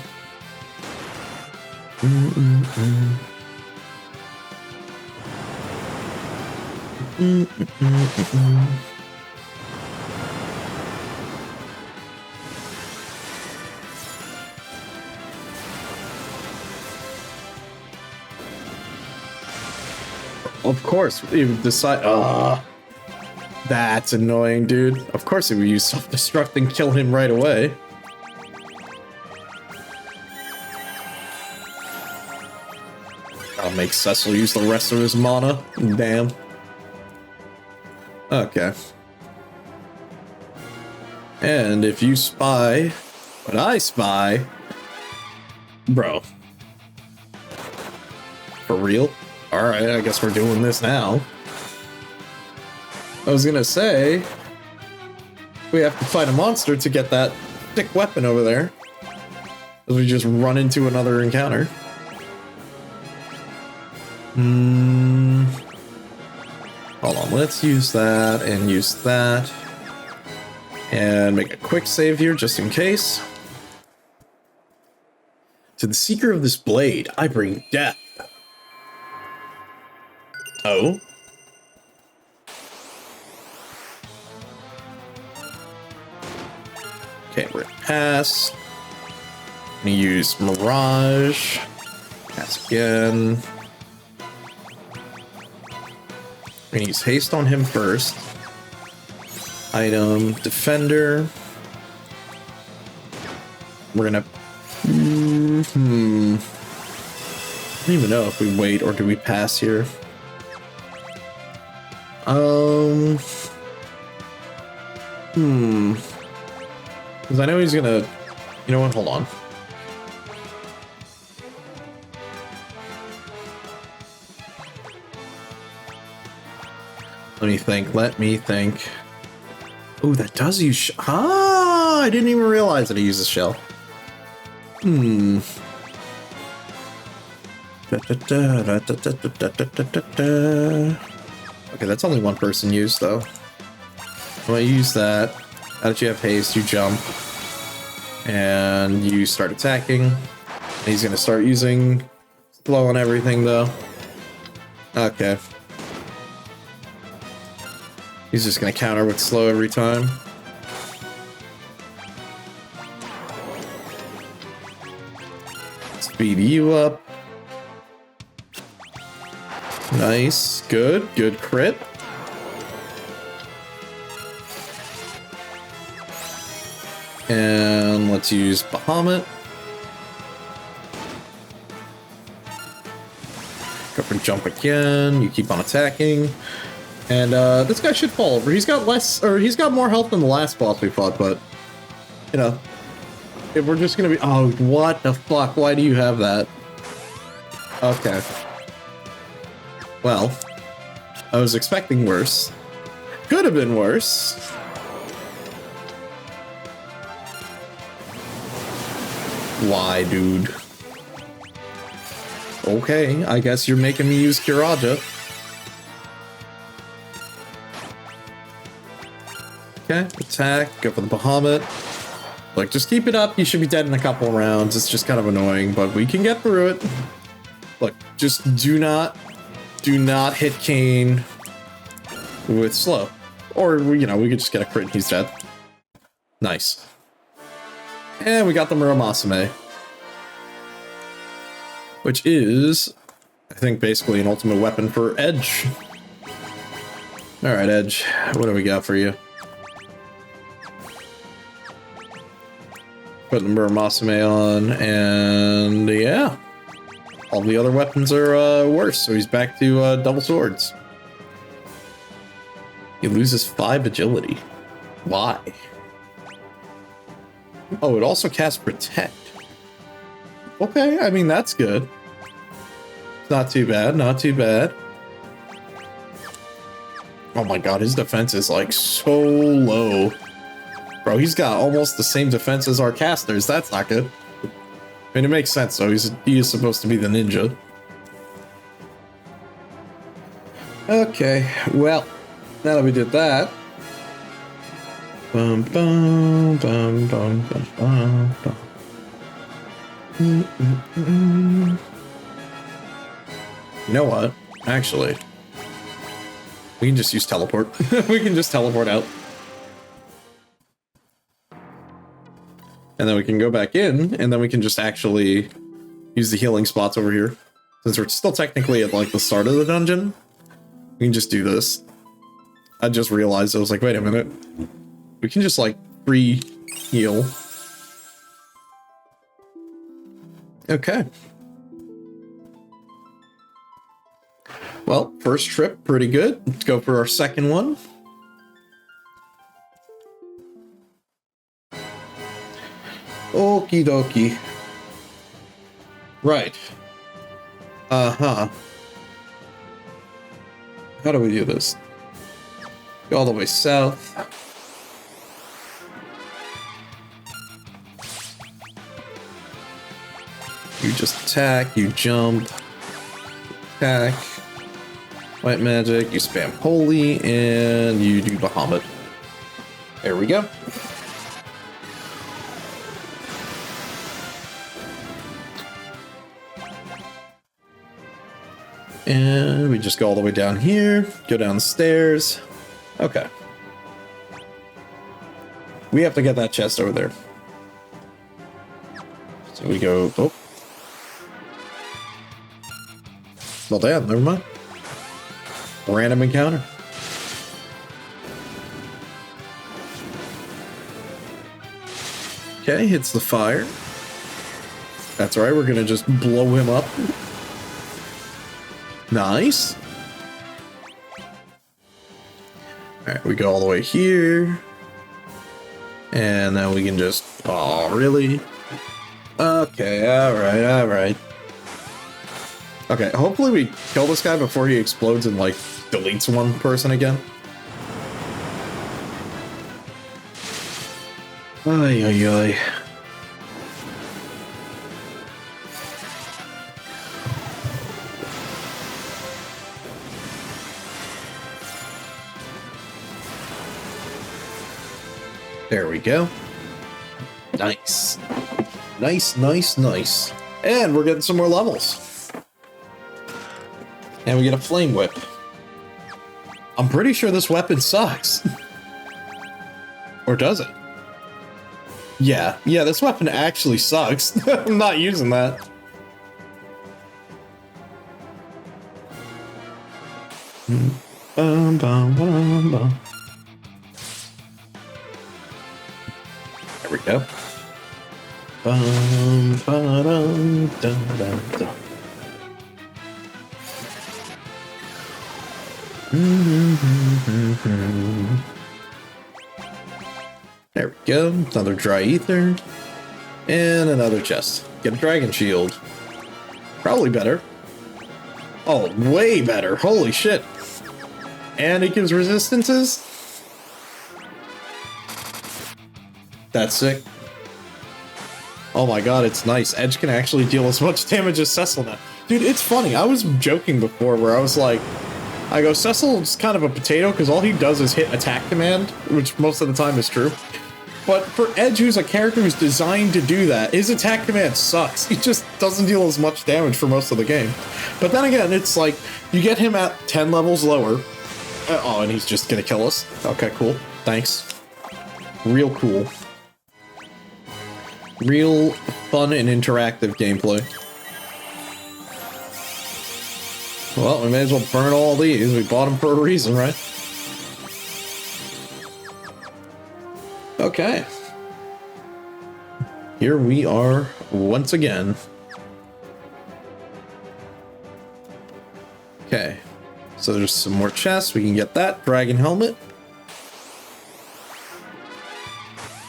A: Of course, we decide. That's annoying, dude. Of course, if we use self-destruct and kill him right away. I'll make Cecil use the rest of his mana. Damn. Okay. And if you spy what I spy, bro, For real? Alright, I guess we're doing this now. I was gonna say, we have to fight a monster to get that thick weapon over there. As we just run into another encounter. Hold on, let's use that and use that. And make a quick save here just in case. To the seeker of this blade, I bring death. Oh? Okay, we're gonna pass. I'm gonna use Mirage. Pass again. We're gonna use haste on him first. Item, defender. We're gonna... I don't even know if we wait or do we pass here. Because I know he's gonna... You know what? Hold on. Let me think. Oh, that does use... I didn't even realize that it uses shell. Okay, that's only one person used, though. When I use that, now that you have haste, you jump. And you start attacking. He's gonna start using slow on everything, though. Okay. He's just gonna counter with slow every time. Speed you up. Nice. Good. Good crit. And let's use Bahamut. Go for jump again. You keep on attacking. And this guy should fall over. He's got less, or he's got more health than the last boss we fought, but you know, if we're just gonna be, oh, what the fuck? Why do you have that? Okay. Well, I was expecting worse. Could have been worse. Why, dude? Okay, I guess you're making me use Kiraja. Okay, attack, go for the Bahamut. Like, just keep it up. You should be dead in a couple rounds. It's just kind of annoying, but we can get through it. Look, just do not hit Kane with slow. Or, you know, we could just get a crit and he's dead. Nice. And we got the Muramasa, which is, I think, basically an ultimate weapon for Edge. Alright, Edge, what do we got for you? Put the Muramasa on, and yeah. All the other weapons are worse, so he's back to double swords. He loses 5 agility. Why? Oh, it also casts Protect. Okay, I mean, that's good. Not too bad, not too bad. Oh my god, his defense is like so low. Bro, he's got almost the same defense as our casters. That's not good. I mean, it makes sense, though. He is supposed to be the ninja. Okay, well, now that we did that... Bum, bum, bum, bum, bum, bum, bum. You know what? Actually, we can just use teleport. We can just teleport out. And then we can go back in, and then we can just actually use the healing spots over here. Since we're still technically at, like, the start of the dungeon, we can just do this. I just realized, I was like, wait a minute. We can just, like, free heal. Okay. Well, first trip, pretty good. Let's go for our second one. Okie dokie. Right. Uh-huh. How do we do this? Go all the way south. You just attack, you jump, attack, white magic, you spam holy, and you do Bahamut. There we go. And we just go all the way down here, go down the stairs. Okay. We have to get that chest over there. So we go, oh. Well, damn, never mind. Random encounter. Okay, hits the fire. That's right, we're gonna just blow him up. Nice. Alright, we go all the way here. And then we can just... Oh, really? Okay, alright, alright. Okay, hopefully we kill this guy before he explodes and, like, deletes one person again. Ay, ay, ay. There we go. Nice. Nice, nice, nice. And we're getting some more levels. And we get a flame whip. I'm pretty sure this weapon sucks. Or does it? Yeah, this weapon actually sucks. I'm not using that. Bum, bum, bum, bum. There we go. Bum, ba-dum, dum, dum, dum. There we go. Another dry ether. And another chest. Get a dragon shield. Probably better. Oh, way better. Holy shit. And it gives resistances. That's sick. Oh my god, it's nice. Edge can actually deal as much damage as Cecil now. Dude, it's funny. I was joking before where I was like, I go, Cecil's kind of a potato because all he does is hit attack command, which most of the time is true. But for Edge, who's a character who's designed to do that, his attack command sucks. He just doesn't deal as much damage for most of the game. But then again, it's like, you get him at 10 levels lower. Oh, and he's just gonna kill us. Okay, cool. Thanks. Real cool. Real fun and interactive gameplay. Well, we may as well burn all these. We bought them for a reason, right? Okay. Here we are once again. Okay. So there's some more chests. We can get that. Dragon helmet.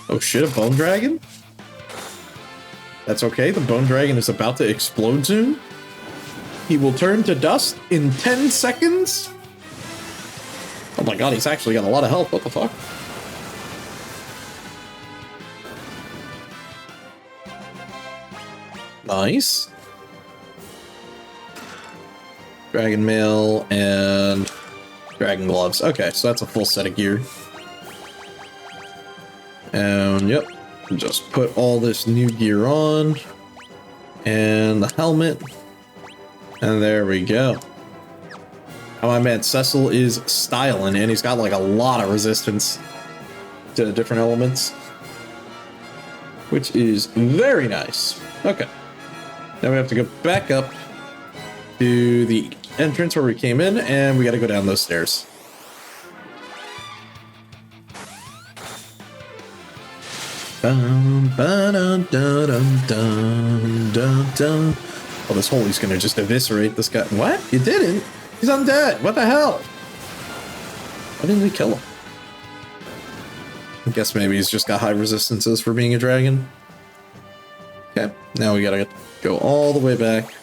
A: Oh shit, a bone dragon? That's okay. The bone dragon is about to explode soon. He will turn to dust in 10 seconds. Oh my god, he's actually got a lot of health. What the fuck? Nice. Dragon mail and dragon gloves. Okay, so that's a full set of gear. And yep, just put all this new gear on. And the helmet. And there we go. Oh my man, Cecil is styling, and he's got like a lot of resistance to different elements. Which is very nice. Okay. Now we have to go back up to the entrance where we came in, and we gotta go down those stairs. Oh, this holy's gonna just eviscerate this guy. What? You didn't? He's undead. What the hell? Why didn't we kill him? I guess maybe he's just got high resistances for being a dragon. Okay, now we gotta go all the way back.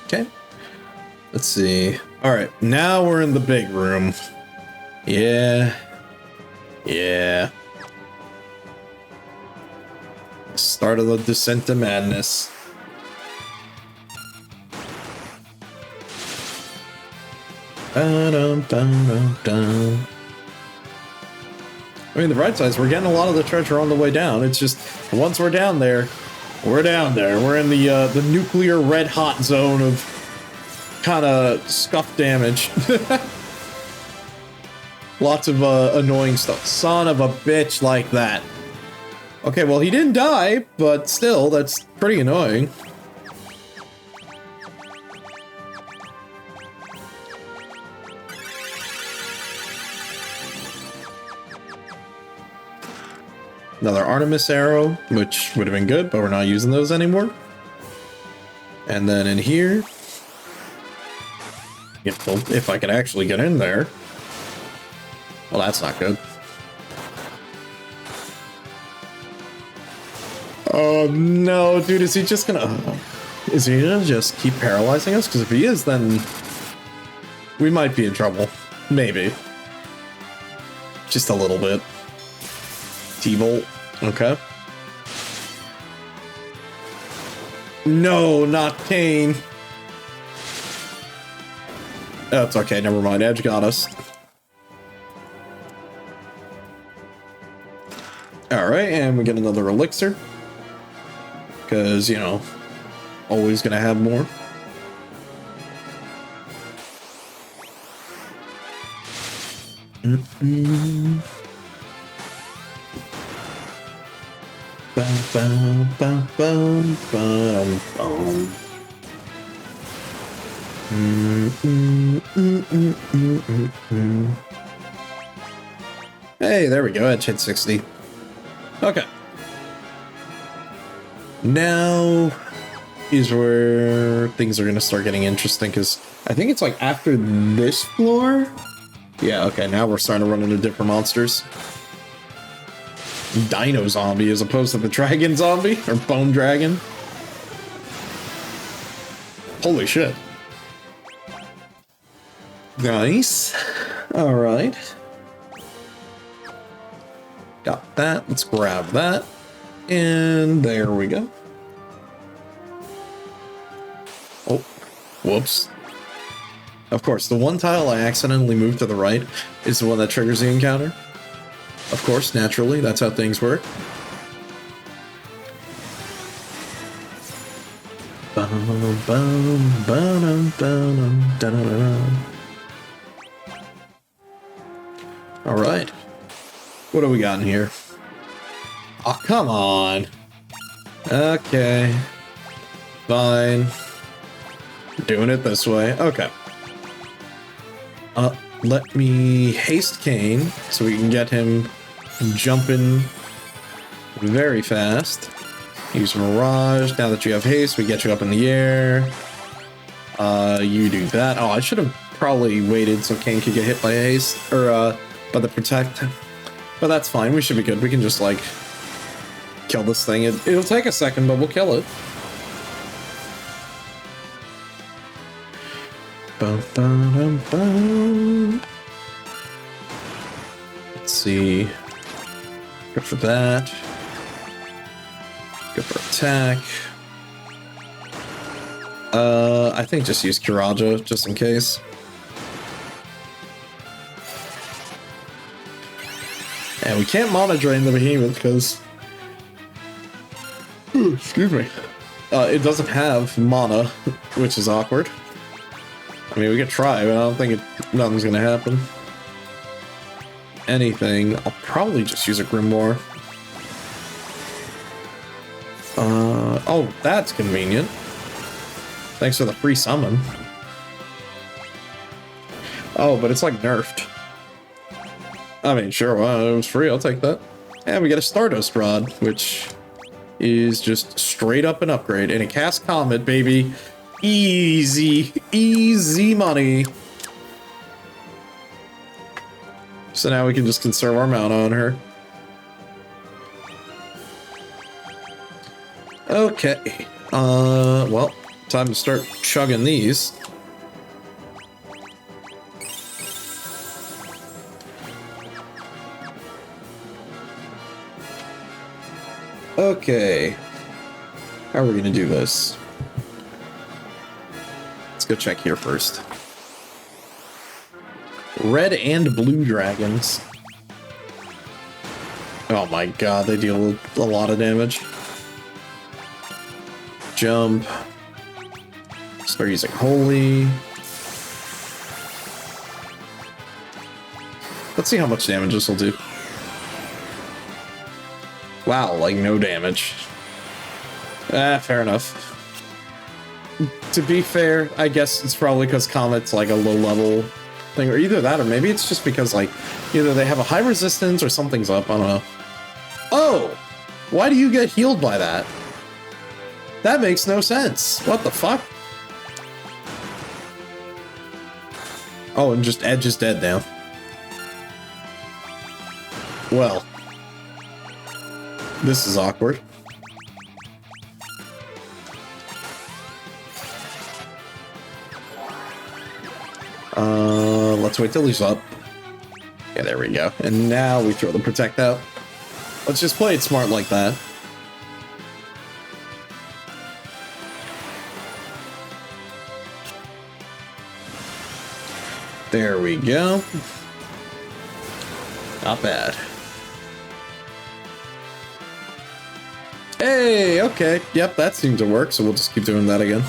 A: Okay. Let's see. All right, now we're in the big room. Yeah. Yeah. Start of the descent to madness. Ba-dum-dum-dum-dum. I mean, the bright side is we're getting a lot of the treasure on the way down. It's just once we're down there, we're down there. We're in the nuclear red hot zone of kind of scuff damage. Lots of annoying stuff. Son of a bitch like that. Okay, well, he didn't die, but still, that's pretty annoying. Another Artemis arrow, which would have been good, but we're not using those anymore. And then in here, if I could actually get in there. Well, that's not good. Oh no, dude, is he just gonna just keep paralyzing us? Because if he is, then we might be in trouble. Maybe. Just a little bit. T-Bolt. Okay. No, not Kane. Oh, it's okay, never mind. Edge got us. Alright, and we get another elixir. Because, you know, always gonna have more. Bum, bum, bum, bum, bum, bum. Hey, there we go. Edge hit 60. Okay. Now is where things are going to start getting interesting, because I think it's like after this floor. Yeah, okay, now we're starting to run into different monsters. Dino zombie as opposed to the dragon zombie, or bone dragon. Holy shit. Nice. Alright. Got that. Let's grab that. And there we go. Oh, whoops. Of course, the one tile I accidentally moved to the right is the one that triggers the encounter. Of course, naturally, that's how things work. All right. What do we got in here? Oh, come on. Okay. Fine. Doing it this way. Okay. Let me haste Kane so we can get him jumping very fast. Use Mirage. Now that you have haste, we get you up in the air. You do that. Oh, I should have probably waited so Kane could get hit by haste, or by the protect. But that's fine. We should be good. We can just like kill this thing. It'll take a second, but we'll kill it. Bum, bum, bum. Let's see. Go for that. Go for attack. I think just use Kiraja just in case. And we can't mana drain the behemoth because excuse me. It doesn't have mana, which is awkward. I mean, we could try, but I don't think nothing's gonna happen. Anything, I'll probably just use a Grimoire. Oh, that's convenient. Thanks for the free summon. Oh, but it's like nerfed. I mean, sure, well, it was free, I'll take that. And we get a Stardust Rod, which is just straight up an upgrade. And it casts Comet, baby. Easy. Easy money. So now we can just conserve our mana on her. Okay. Well, time to start chugging these. Okay. How are we gonna do this? Let's go check here first. Red and blue dragons. Oh my god, they deal a lot of damage. Jump. Start using holy. Let's see how much damage this will do. Wow, like no damage. Fair enough. To be fair, I guess it's probably because Comet's like a low level thing, or either that, or maybe it's just because like either they have a high resistance or something's up. I don't know. Oh, why do you get healed by that? That makes no sense. What the fuck? Oh, and just Edge is dead now. Well, this is awkward. Let's wait till he's up. Yeah, there we go. And now we throw the protect out. Let's just play it smart like that. There we go. Not bad. Hey, okay. Yep, that seems to work, so we'll just keep doing that again.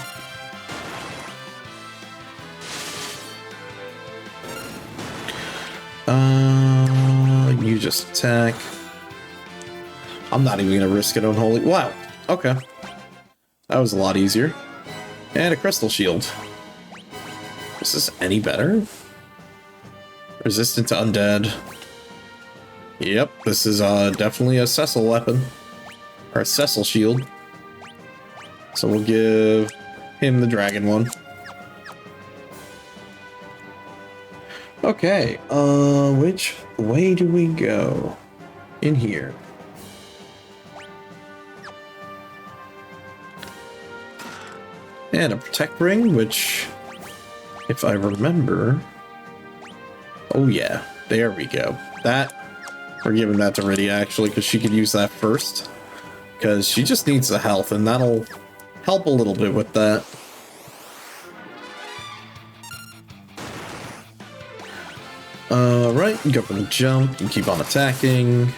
A: You just attack. I'm not even gonna risk it on holy. Wow. Okay. That was a lot easier. And a crystal shield. Is this any better? Resistant to undead. Yep, this is definitely a Cecil weapon. Or a Cecil shield. So we'll give him the dragon one. Okay, which way do we go? In here. And a protect ring, which, if I remember... Oh yeah, there we go. That, we're giving that to Rydia actually, because she could use that first. Because she just needs the health, and that'll help a little bit with that. Right, go for the jump and keep on attacking.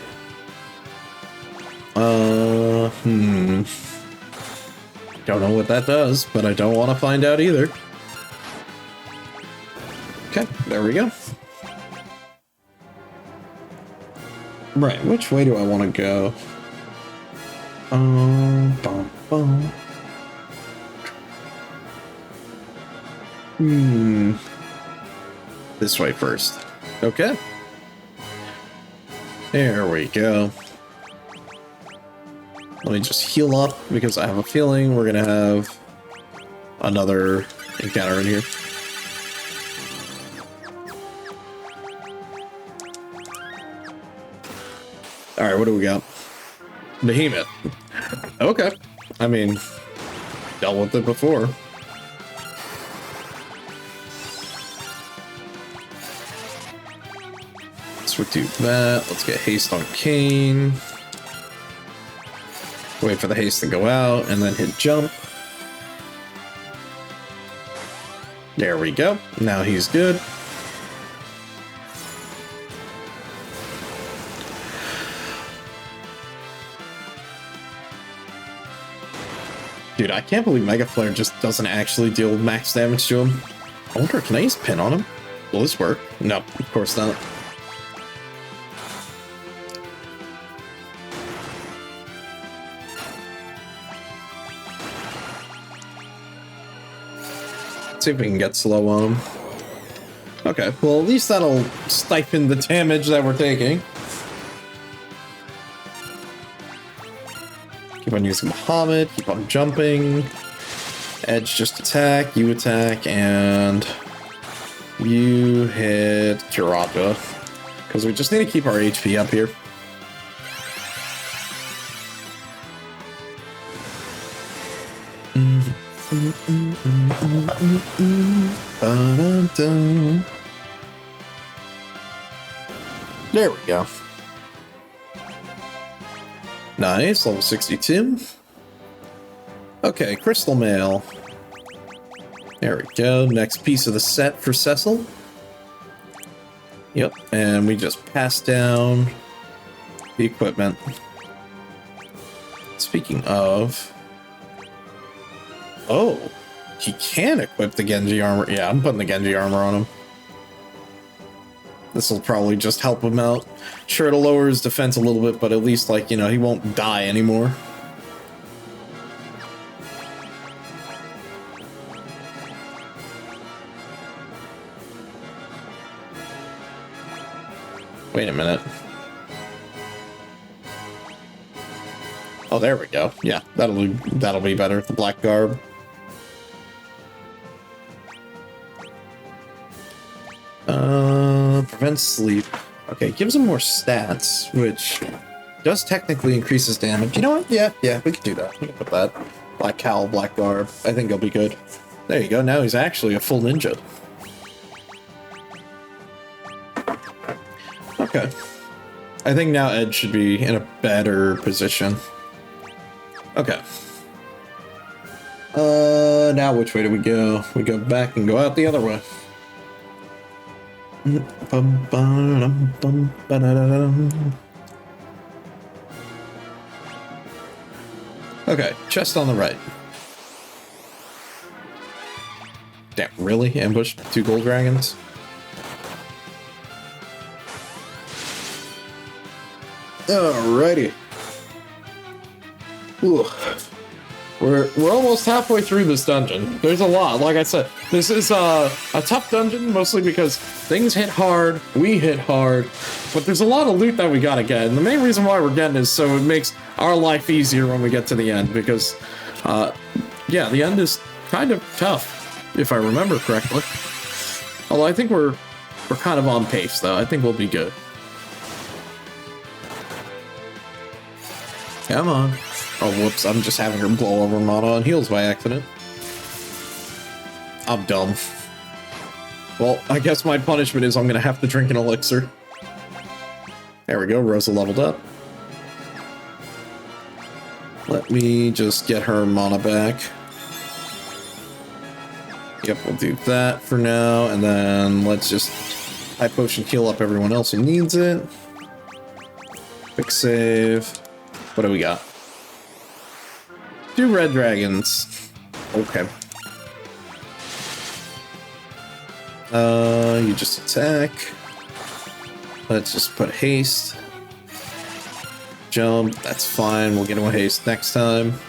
A: Don't know what that does, but I don't want to find out either. Okay, there we go. Right, which way do I want to go? This way first. Okay. There we go. Let me just heal up, because I have a feeling we're gonna have another encounter in here. Alright, what do we got? Behemoth. Okay. I mean, dealt with it before. Let's do that. Let's get haste on Kane. Wait for the haste to go out, and then hit jump. There we go. Now he's good. Dude, I can't believe Mega Flare just doesn't actually deal max damage to him. I wonder, can I use pin on him? Will this work? No, of course not. Let's see if we can get slow on him. Okay, well at least that'll stipend the damage that we're taking. Keep on using Muhammad, keep on jumping. Edge just attack, and you hit Kiraja. Because we just need to keep our HP up here. There we go. Nice, level 62. Okay, Crystal Mail. There we go. Next piece of the set for Cecil. Yep, and we just pass down the equipment. Speaking of... Oh, he can equip the Genji armor. Yeah, I'm putting the Genji armor on him. This will probably just help him out. Sure, it'll lower his defense a little bit, but at least, like, you know, he won't die anymore. Wait a minute. Oh, there we go. Yeah, that'll be better. The black garb. Prevents sleep. Okay, gives him more stats, which does technically increase his damage. You know what? Yeah, we can do that. We can put that. Black cowl, black garb. I think he'll be good. There you go. Now he's actually a full ninja. Okay. I think now Ed should be in a better position. Okay. Now which way do we go? We go back and go out the other way. Okay, chest on the right. Damn, really? Ambushed 2 gold dragons? Alrighty. Ooh. We're almost halfway through this dungeon. There's a lot. Like I said, this is a tough dungeon, mostly because things hit hard, we hit hard, but there's a lot of loot that we gotta get. And the main reason why we're getting is so it makes our life easier when we get to the end, because, yeah, the end is kind of tough, if I remember correctly. Although I think we're kind of on pace, though. I think we'll be good. Come on. Oh, whoops, I'm just having her blow over Mana on heals by accident. I'm dumb. Well, I guess my punishment is I'm gonna have to drink an elixir. There we go, Rosa leveled up. Let me just get her Mana back. Yep, we'll do that for now, and then let's just high potion heal up everyone else who needs it. Quick save. What do we got? 2 red dragons. Okay. You just attack. Let's just put haste. Jump, that's fine. We'll get him with haste next time.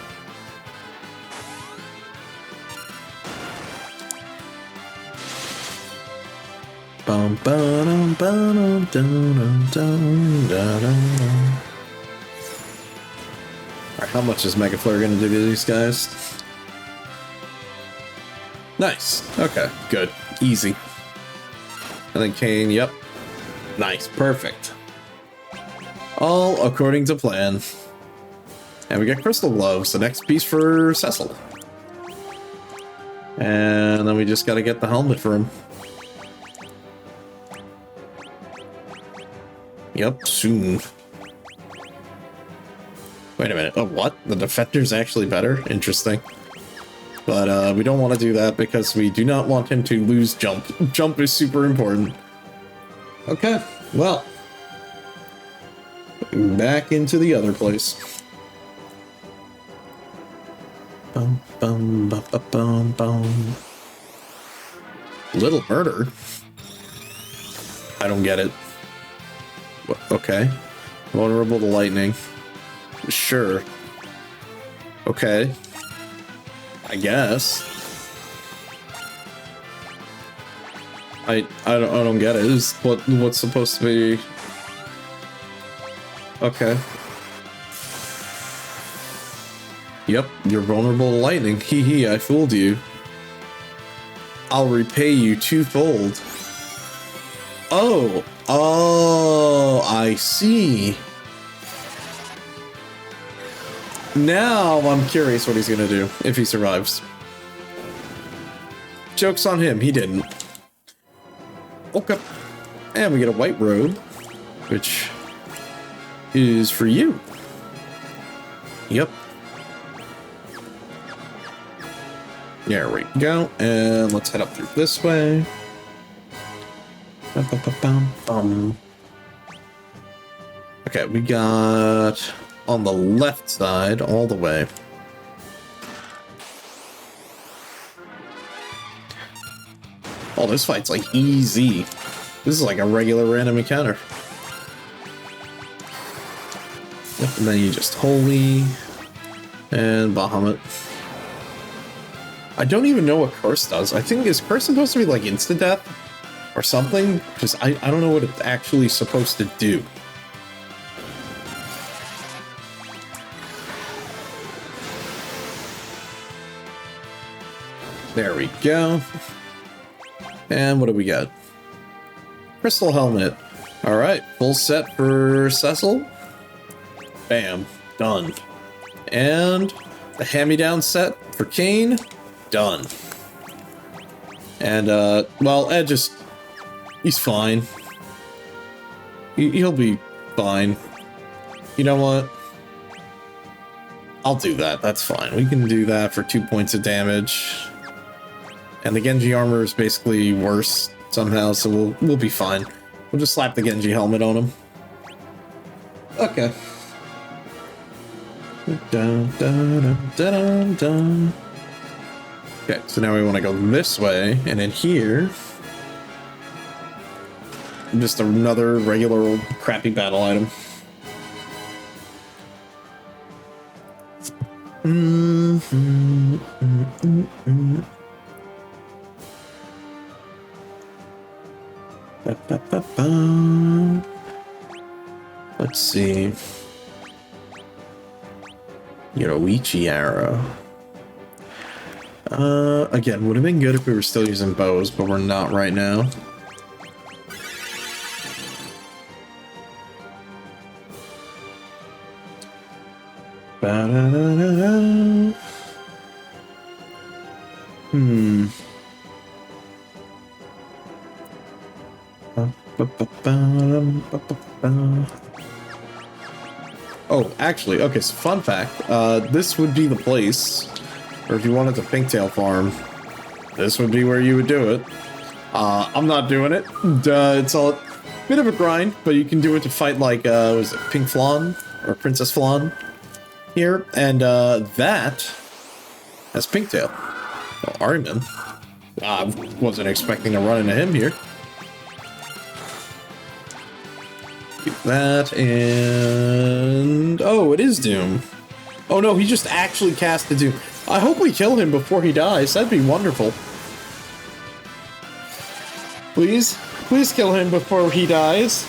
A: Bum ba-dum ba-dum dum dum da-dum. Alright, how much is Mega Flare gonna do to these guys? Nice. Okay, good. Easy. And then Kane, yep. Nice, perfect. All according to plan. And we get Crystal Gloves, the next piece for Cecil. And then we just gotta get the helmet for him. Yep, soon. Wait a minute. Oh, what? The Defector's actually better? Interesting. But we don't want to do that because we do not want him to lose jump. Jump is super important. Okay, well. Back into the other place. Bum, bum, bum, bum, bum. Little murder? I don't get it. Okay. Vulnerable to lightning. Sure. Okay. I guess. I don't get it. Is what's supposed to be? Okay. Yep, you're vulnerable to lightning. Hee hee, I fooled you. I'll repay you twofold. Oh, I see. Now I'm curious what he's gonna do if he survives. Joke's on him, he didn't. Okay. And we get a white robe, which is for you. Yep. There we go. And let's head up through this way. Okay, we got on the left side all the way. Oh, this fight's like easy. This is like a regular random encounter. Yep, and then you just holy and Bahamut. I don't even know what curse does. I think is curse supposed to be like instant death or something? Because I don't know what it's actually supposed to do. There we go. And what do we got? Crystal helmet. All right, full set for Cecil. Bam, done. And the hand-me-down set for Kane. Done. And, well, Ed just... he's fine. He'll be fine. You know what? I'll do that. That's fine. We can do that for 2 points of damage. And the Genji armor is basically worse somehow, so we'll be fine. We'll just slap the Genji helmet on him. Okay. Dun, dun, dun, dun, dun. Okay, so now we want to go this way, and in here, just another regular old crappy battle item. Let's see. Yoruichi arrow. Again, would have been good if we were still using bows, but we're not right now. Ba-da-da-da-da. Oh, actually, okay, so fun fact, this would be the place, or if you wanted to Pinktail farm, this would be where you would do it. I'm not doing it. It's a bit of a grind, but you can do it to fight like, was it Pink Flan, or Princess Flan here, and that has Pinktail. Well, Ariman. I wasn't expecting to run into him here. Keep that, and... oh, it is Doom. Oh no, he just actually casted Doom. I hope we kill him before he dies. That'd be wonderful. Please? Please kill him before he dies.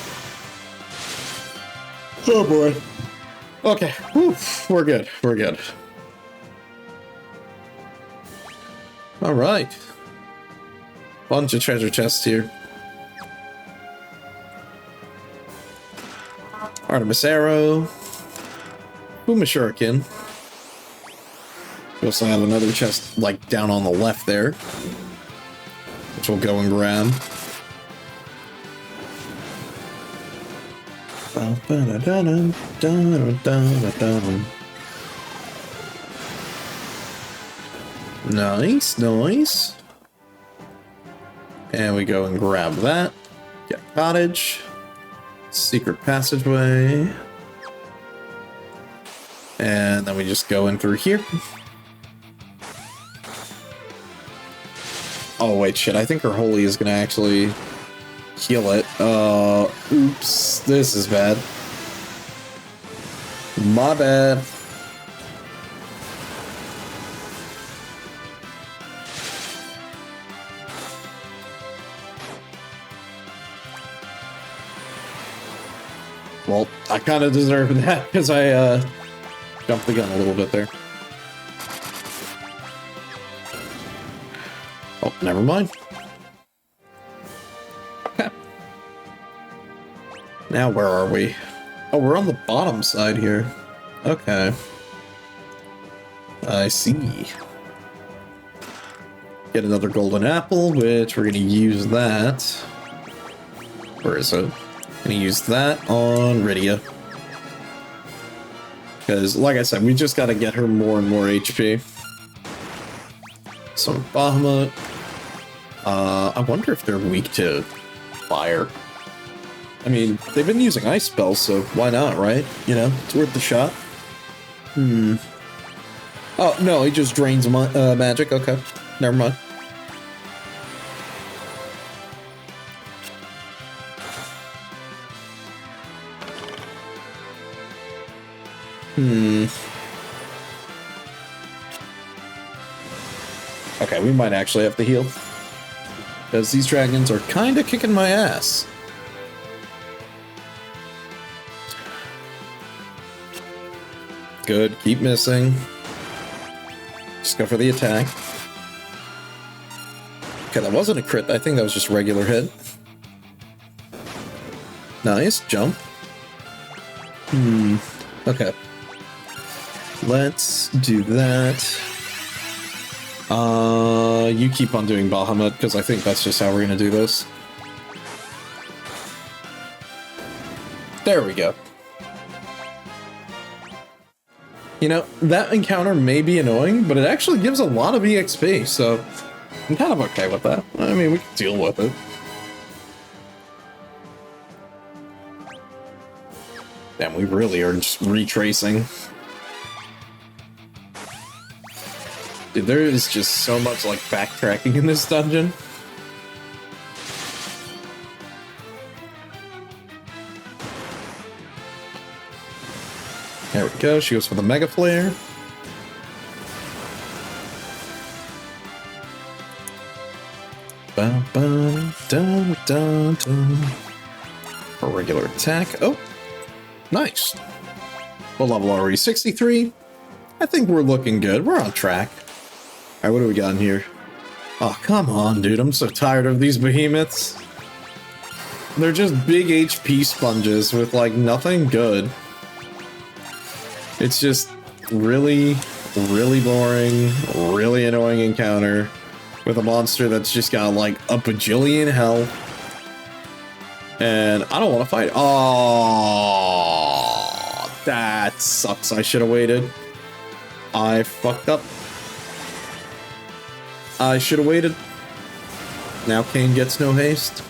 A: Oh boy. Okay, whew, we're good, we're good. Alright. Bunch of treasure chests here. Artemis Arrow. Puma Shuriken. We also have another chest, like, down on the left there. Which we'll go and grab. Nice, nice. And we go and grab that. Get a cottage. Secret passageway. And then we just go in through here. Oh, wait, shit. I think her holy is gonna actually heal it. Oops. This is bad. My bad. Well, I kind of deserve that because I jumped the gun a little bit there. Never mind. Okay. Now where are we? Oh, we're on the bottom side here. Okay. I see. Get another golden apple, which we're going to use that. Where is it? Going to use that on Rydia. Because, like I said, we just got to get her more and more HP. So, Bahamut. I wonder if they're weak to fire. I mean, they've been using ice spells, so why not, right? You know, it's worth the shot. Oh, no, he just drains magic. Okay, never mind. Okay, we might actually have to heal. Because these dragons are kind of kicking my ass. Good, keep missing. Just go for the attack. Okay, that wasn't a crit. I think that was just regular hit. Nice, jump. Okay. Let's do that. You keep on doing Bahamut, because I think that's just how we're gonna do this. There we go. You know, that encounter may be annoying, but it actually gives a lot of EXP, so I'm kind of okay with that. I mean, we can deal with it. Damn, we really are just retracing. Dude, there is just so much, like, backtracking in this dungeon. There we go, she goes for the Mega Flare. Ba -ba -da -da -da. A regular attack. Oh, nice. What level are we? 63? I think we're looking good. We're on track. Alright, what do we got in here? Oh, come on, dude. I'm so tired of these behemoths. They're just big HP sponges with, like, nothing good. It's just really, really boring, really annoying encounter with a monster that's just got, like, a bajillion health. And I don't want to fight. Oh, that sucks. I should have waited. I fucked up. I should have waited. Now Kane gets no haste.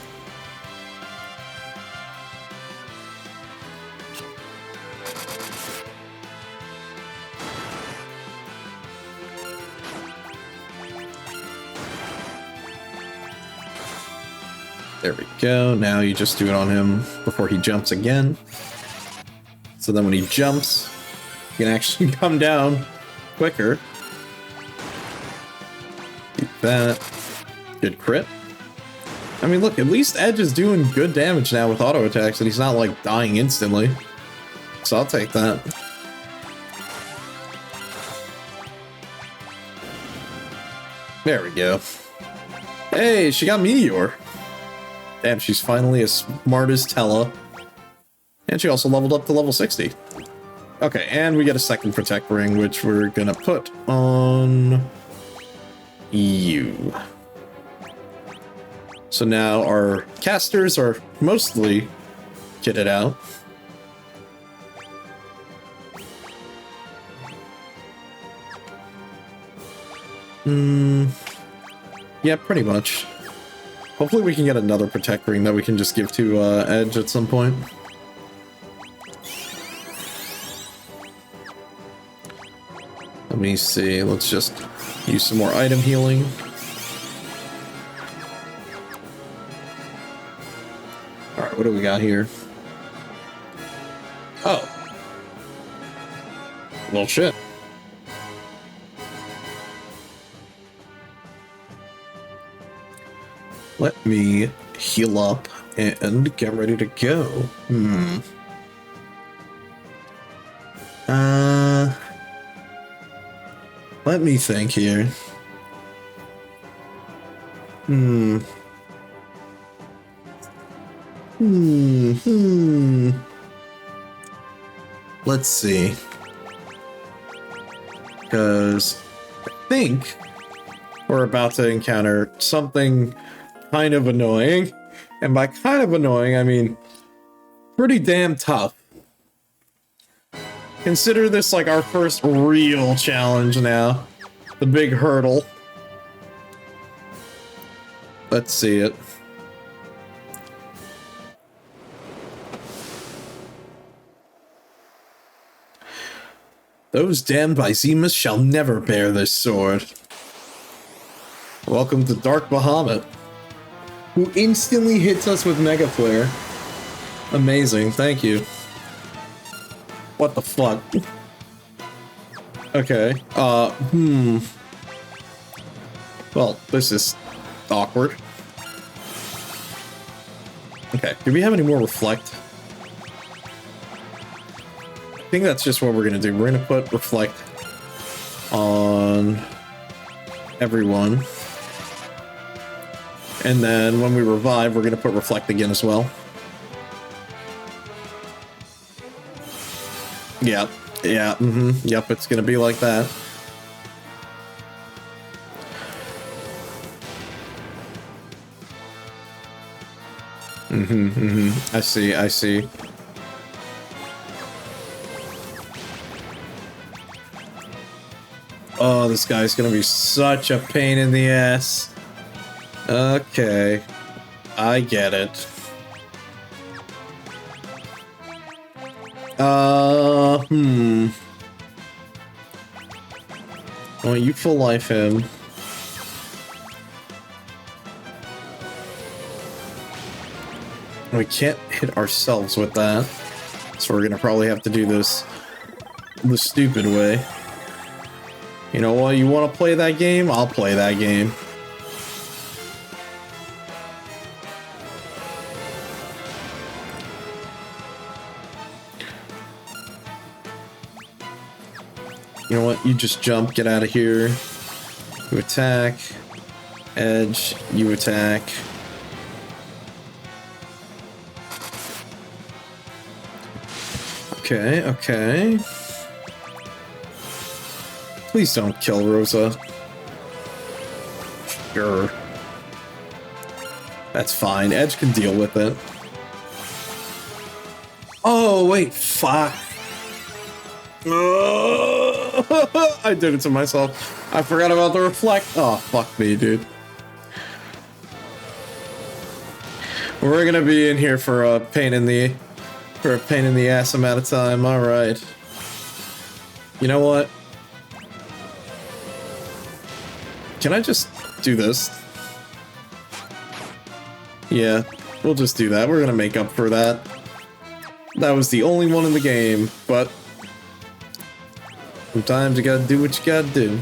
A: There we go. Now you just do it on him before he jumps again. So then when he jumps, he can actually come down quicker. Do that. Good crit. I mean, look, at least Edge is doing good damage now with auto attacks, and he's not, like, dying instantly. So I'll take that. There we go. Hey, she got Meteor. Damn, she's finally as smart as Tella. And she also leveled up to level 60. Okay, and we get a second Protect Ring, which we're gonna put on you. So now our casters are mostly kitted out. Yeah, pretty much. Hopefully we can get another Protect Ring that we can just give to Edge at some point. Let me see, let's just use some more item healing. Alright, what do we got here? Oh. Well, shit. Let me heal up and get ready to go. Let me think here. Let's see. Because I think we're about to encounter something kind of annoying. And by kind of annoying, I mean pretty damn tough. Consider this like our first real challenge now. The big hurdle. Let's see it. Those damned by Xeromus shall never bear this sword. Welcome to Dark Bahamut, who instantly hits us with Mega Flare. Amazing, thank you. What the fuck? Okay, well, this is awkward. Okay, do we have any more reflect? I think that's just what we're gonna do. We're gonna put reflect on everyone. And then when we revive, we're gonna put reflect again as well. Yep, yeah, yep, it's gonna be like that. I see. Oh, this guy's gonna be such a pain in the ass. Okay, I get it. I want you full life him. We can't hit ourselves with that, so we're gonna probably have to do this the stupid way. You know what? You want to play that game? I'll play that game. You know what? You just jump, get out of here. You attack. Edge, you attack. Okay. Please don't kill Rosa. Sure. That's fine. Edge can deal with it. Oh, wait. Fuck. I did it to myself. I forgot about the reflect. Oh, fuck me, dude. We're gonna be in here for a pain in the ass amount of time. All right. You know what? Can I just do this? Yeah, we'll just do that. We're gonna make up for that. That was the only one in the game, but sometimes you gotta do what you gotta do.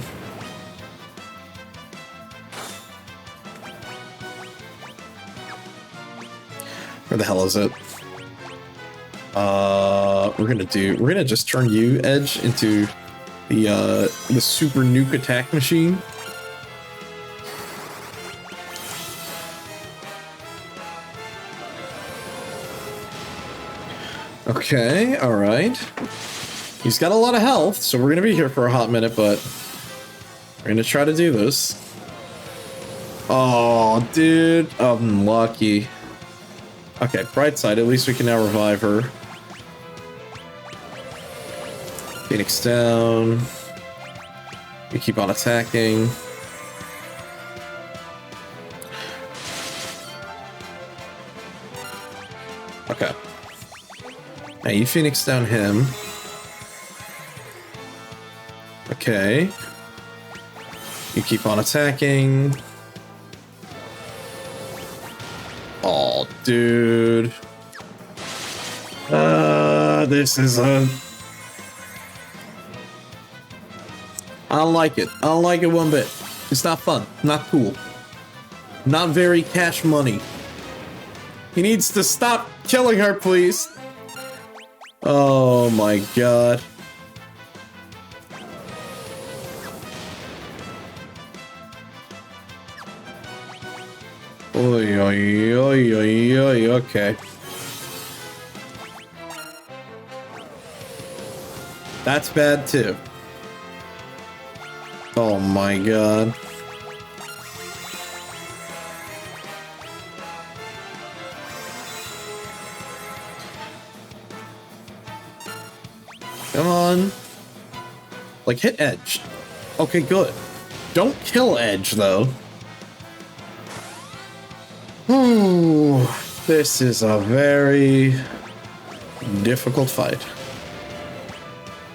A: Where the hell is it? We're gonna just turn you, Edge, into the super nuke attack machine. Okay, alright. He's got a lot of health, so we're gonna be here for a hot minute, but we're gonna try to do this. Oh, dude, unlucky. Okay, bright side, at least we can now revive her. Phoenix down. We keep on attacking. Okay. Now you Phoenix down him. Okay. You keep on attacking. Oh, dude. This is a... I don't like it. I don't like it one bit. It's not fun. Not cool. Not very cash money. He needs to stop killing her, please. Oh my god. Oi, oi, oi, oi, oi, okay. That's bad too. Oh my god. Come on. Like, hit edge. Okay, good. Don't kill edge, though. Ooh, this is a very difficult fight.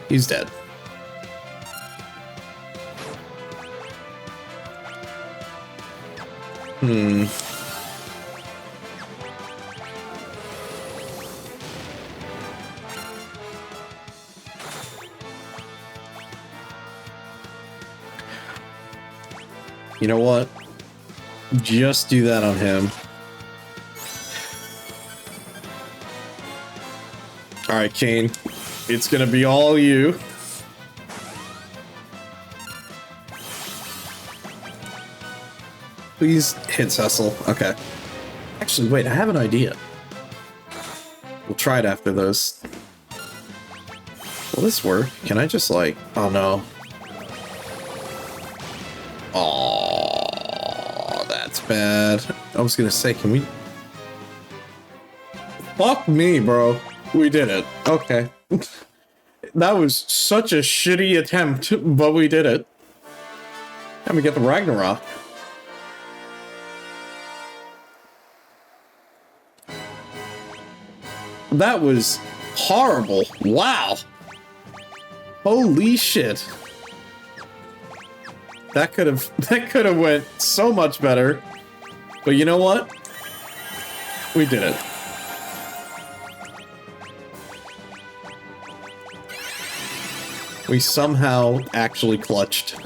A: He's dead. You know what? Just do that on him. Alright, Kane. It's gonna be all you. Please hit Cecil. Okay. Actually, wait, I have an idea. We'll try it after those. Will this work? Can I just like... Oh, no. Oh, that's bad. I was gonna say, can we... Fuck me, bro. We did it. Okay. That was such a shitty attempt, but we did it. And we get the Ragnarok. That was horrible. Wow. Holy shit. That could have went so much better. But you know what? We did it. We somehow actually clutched.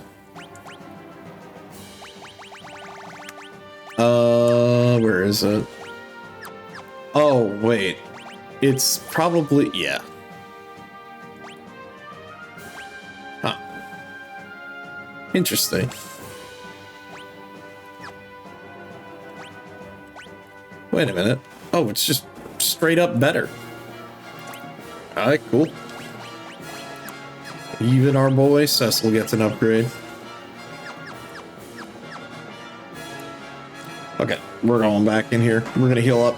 A: Where is it? Oh, wait. It's probably, yeah. Huh. Interesting. Wait a minute. Oh, it's just straight up better. Alright, cool. Even our boy Cecil gets an upgrade. Okay, we're going back in here. We're gonna heal up.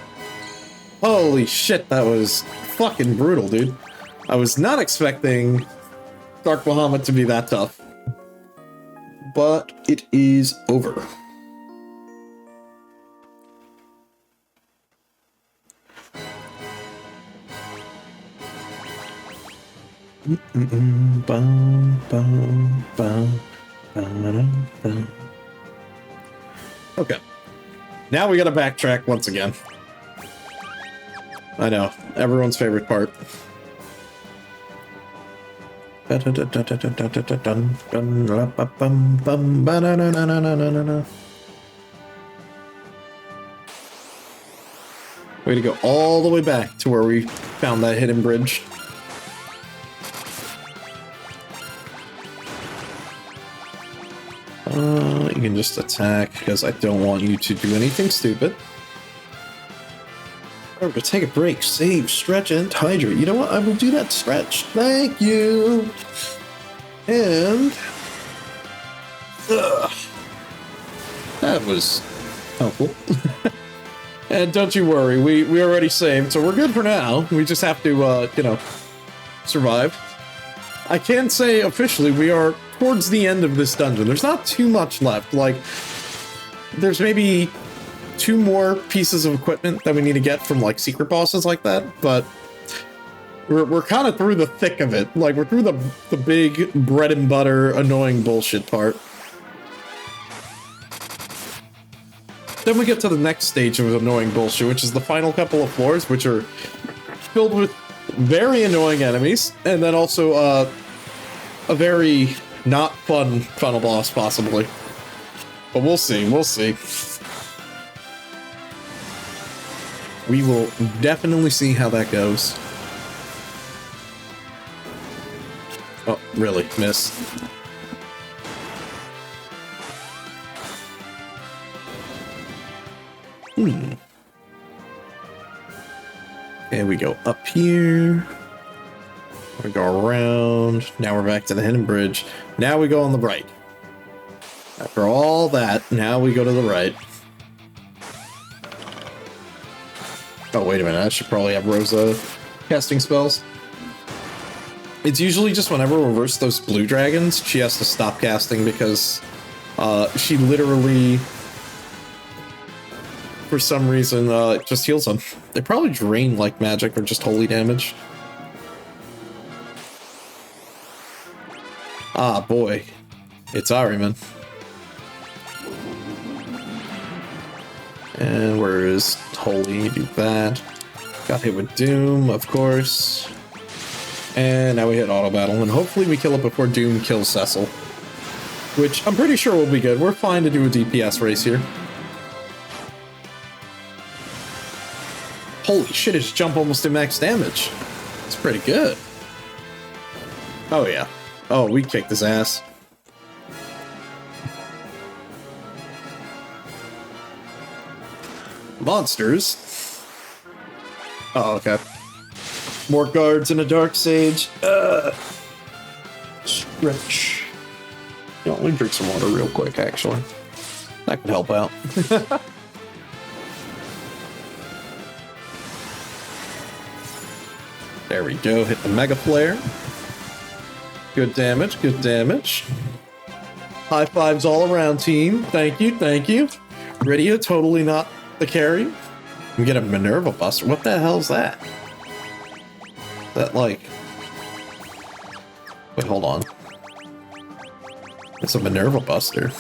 A: Holy shit, that was fucking brutal, dude. I was not expecting Dark Bahamut to be that tough. But it is over. Okay. Now we gotta backtrack once again. I know, everyone's favorite part. Way to go all the way back to where we found that hidden bridge. You can just attack, because I don't want you to do anything stupid. Remember to take a break, save, stretch, and hydrate. You know what? I will do that stretch. Thank you. And... that was helpful. And don't you worry, we already saved, so we're good for now. We just have to, you know, survive. I can say officially we are towards the end of this dungeon. There's not too much left. Like, there's maybe 2 more pieces of equipment that we need to get from, like, secret bosses like that, but we're kind of through the thick of it. Like, we're through the big bread and butter annoying bullshit part. Then we get to the next stage of annoying bullshit, which is the final couple of floors, which are filled with very annoying enemies, and then also a very not fun final boss, possibly. But we'll see, we'll see. We will definitely see how that goes. Oh, really? Miss. And we go up here. We go around. Now we're back to the hidden bridge. Now we go on the right. After all that, now we go to the right. Oh, wait a minute. I should probably have Rosa casting spells. It's usually just whenever we reverse those blue dragons, she has to stop casting because she literally, for some reason, just heals them. They probably drain like magic or just holy damage. Ah, boy. It's Ahriman. And where is holy? Do that. Got hit with Doom, of course. And now we hit auto battle, and hopefully we kill it before Doom kills Cecil. Which I'm pretty sure will be good. We're fine to do a DPS race here. Holy shit, his jump almost did max damage. It's pretty good. Oh yeah. Oh, we kicked his ass. Monsters. Oh, okay. More guards in a dark sage. Stretch. You know, let me drink some water real quick, actually. That could help out. There we go. Hit the Mega Flare. Good damage, good damage. High fives all around, team. Thank you, thank you. Radio, totally not the carry. We get a Minerva Buster. What the hell is that? That, like... Wait, hold on. It's a Minerva Buster.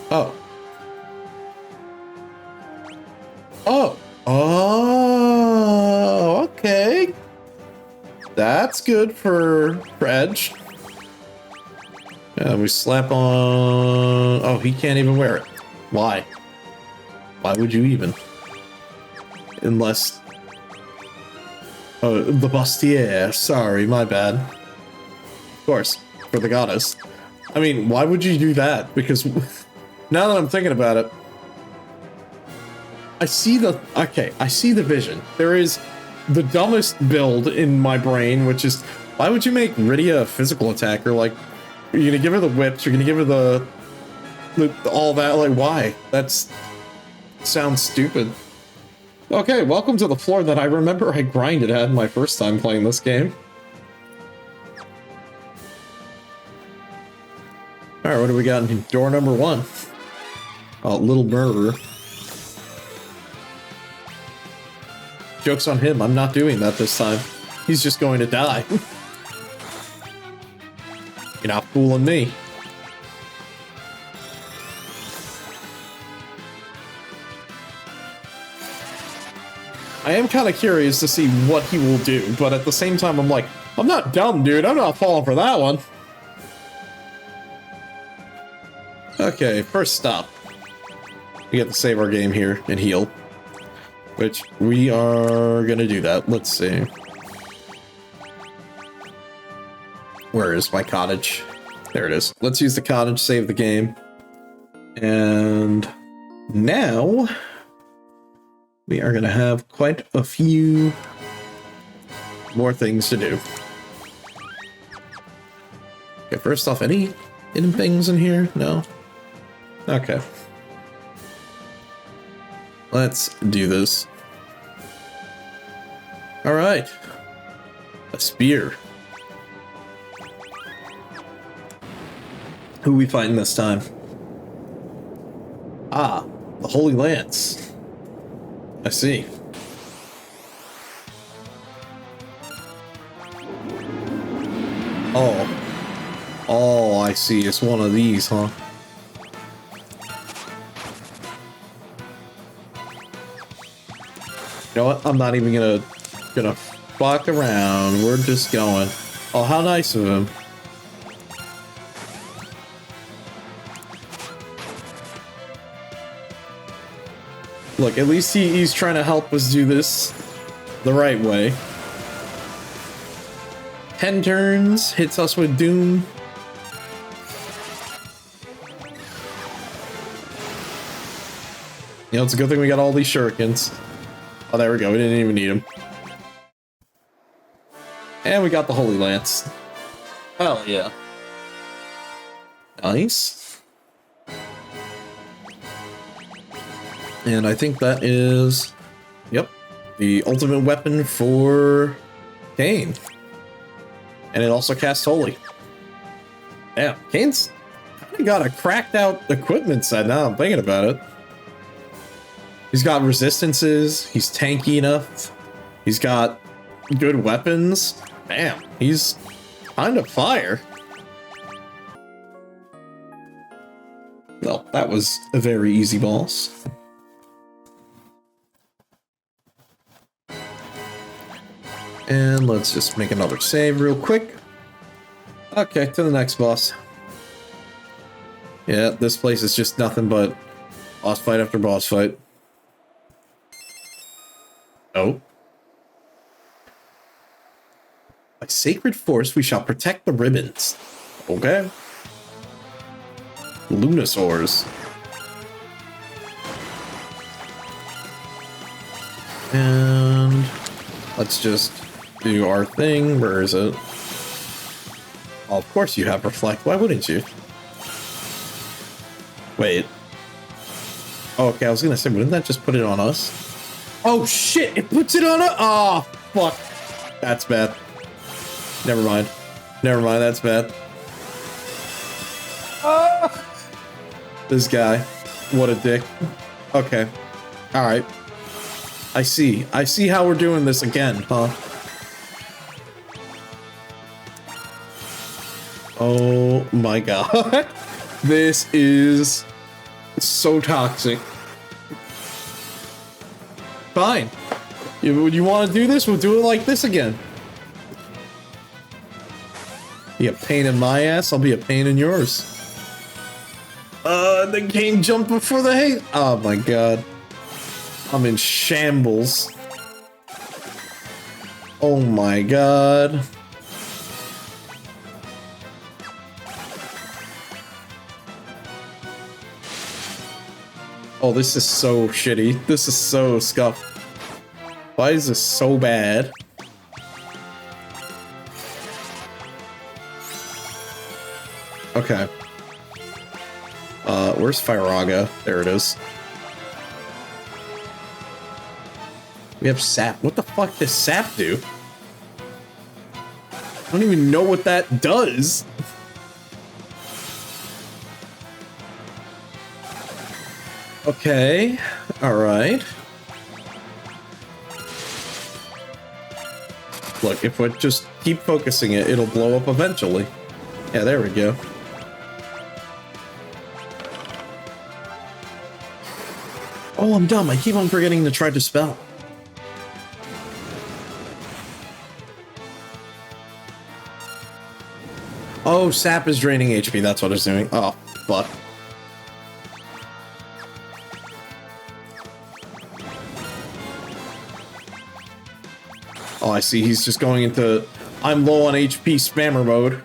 A: Oh. Oh. Oh, okay. That's good for Edge. We slap on... Oh, he can't even wear it. Why? Why would you even? Unless... Oh, the bustier. Sorry, my bad. Of course, for the goddess. I mean, why would you do that? Because now that I'm thinking about it, I see the... Okay, I see the vision. There is the dumbest build in my brain, which is... Why would you make Rydia a physical attacker? Like, you're gonna give her the whips, you're gonna give her the all that, like, why? That's... sounds stupid. Okay, welcome to the floor that I remember I grinded at my first time playing this game. Alright, what do we got in door number 1? Oh, little murderer. Joke's on him, I'm not doing that this time. He's just going to die. You're not fooling me. I am kind of curious to see what he will do, but at the same time, I'm like, I'm not dumb, dude. I'm not falling for that one. Okay, first stop. We have to save our game here and heal. Which, we are gonna do that. Let's see. Where is my cottage? There it is. Let's use the cottage, save the game. And now... we are gonna have quite a few more things to do. Okay, first off, any hidden things in here? No? Okay. Let's do this. Alright. A spear. Who we fighting this time? Ah, the Holy Lance. I see. Oh. Oh, I see. It's one of these, huh? You know what? I'm not even gonna fuck around. We're just going. Oh, how nice of him. Look, at least he's trying to help us do this the right way. 10 turns, hits us with Doom. You know, it's a good thing we got all these shurikens. Oh, there we go. We didn't even need them. And we got the Holy Lance. Hell yeah. Nice. And I think that is, yep, the ultimate weapon for Kane. And it also casts Holy. Damn, Kane's kind of got a cracked out equipment set now I'm thinking about it. He's got resistances, he's tanky enough, he's got good weapons. Damn, he's kind of fire. Well, that was a very easy boss. And let's just make another save real quick. Okay, to the next boss. Yeah, this place is just nothing but boss fight after boss fight. Oh. By sacred force, we shall protect the ribbons. Okay. Lunosaurs. And let's just do our thing. Where is it? Oh, of course you have reflect. Why wouldn't you? Wait. Oh, okay, I was gonna say, wouldn't that just put it on us? Oh shit! It puts it on us. Oh fuck! That's bad. Never mind. Never mind. That's bad. Oh! This guy. What a dick. Okay. All right. I see. I see how we're doing this again, huh? Oh my god. This is so toxic. Fine. You want to do this? We'll do it like this again. Be a pain in my ass, I'll be a pain in yours. The game jumped before the hate. Oh my god. I'm in shambles. Oh my god. Oh, this is so shitty. This is so scuffed. Why is this so bad? Okay. Where's Firaga? There it is. We have sap. What the fuck does sap do? I don't even know what that does. Okay. Alright. Look, if we just keep focusing it, it'll blow up eventually. Yeah, there we go. Oh, I'm dumb. I keep on forgetting to try to spell. Oh, sap is draining HP. That's what it's doing. Oh, fuck. Oh, I see. He's just going into I'm low on HP spammer mode.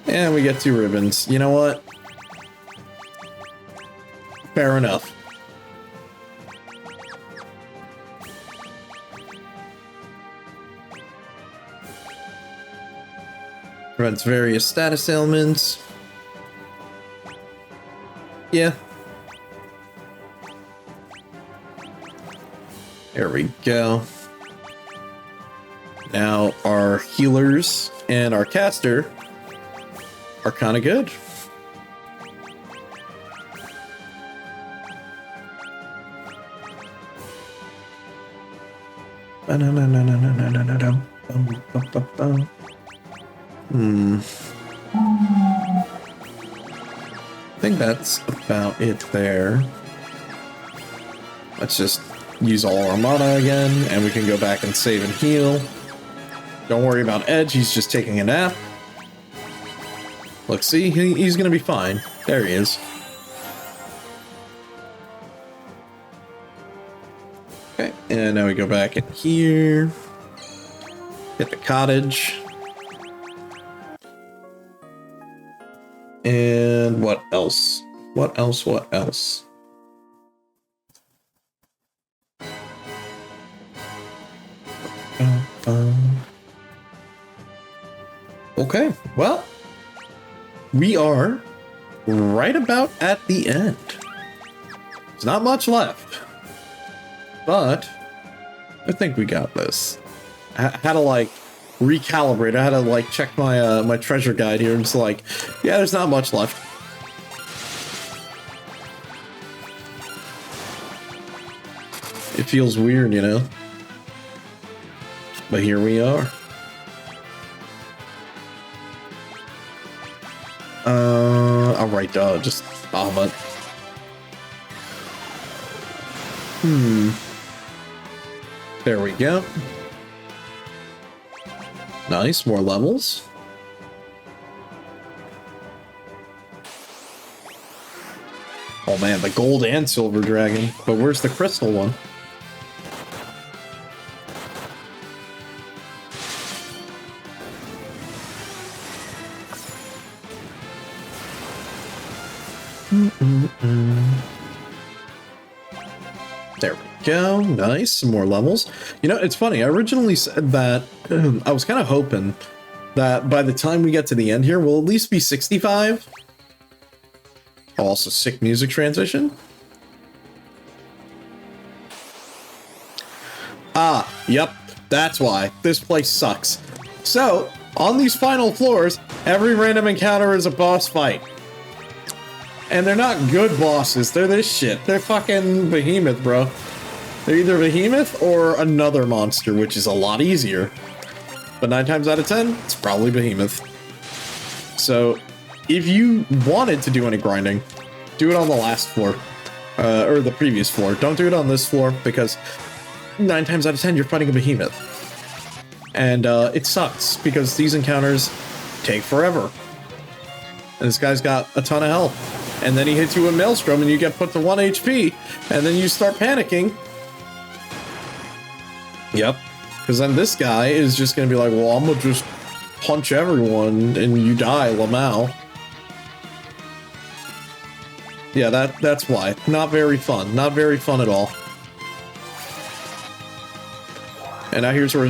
A: And we get 2 ribbons. You know what? Fair enough. Prevents various status ailments. Yeah. There we go. Now our healers and our caster are kind of good. I think that's about it there. Let's just use all our mana again, and we can go back and save and heal. Don't worry about Edge, he's just taking a nap. Look, see, he's gonna be fine. There he is. Okay, and now we go back in here. Get the cottage. And what else? What else? What else? Okay, well, we are right about at the end. There's not much left, but I think we got this. I had to like recalibrate. I had to like check my my treasure guide here, and it's like, yeah, there's not much left. It feels weird, you know, but here we are. All right, just bomb it. There we go. Nice, more levels. Oh man, the gold and silver dragon. But where's the crystal one? There we go. Nice. Some more levels. You know, it's funny. I originally said that I was kind of hoping that by the time we get to the end here, we'll at least be 65. Also, sick music transition. Ah, yep. That's why. This place sucks. So, on these final floors, every random encounter is a boss fight. And they're not good bosses. They're this shit. They're fucking behemoth, bro. They're either behemoth or another monster, which is a lot easier. But 9 times out of 10, it's probably behemoth. So, if you wanted to do any grinding, do it on the last floor. Or the previous floor. Don't do it on this floor, because 9 times out of 10, you're fighting a behemoth. And it sucks, because these encounters take forever. And this guy's got a ton of health. And then he hits you with Maelstrom and you get put to 1 HP. And then you start panicking. Yep. Because then this guy is just going to be like, well, I'm going to just punch everyone and you die, Lamau. Yeah, that's why. Not very fun. Not very fun at all. And now here's where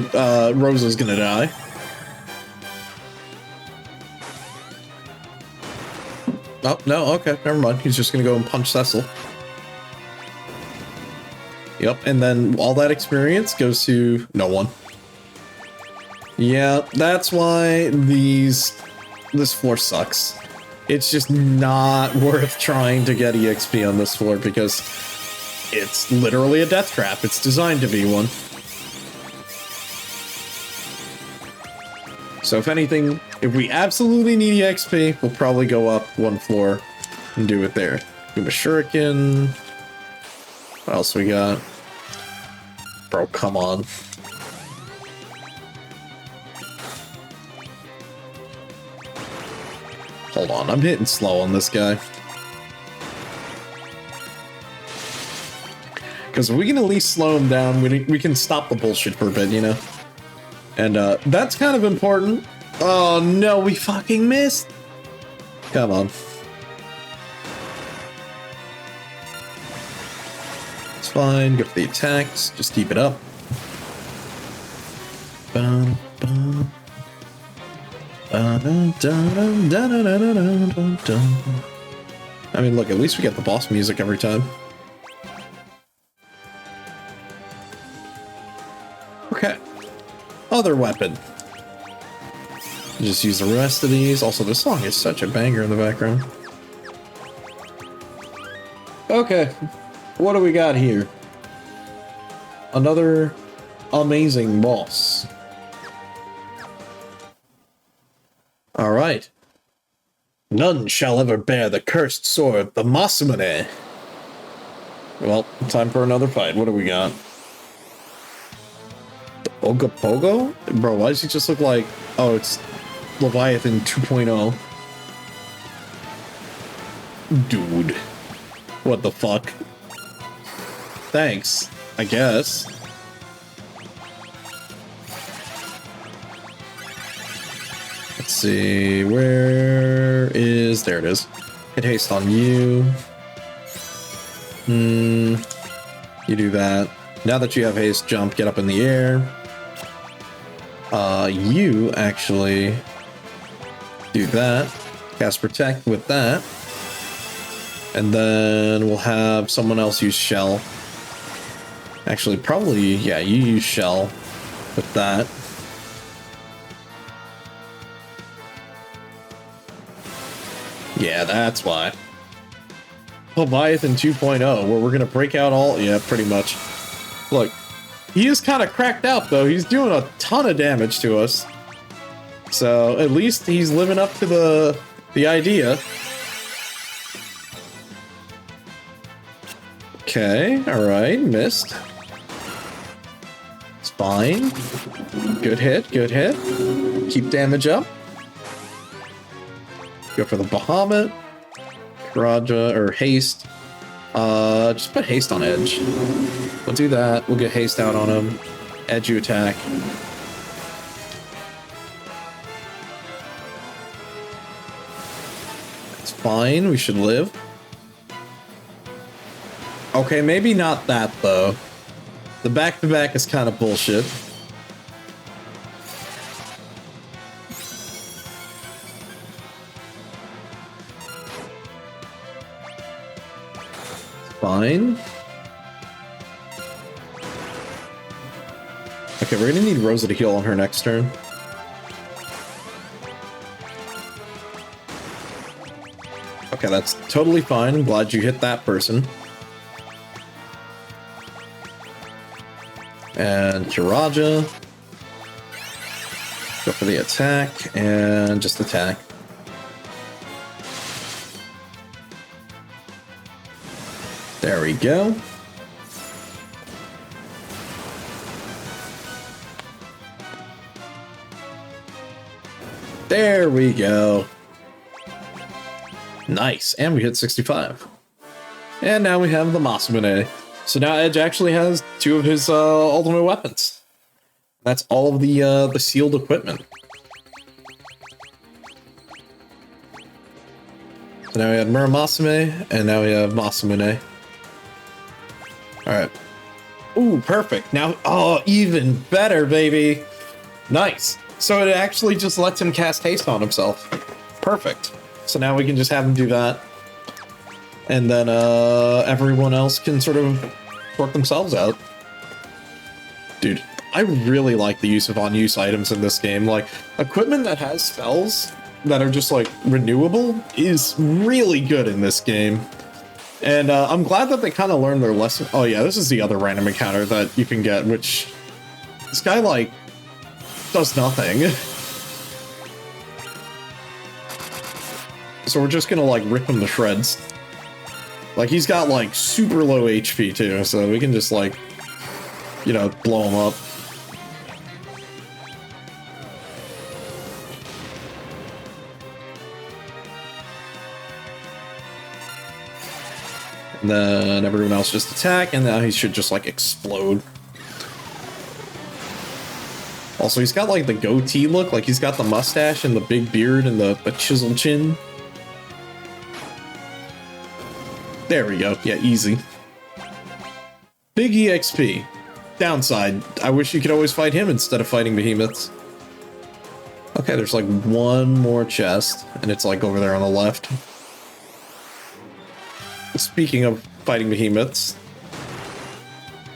A: Rosa's going to die. Oh, no, okay, never mind. He's just gonna go and punch Cecil. Yep, and then all that experience goes to no one. Yeah, that's why this floor sucks. It's just not worth trying to get EXP on this floor because it's literally a death trap. It's designed to be one. So if anything, if we absolutely need EXP, we'll probably go up 1 floor and do it there. Do a shuriken. What else we got? Bro, come on. Hold on, I'm hitting slow on this guy. Because if we can at least slow him down, we can stop the bullshit for a bit, you know? And that's kind of important. Oh no, we fucking missed. Come on. It's fine, go for the attacks, just keep it up. I mean, look, at least we get the boss music every time. Okay. Other weapon. Just use the rest of these. Also, this song is such a banger in the background. Okay. What do we got here? Another amazing boss. Alright. None shall ever bear the cursed sword, the Masamune. Well, time for another fight. What do we got? Ogopogo? Bro, why does he just look like... Oh, it's Leviathan 2.0. Dude. What the fuck? Thanks, I guess. Let's see, where is... There it is. Hit haste on you. You do that. Now that you have haste, jump, get up in the air. You actually do that. Cast protect with that. And then we'll have someone else use shell. Actually, probably, yeah, you use shell with that. Yeah, that's why. Leviathan 2.0, where we're gonna break out all... Yeah, pretty much. Look, he is kind of cracked out, though. He's doing a ton of damage to us. So, at least he's living up to the idea. Okay, alright, missed. It's fine. Good hit, good hit. Keep damage up. Go for the Bahamut. Raja, or haste. Just put haste on edge. We'll do that. We'll get haste out on him. Edge you attack. It's fine. We should live. Okay, maybe not that, though. The back-to-back is kind of bullshit. Fine. Okay, we're gonna need Rosa to heal on her next turn. Okay, that's totally fine. I'm glad you hit that person. And Kiraja. Go for the attack, and just attack. There we go. There we go. Nice, and we hit 65. And now we have the Masamune. So now Edge actually has two of his ultimate weapons. That's all of the sealed equipment. So now we have Muramasame, and now we have Masamune. Alright. Ooh, perfect. Now, oh, even better, baby. Nice. So it actually just lets him cast haste on himself. Perfect. So now we can just have him do that. And then everyone else can sort of sort themselves out. Dude, I really like the use of on-use items in this game. Like, equipment that has spells that are just, like, renewable is really good in this game. And I'm glad that they kind of learned their lesson. Oh yeah, this is the other random encounter that you can get, which this guy, like, does nothing. So we're just gonna, like, rip him to shreds. Like, he's got, like, super low HP, too, so we can just, like, you know, blow him up. And then everyone else just attack, and now he should just, like, explode. Also, he's got, like, the goatee look. Like, he's got the mustache and the big beard and the chiseled chin. There we go. Yeah, easy. Big EXP. Downside, I wish you could always fight him instead of fighting behemoths. Okay, there's, like, one more chest, and it's, like, over there on the left. Speaking of fighting behemoths,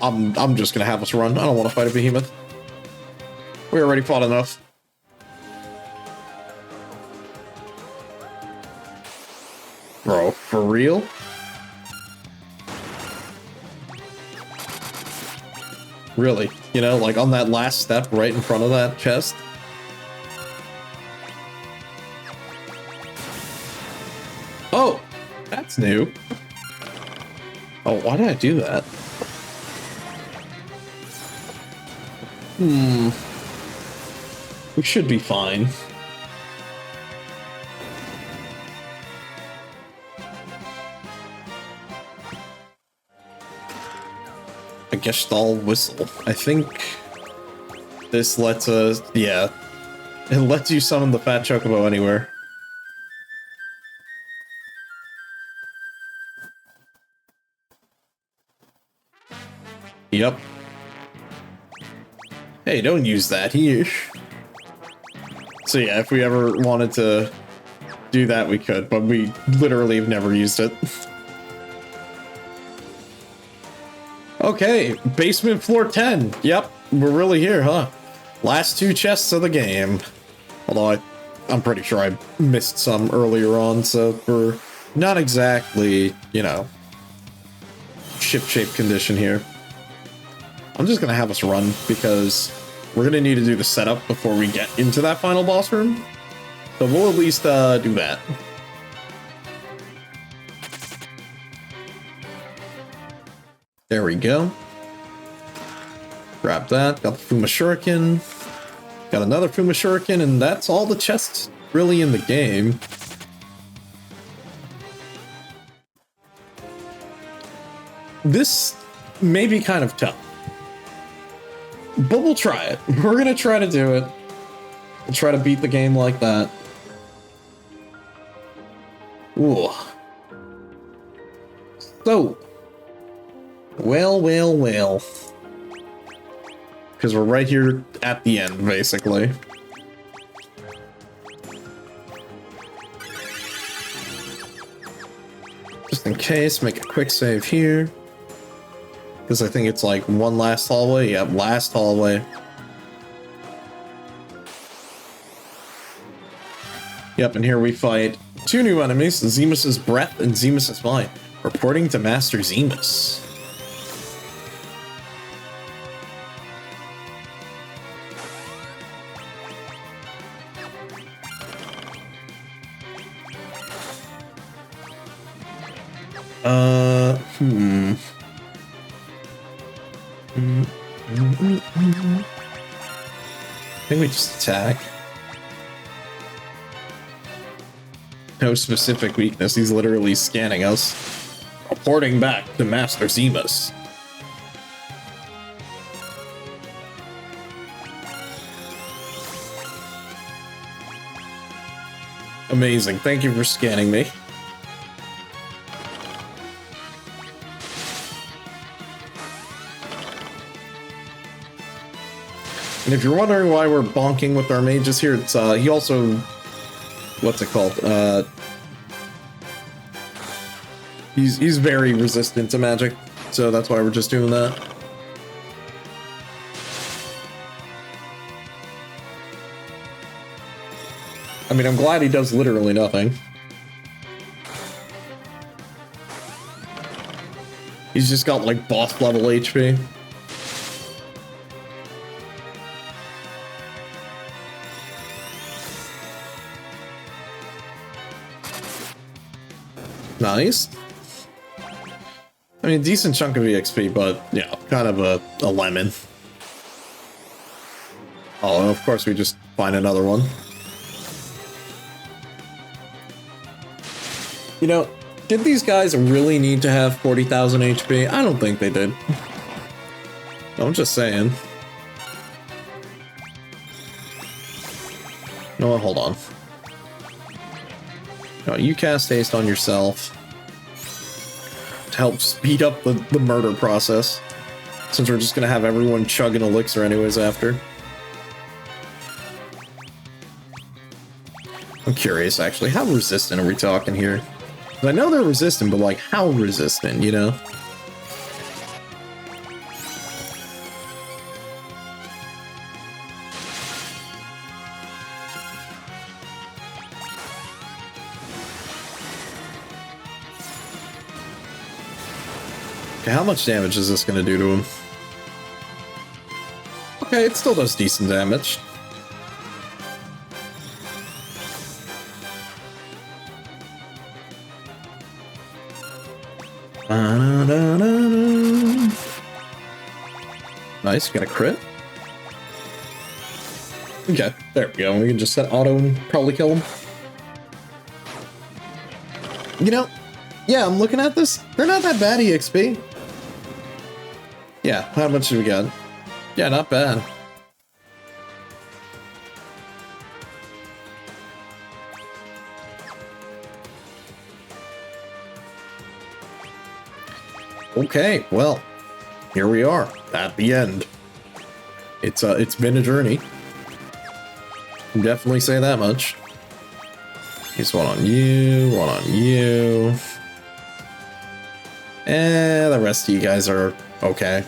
A: I'm just gonna have us run. I don't want to fight a behemoth. We already fought enough. Bro, for real? Really? You know, like on that last step right in front of that chest? Oh, that's new. Oh, why did I do that? We should be fine. A Gestalt whistle. I think this lets us... Yeah. It lets you summon the Fat Chocobo anywhere. Yep. Hey, don't use that here. So yeah, if we ever wanted to do that, we could, but we literally have never used it. Okay, basement floor 10. Yep, we're really here, huh? Last 2 chests of the game. Although I'm pretty sure I missed some earlier on, so we're not exactly, you know, ship-shape condition here. I'm just gonna have us run because we're gonna need to do the setup before we get into that final boss room. So we'll at least do that. There we go. Grab that. Got the Fuma Shuriken. Got another Fuma Shuriken, and that's all the chests really in the game. This may be kind of tough, but we'll try it. We're gonna try to do it. We'll try to beat the game like that. Ooh. So, well. Because we're right here at the end, basically. Just in case, make a quick save here. Because I think it's like one last hallway. Yeah, last hallway. Yep, and here we fight 2 new enemies, Xeromus's Breath and Xeromus's Mind. Reporting to Master Xeromus. I think we just attack. No specific weakness, he's literally scanning us. Reporting back to Master Xeromus. Amazing, thank you for scanning me. And if you're wondering why we're bonking with our mages here, it's he also, what's it called? He's very resistant to magic, so that's why we're just doing that. I mean, I'm glad he does literally nothing. He's just got like boss level HP. Nice. I mean, decent chunk of EXP, but, yeah, kind of a lemon. Oh, and of course we just find another one. You know, did these guys really need to have 40,000 HP? I don't think they did. I'm just saying. No, hold on. No, you cast haste on yourself to help speed up the murder process, since we're just gonna have everyone chugging elixir anyways after. I'm curious, actually, how resistant are we talking here? I know they're resistant, but like, how resistant, you know? Okay, how much damage is this gonna do to him? Okay, it still does decent damage. Nice, got a crit. Okay, there we go. We can just set auto and probably kill him. You know, yeah, I'm looking at this. They're not that bad EXP. Yeah, how much do we got? Yeah, not bad. Okay, well, here we are at the end. It's been a journey. Definitely say that much. Here's one on you, one on you. And the rest of you guys are okay.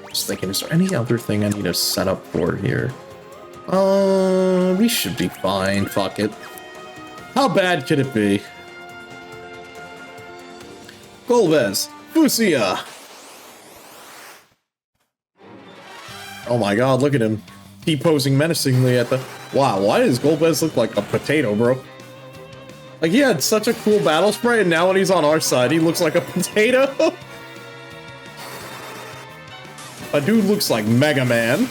A: Just thinking, is there any other thing I need to set up for here? We should be fine. Fuck it. How bad could it be? Golbez, Fusia. Oh my god, look at him. T-posing menacingly at the... Wow, why does Golbez look like a potato, bro? Like, he had such a cool battle spray, and now when he's on our side, he looks like a potato. A dude looks like Mega Man.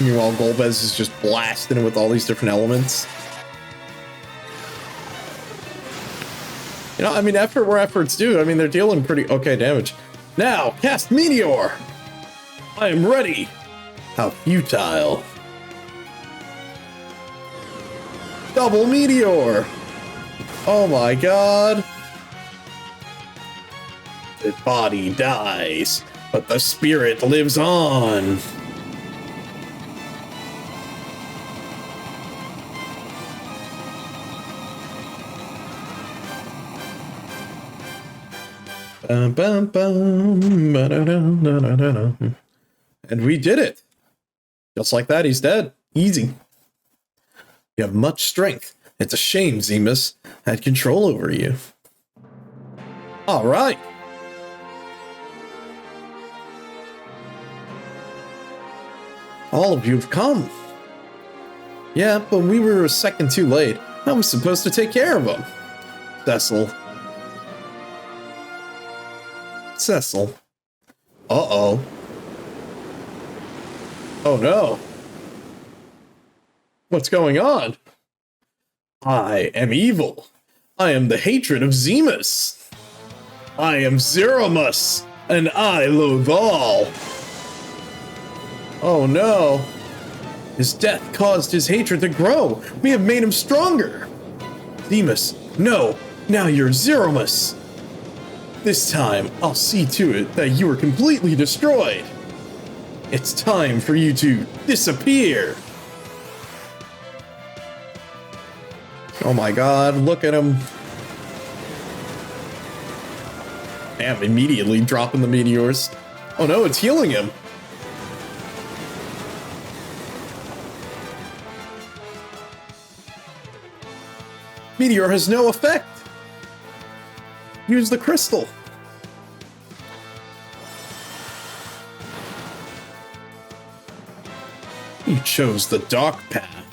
A: Meanwhile, Golbez is just blasting with all these different elements. You know, I mean, effort where effort's due. I mean, they're dealing pretty okay damage. Now, cast Meteor! I am ready! How futile. Double Meteor! Oh my god. The body dies, but the spirit lives on. And we did it. Just like that, he's dead. Easy. You have much strength. It's a shame Xeromus had control over you. All right. All of you have come. Yeah, but we were a second too late. I was supposed to take care of him. Cecil. Uh-oh. Oh no. What's going on? I am evil. I am the hatred of Xeromus. I am Xeromus, and I loathe all. Oh no. His death caused his hatred to grow. We have made him stronger. Xeromus, no. Now you're Xeromus. This time, I'll see to it that you are completely destroyed. It's time for you to disappear. Oh my god, look at him. Damn, immediately dropping the meteors. Oh no, it's healing him. Meteor has no effect. Use the crystal. You chose the dark path.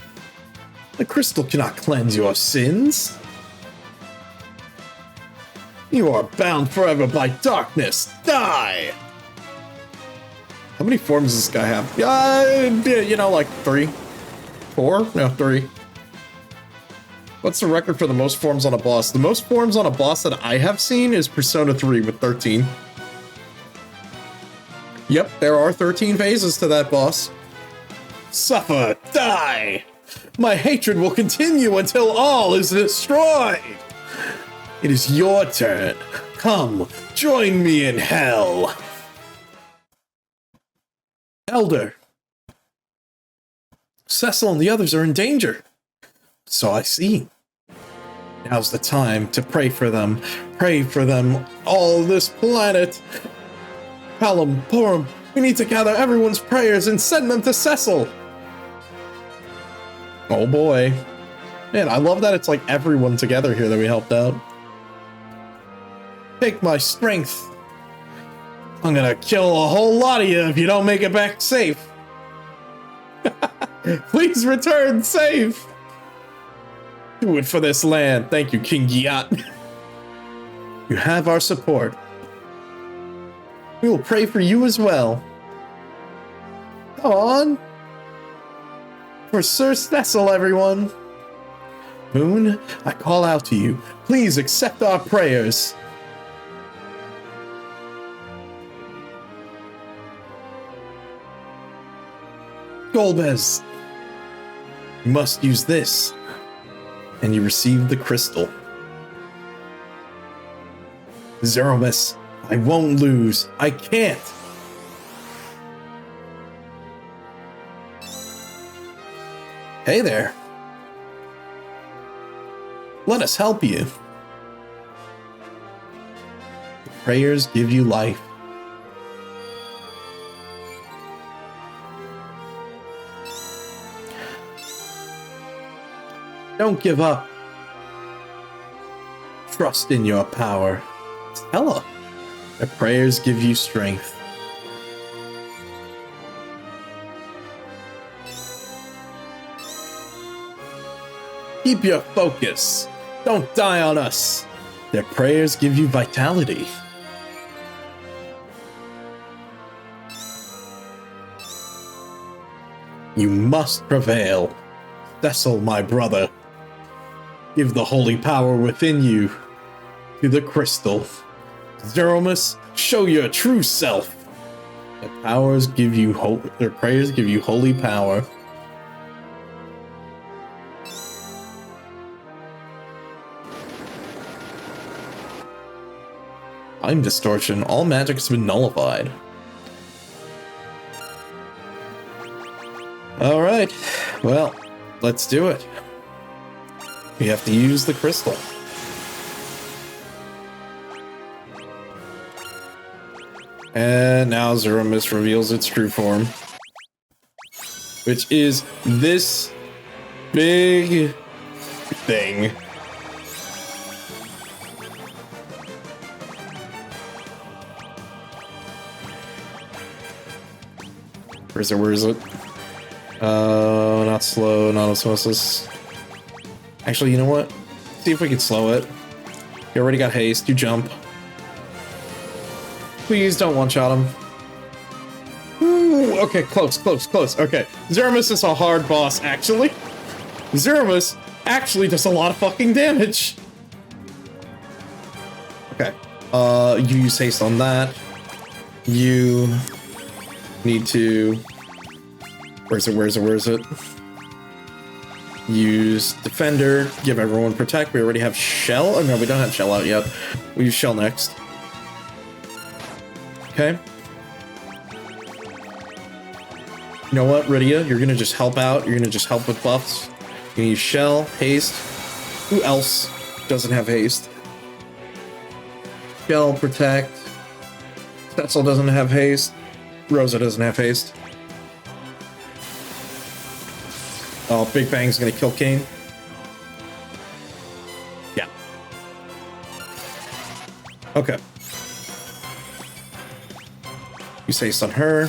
A: The crystal cannot cleanse your sins. You are bound forever by darkness. Die! How many forms does this guy have? You know, like 3? 4? No, 3. What's the record for the most forms on a boss? The most forms on a boss that I have seen is Persona 3 with 13. Yep, there are 13 phases to that boss. Suffer, die! My hatred will continue until all is destroyed! It is your turn. Come, join me in hell. Elder. Cecil and the others are in danger. So I see. Now's the time to pray for them. Pray for them, all this planet. Palom, Porum, we need to gather everyone's prayers and send them to Cecil. Oh boy. Man, I love that it's like everyone together here that we helped out. Take my strength. I'm gonna kill a whole lot of you if you don't make it back safe. Please return safe. Do it for this land. Thank you, King Giat. You have our support. We will pray for you as well. Come on! For Sir Cecil, everyone! Moon, I call out to you. Please accept our prayers. Golbez, you must use this. And you receive the crystal. Xeromus, I won't lose. I can't. Hey there. Let us help you. The prayers give you life. Don't give up. Trust in your power. Stella, the prayers give you strength. Keep your focus. Don't die on us. Their prayers give you vitality. You must prevail. Cecil, my brother. Give the holy power within you to the crystal. Xeromus, show your true self. Their prayers give you holy power. Time distortion. All magic has been nullified. Alright. Well, let's do it. We have to use the crystal. And now Xeromus reveals its true form. Which is this big thing. Where is it? Not slow, not osmosis. Actually, you know what? See if we can slow it. You already got haste, you jump. Please don't one-shot him. Ooh, okay, close. Okay, Xeromus is a hard boss, actually. Xeromus actually does a lot of fucking damage. Okay, you use haste on that. You need to... Where is it? Use Defender, give everyone Protect. We already have Shell. Oh no, we don't have Shell out yet. We use Shell next. Okay. You know what, Rydia? You're gonna just help out. You're gonna just help with buffs. You use Shell, Haste. Who else doesn't have Haste? Shell, Protect. Cecil doesn't have Haste. Rosa doesn't have Haste. Oh, Big Bang's gonna kill Kane. Yeah. Okay. You say on her.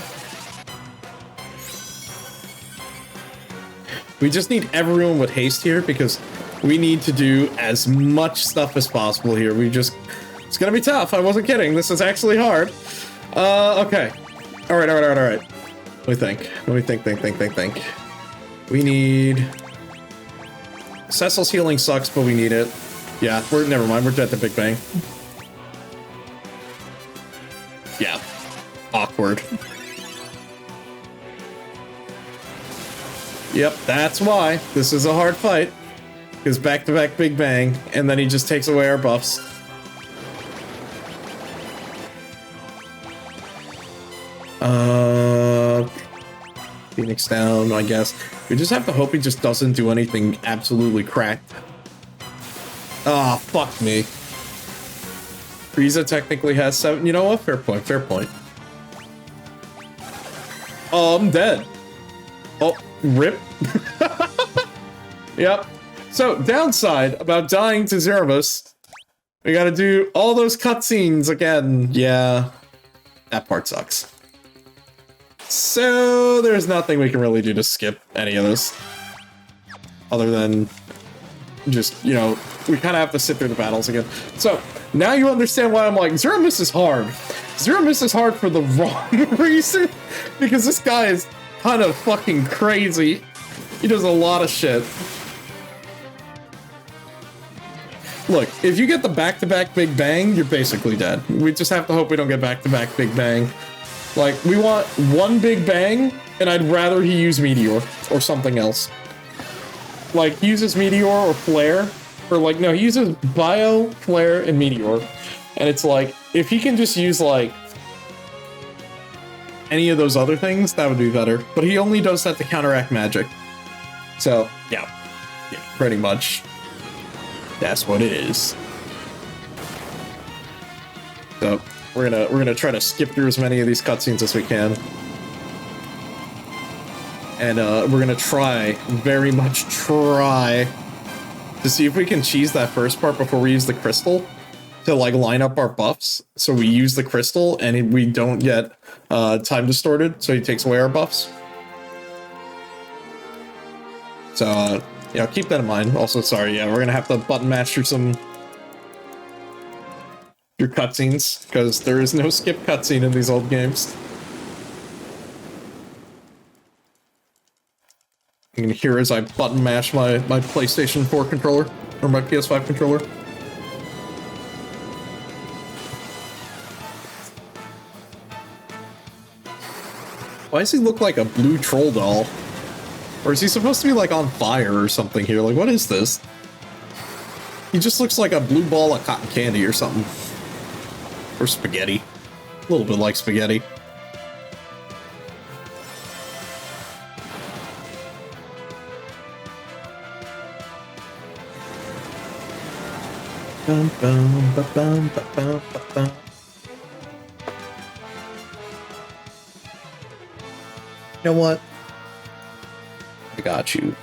A: We just need everyone with haste here because we need to do as much stuff as possible here. It's gonna be tough. I wasn't kidding. This is actually hard. Okay. All right. Let me think. We need... Cecil's healing sucks, but we need it. Yeah, never mind. We're dead to Big Bang. Yeah. Awkward. Yep, that's why. This is a hard fight. Because back-to-back Big Bang, and then he just takes away our buffs. Phoenix down, I guess. We just have to hope he just doesn't do anything absolutely cracked. Ah, oh, fuck me. Frieza technically has 7. You know what? Fair point. Oh, I'm dead. Oh, rip. Yep. So, downside about dying to Xeromus, we gotta do all those cutscenes again. Yeah, that part sucks. So, there's nothing we can really do to skip any of this. Other than just, you know, we kind of have to sit through the battles again. So, now you understand why I'm like, Xeromus is hard. Xeromus is hard for the wrong reason. Because this guy is kind of fucking crazy. He does a lot of shit. Look, if you get the back-to-back Big Bang, you're basically dead. We just have to hope we don't get back-to-back Big Bang. Like, we want one Big Bang, and I'd rather he use Meteor or something else. Like, he uses Meteor or Flare, or like, no, he uses Bio, Flare, and Meteor. And it's like, if he can just use, like, any of those other things, that would be better. But he only does that to counteract magic. So, yeah, pretty much. That's what it is. So we're gonna try to skip through as many of these cutscenes as we can, and we're gonna try, very much try, to see if we can cheese that first part before we use the crystal to like line up our buffs. So we use the crystal and we don't get time distorted, so he takes away our buffs. So. Yeah, keep that in mind. Also, sorry, yeah, we're gonna have to button mash through your cutscenes, because there is no skip cutscene in these old games. You can hear as I button mash my PlayStation 4 controller, or my PS5 controller. Why does he look like a blue troll doll? Or is he supposed to be, like, on fire or something here? Like, what is this? He just looks like a blue ball of cotton candy or something. Or spaghetti. A little bit like spaghetti. Bum, bum, ba, bum, ba, bum, ba, bum. You know what? I got you.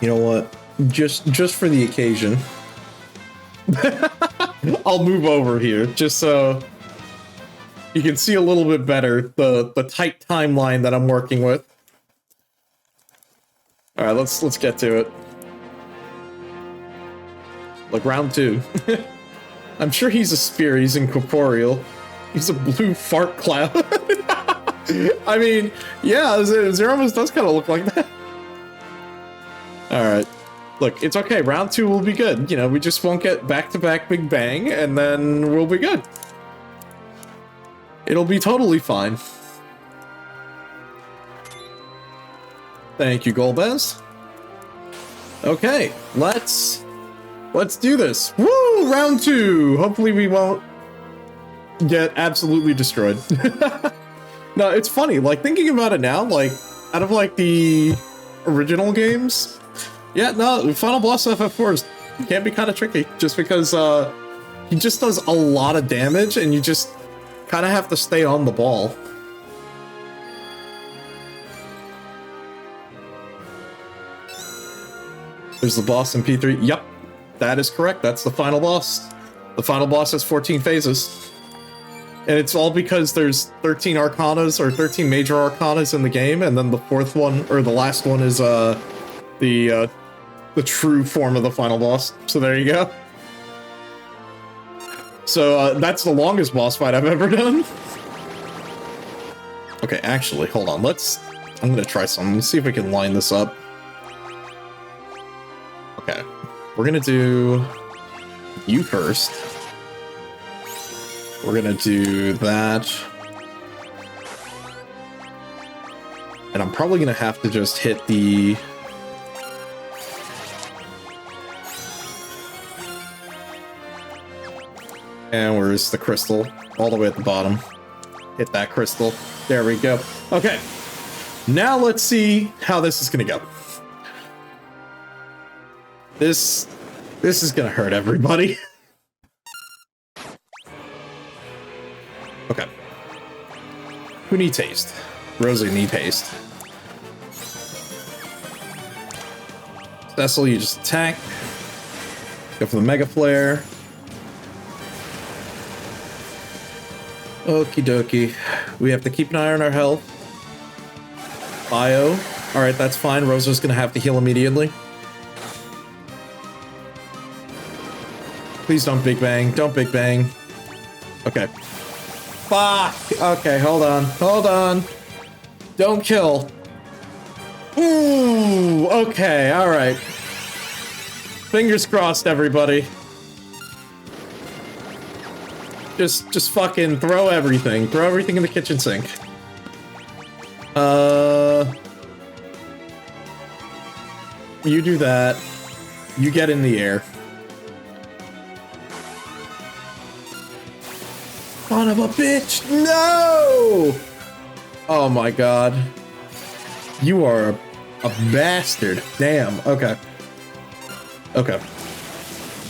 A: You know what? Just for the occasion, I'll move over here just so you can see a little bit better the tight timeline that I'm working with. All right, let's get to it. Like round 2. I'm sure he's a spear. He's incorporeal. He's a blue fart cloud. I mean, yeah, Xeromus does kind of look like that. Alright. Look, it's okay. Round 2 will be good. You know, we just won't get back-to-back Big Bang, and then we'll be good. It'll be totally fine. Thank you, Golbez. Okay, let's do this. Woo! Round 2! Hopefully we won't get absolutely destroyed. No, it's funny, like, thinking about it now, like, out of, like, the original games, yeah, no, Final Boss FF4 can be kind of tricky, just because, he just does a lot of damage, and you just kind of have to stay on the ball. There's the boss in P3. Yep, that is correct. That's the final boss. The final boss has 14 phases. And it's all because there's 13 arcanas, or 13 major arcanas in the game, and then the fourth one, or the last one, is the true form of the final boss. So there you go. So that's the longest boss fight I've ever done. Okay, actually, hold on. I'm gonna try something. Let's see if we can line this up. Okay, we're gonna do you first. We're gonna do that. And I'm probably gonna have to just hit the... And where's the crystal? All the way at the bottom. Hit that crystal. There we go. Okay. Now let's see how this is gonna go. This is gonna hurt everybody. Okay. Who needs haste? Rosie needs haste. Cecil, you just attack. Go for the Mega Flare. Okie dokie. We have to keep an eye on our health. Bio. Alright, that's fine. Rosa's gonna have to heal immediately. Please don't Big Bang. Don't Big Bang. Okay. Fuck. Okay, hold on. Hold on. Don't kill. Ooh, okay, alright. Fingers crossed, everybody. Just fucking throw everything. Throw everything in the kitchen sink. You do that. You get in the air. Son of a bitch! No! Oh my god. You are a bastard. Damn. Okay. Okay.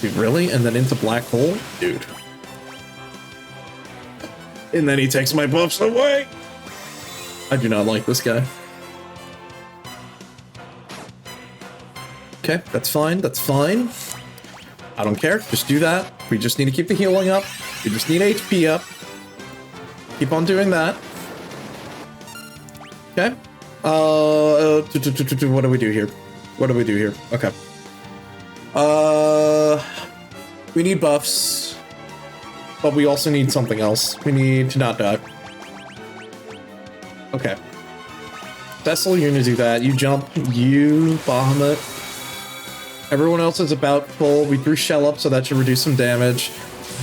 A: Dude, really? And then into black hole? Dude. And then he takes my buffs away. I do not like this guy. Okay, that's fine. That's fine. I don't care. Just do that. We just need to keep the healing up. We just need HP up. Keep on doing that. Okay. What do we do here? What do we do here? Okay. We need buffs. But we also need something else. We need to not die. Okay. Vessel, you're gonna do that. You jump. You Bahamut. Everyone else is about full. We threw Shell up, so that should reduce some damage.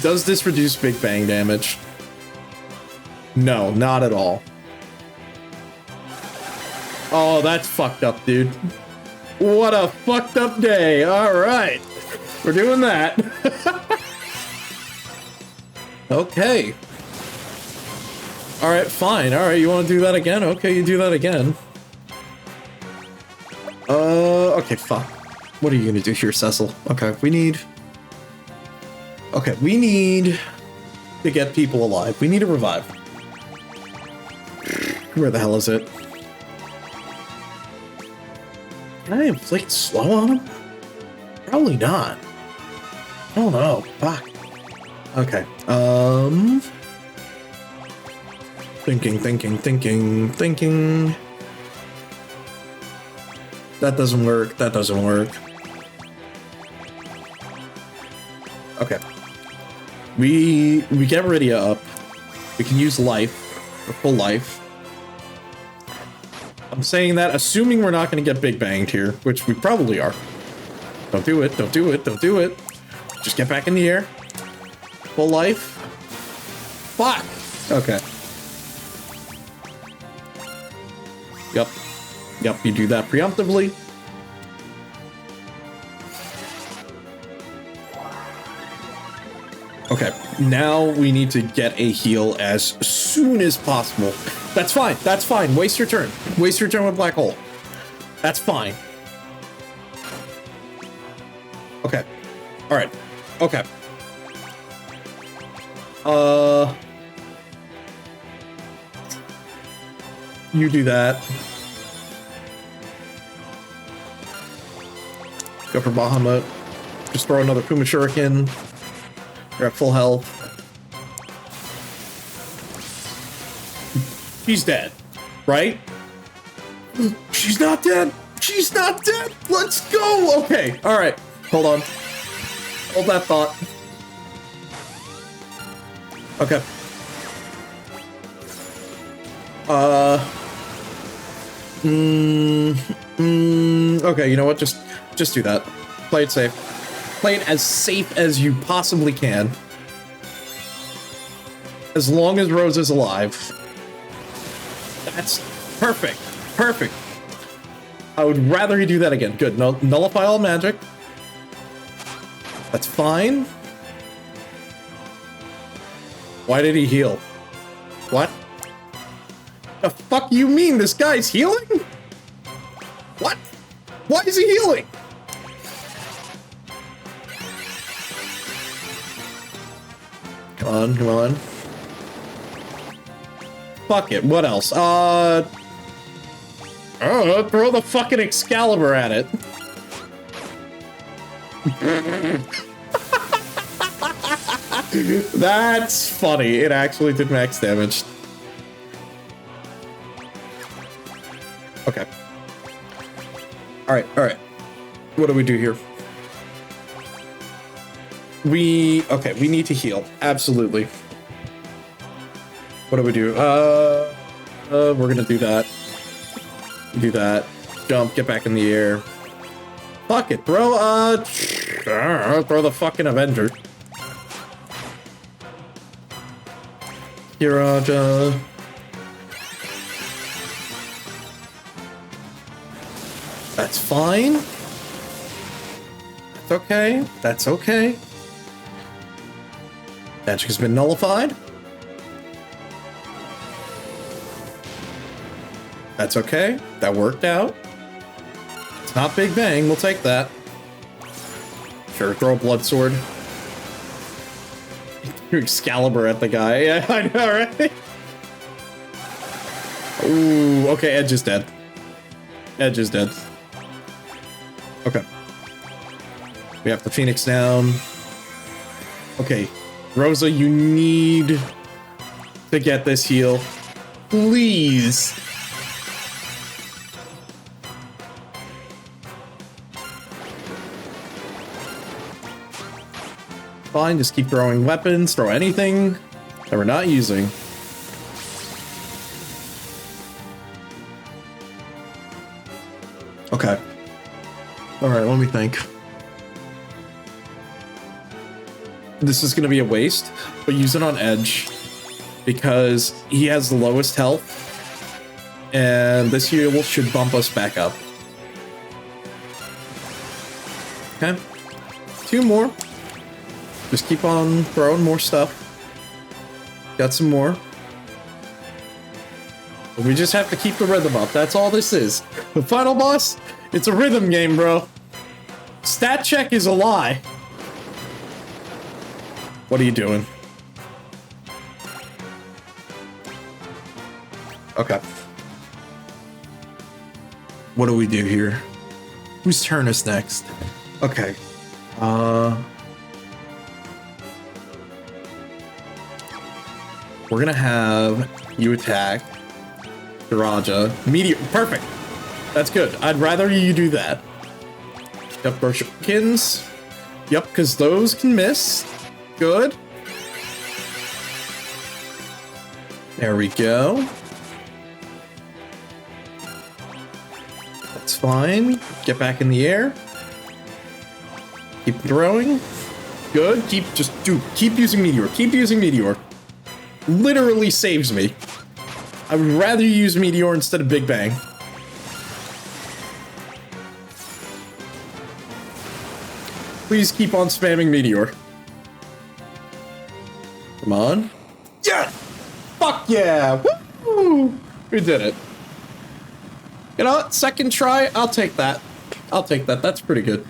A: Does this reduce Big Bang damage? No, not at all. Oh, that's fucked up, dude. What a fucked up day. All right. We're doing that. Okay. All right, fine. All right, you want to do that again? Okay, you do that again. Okay, fuck. What are you gonna do here, Cecil? Okay, we need... Okay, we need to get people alive. We need to revive. Where the hell is it? Can I inflict slow on him? Probably not. I don't know. Fuck. Okay. Thinking. That doesn't work. That doesn't work. Okay. We get Rydia up. We can use life, or full life. I'm saying that assuming we're not going to get Big Banged here, which we probably are. Don't do it. Don't do it. Don't do it. Just get back in the air. Full life. Fuck. Okay. Yep. Yep, you do that preemptively. Okay, now we need to get a heal as soon as possible. That's fine, that's fine. Waste your turn. Waste your turn with Black Hole. That's fine. Okay. Alright. Okay. You do that. Go for Bahamut. Just throw another Puma Shuriken. You're at full health. She's dead, right? She's not dead. She's not dead. Let's go. Okay. All right. Hold on. Hold that thought. Okay. Okay. You know what? Just do that. Play it safe. Play it as safe as you possibly can. As long as Rose is alive. That's perfect. Perfect. I would rather he do that again. Good. Nullify all magic. That's fine. Why did he heal? What? The fuck you mean? This guy's healing? What? Why is he healing? Come on, come on. Fuck it, what else? Oh, throw the fucking Excalibur at it. That's funny. It actually did max damage. Okay. Alright, alright. What do we do here? We need to heal. Absolutely. What do we do? We're gonna do that. Do that. Jump, get back in the air. Fuck it, throw the fucking Avenger. Hiraja. That's fine. That's okay. That's okay. Magic has been nullified. That's okay. That worked out. It's not Big Bang. We'll take that. Sure, throw a blood sword. Excalibur at the guy. Yeah, I know, right? Ooh, okay, Edge is dead. Edge is dead. Okay. We have the Phoenix down. Okay. Rosa, you need to get this heal. Please. Fine, just keep throwing weapons, throw anything that we're not using. Okay. Alright, let me think. This is going to be a waste, but use it on Edge because he has the lowest health, and this heal should bump us back up. Okay. 2 more. Just keep on throwing more stuff. Got some more. But we just have to keep the rhythm up. That's all this is. The final boss, it's a rhythm game, bro. Stat check is a lie. What are you doing? Okay. What do we do here? Whose turn is next? Okay. We're gonna have you attack Raja. Meteor. Perfect. That's good. I'd rather you do that. Yep, Bershkins. Yep, because those can miss. Good. There we go. That's fine. Get back in the air. Keep throwing. Good. Keep using Meteor. Keep using Meteor. Literally saves me. I would rather use Meteor instead of Big Bang. Please keep on spamming Meteor. Come on. Yeah! Fuck yeah! Woo! We did it. You know what? Second try, I'll take that. I'll take that. That's pretty good.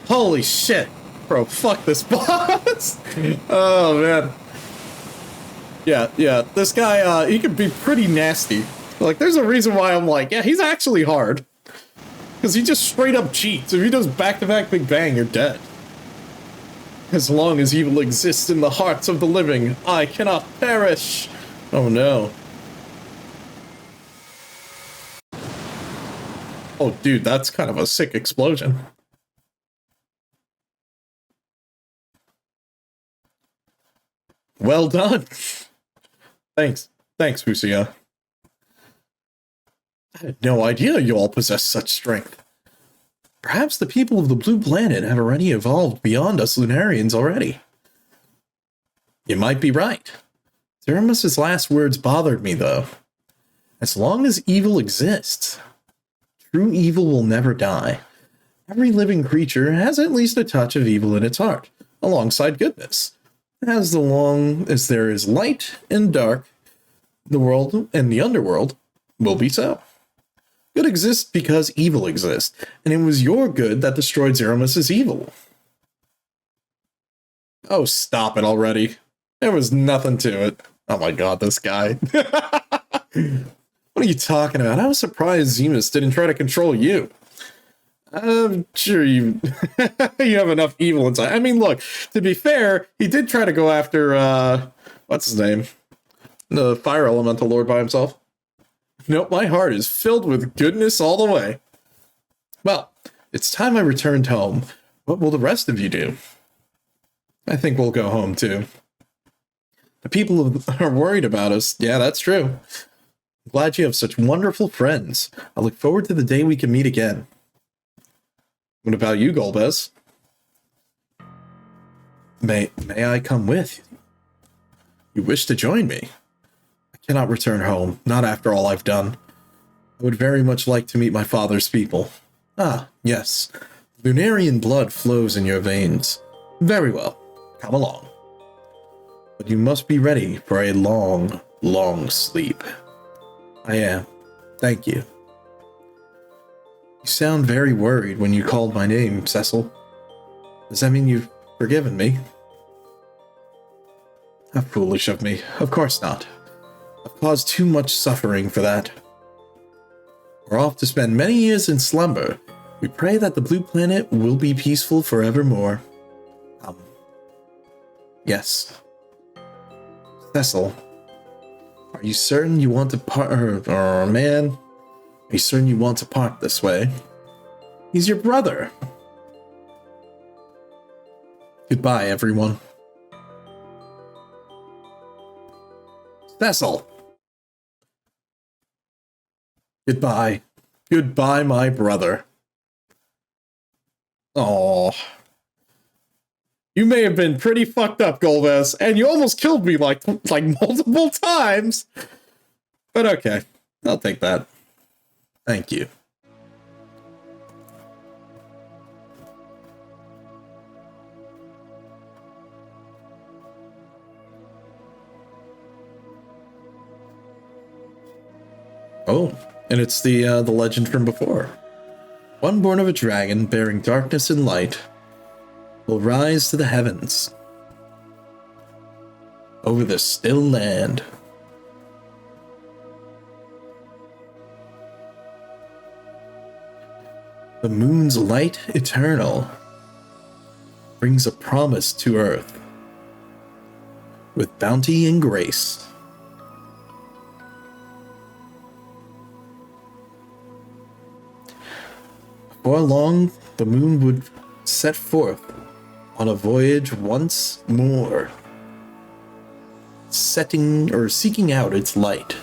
A: Holy shit. Bro, fuck this boss. Oh, man. Yeah. This guy, he can be pretty nasty. Like, there's a reason why I'm like, yeah, he's actually hard. Because he just straight up cheats. If he does back-to-back Big Bang, you're dead. As long as evil exists in the hearts of the living, I cannot perish. Oh no. Oh dude, that's kind of a sick explosion. Well done. Thanks, Fusia. I had no idea you all possess such strength. Perhaps the people of the blue planet have already evolved beyond us Lunarians already. You might be right. Xeromus' last words bothered me, though. As long as evil exists, true evil will never die. Every living creature has at least a touch of evil in its heart, alongside goodness. As long as there is light and dark, the world and the underworld will be so. Good exists because evil exists, and it was your good that destroyed Xeromus' evil. Oh, stop it already. There was nothing to it. Oh my god, this guy. What are you talking about? I was surprised Xeromus didn't try to control you. I'm sure you you have enough evil inside. I mean, look, to be fair, he did try to go after, what's his name? The Fire Elemental Lord by himself. Nope, my heart is filled with goodness all the way. Well, it's time I returned home. What will the rest of you do? I think we'll go home, too. The people are worried about us. Yeah, that's true. I'm glad you have such wonderful friends. I look forward to the day we can meet again. What about you, Golbez? May I come with? You wish to join me? I cannot return home, not after all I've done. I would very much like to meet my father's people. Ah, yes. Lunarian blood flows in your veins. Very well. Come along. But you must be ready for a long, long sleep. I am. Thank you. You sound very worried when you called my name, Cecil. Does that mean you've forgiven me? How foolish of me. Of course not. I've caused too much suffering for that. We're off to spend many years in slumber. We pray that the blue planet will be peaceful forevermore. Yes. Cecil, are you certain you want to part? Man, are you certain you want to part this way? He's your brother. Goodbye, everyone. Cecil. Goodbye. Goodbye, my brother. Oh. You may have been pretty fucked up, Golbez, and you almost killed me like multiple times. But okay, I'll take that. Thank you. Oh, and it's the legend from before. One born of a dragon, bearing darkness and light, will rise to the heavens over the still land. The moon's light eternal brings a promise to earth with bounty and grace. Before long, the moon would set forth on a voyage once more, seeking out its light.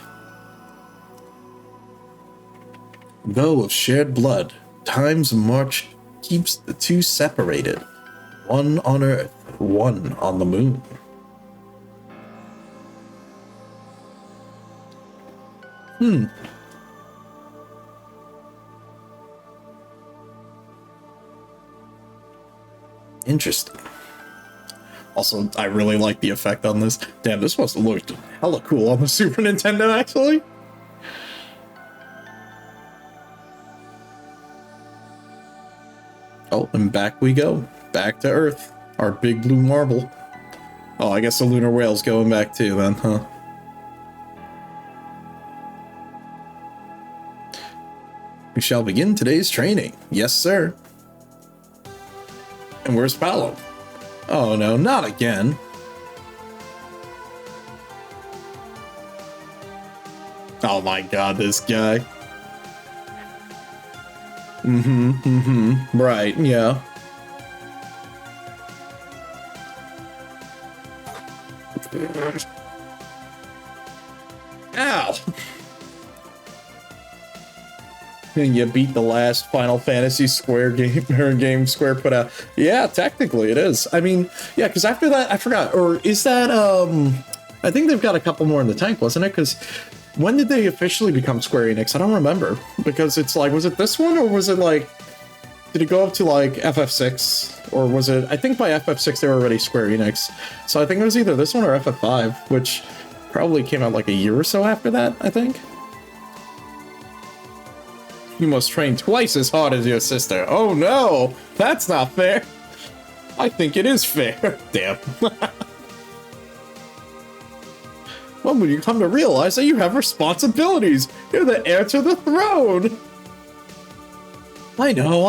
A: Though of shared blood, time's march keeps the two separated, one on Earth, one on the moon. Interesting. Also, I really like the effect on this. Damn, this must have looked hella cool on the Super Nintendo, actually. Oh, and back we go. Back to Earth. Our big blue marble. Oh, I guess the lunar whale's going back too then, huh? We shall begin today's training. Yes, sir. And where's Paolo? Oh no, not again. Oh my god, this guy. Right, yeah. Ow! And you beat the last Final Fantasy Square game Square put out. Yeah, technically it is. I mean, yeah, because after that, I forgot. Or is that, I think they've got a couple more in the tank, wasn't it? Because when did they officially become Square Enix? I don't remember. Because it's like, was it this one? Or was it like, did it go up to like FF6? Or was it, I think by FF6 they were already Square Enix. So I think it was either this one or FF5, which probably came out like a year or so after that, I think. You must train twice as hard as your sister. Oh no, that's not fair. I think it is fair. Damn. When will you come to realize that you have responsibilities? You're the heir to the throne. I know.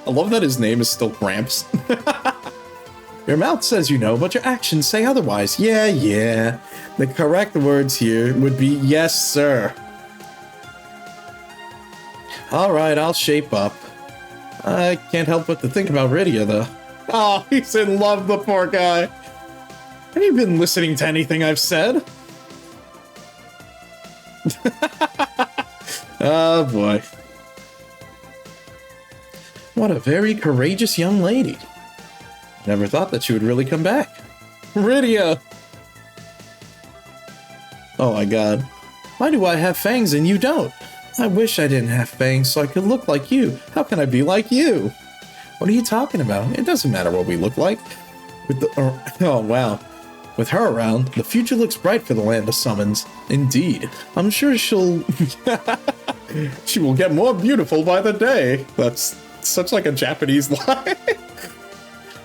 A: I love that his name is still Gramps. Your mouth says you know, but your actions say otherwise. Yeah. The correct words here would be yes, sir. Alright, I'll shape up. I can't help but to think about Rydia, though. Oh, he's in love, the poor guy. Have you been listening to anything I've said? Oh, boy. What a very courageous young lady. Never thought that she would really come back. Rydia! Oh my god. Why do I have fangs and you don't? I wish I didn't have fangs so I could look like you. How can I be like you? What are you talking about? It doesn't matter what we look like. Oh wow. With her around, the future looks bright for the land of summons. Indeed. I'm sure she will get more beautiful by the day. That's such like a Japanese line.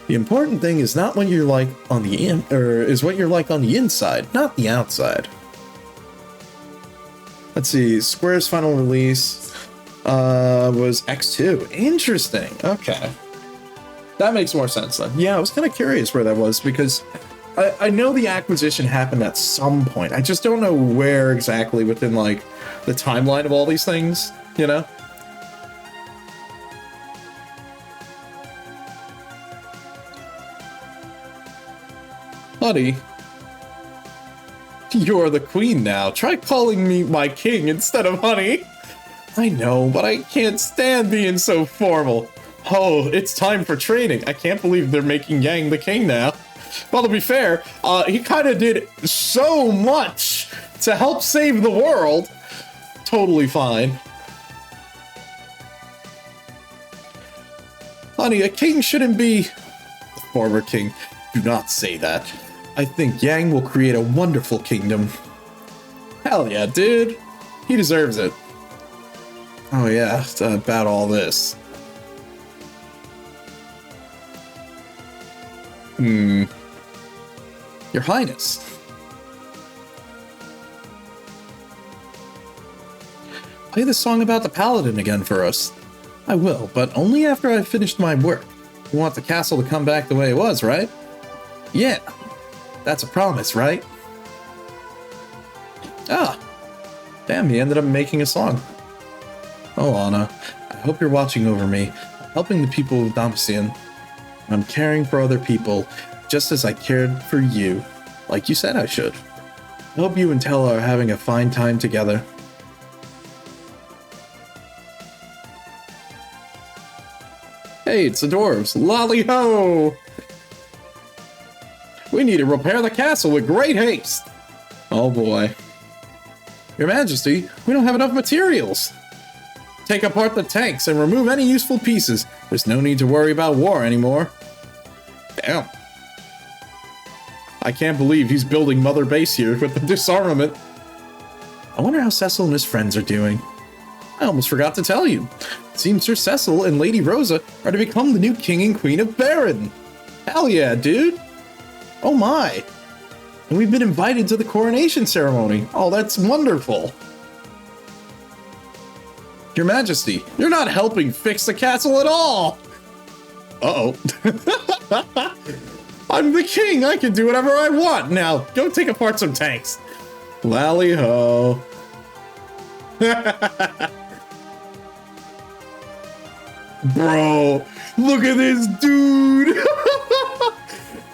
A: The important thing is not what you're like on the is what you're like on the inside, not the outside. Let's see, Square's final release was X2. Interesting. Okay. That makes more sense then. Yeah, I was kind of curious where that was because I know the acquisition happened at some point. I just don't know where exactly within like the timeline of all these things, you know? Honey, you're the queen now. Try calling me my king instead of honey. I know, but I can't stand being so formal. Oh, it's time for training. I can't believe they're making Yang the king now. Well, to be fair, he kind of did so much to help save the world. Totally fine. Honey, a king shouldn't be the former king. Do not say that. I think Yang will create a wonderful kingdom. Hell yeah, dude. He deserves it. Oh yeah, about all this. Your Highness. Play the song about the Paladin again for us. I will, but only after I've finished my work. You want the castle to come back the way it was, right? Yeah. That's a promise, right? Ah. Damn, he ended up making a song. Oh, Anna, I hope you're watching over me, helping the people of Damascene. I'm caring for other people, just as I cared for you, like you said I should. I hope you and Tella are having a fine time together. Hey, it's the dwarves. Lolly ho! We need to repair the castle with great haste. Oh boy. Your Majesty, we don't have enough materials. Take apart the tanks and remove any useful pieces. There's no need to worry about war anymore. Damn. I can't believe he's building Mother Base here with the disarmament. I wonder how Cecil and his friends are doing. I almost forgot to tell you. It seems Sir Cecil and Lady Rosa are to become the new King and Queen of Baron. Hell yeah, dude. Oh my. And we've been invited to the coronation ceremony. Oh, that's wonderful. Your Majesty, you're not helping fix the castle at all. Uh-oh. I'm the king. I can do whatever I want. Now, go take apart some tanks. Lally-ho. Bro, look at this dude.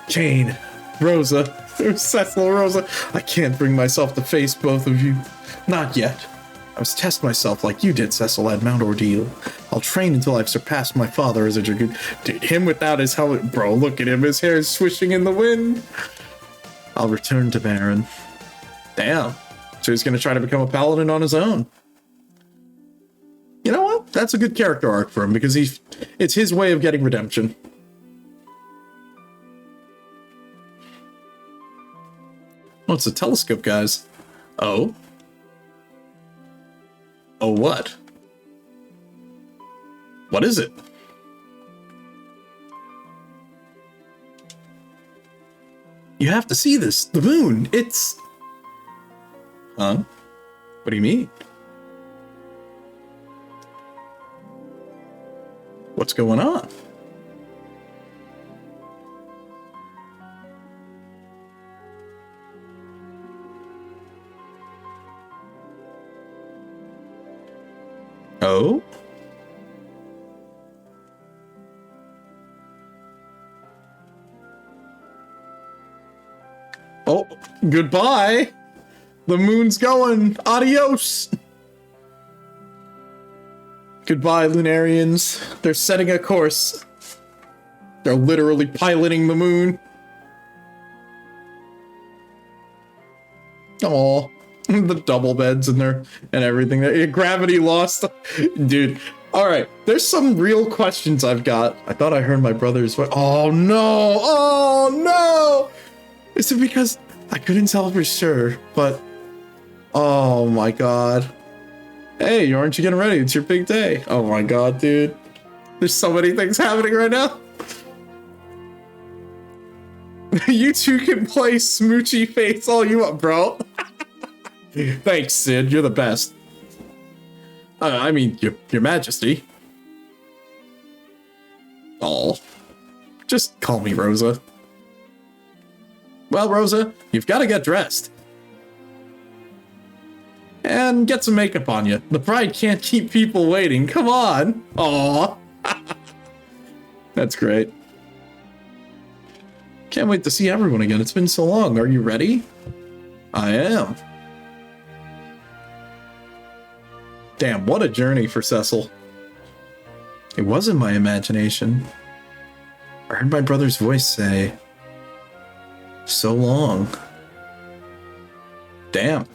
A: Kane, Rosa, Cecil, Rosa. I can't bring myself to face both of you. Not yet. I must test myself like you did, Cecil, at Mount Ordeal. I'll train until I've surpassed my father as a dragoon. Dude, him without his helmet. Bro, look at him. His hair is swishing in the wind. I'll return to Baron. Damn. So he's going to try to become a paladin on his own. You know what? That's a good character arc for him because it's his way of getting redemption. Oh, it's a telescope, guys. Oh? Oh, what? What is it? You have to see this. The moon. It's... Huh? What do you mean? What's going on? Oh? Goodbye. The moon's going. Adios. Goodbye, Lunarians. They're setting a course. They're literally piloting the moon. Aw. The double beds in there and everything. Gravity lost. Dude. Alright. There's some real questions I've got. I thought I heard my brother's voice. Oh no. Oh no. Is it because I couldn't tell for sure, but oh my god. Hey, aren't you getting ready? It's your big day. Oh my god, dude. There's so many things happening right now. You two can play smoochy face all you want, bro. Thanks, Sid. You're the best. I mean, your majesty. Oh. Just call me Rosa. Well, Rosa, you've got to get dressed. And get some makeup on you. The bride can't keep people waiting. Come on. Aw. That's great. Can't wait to see everyone again. It's been so long. Are you ready? I am. Damn, what a journey for Cecil. It wasn't my imagination. I heard my brother's voice say, so long. Damn.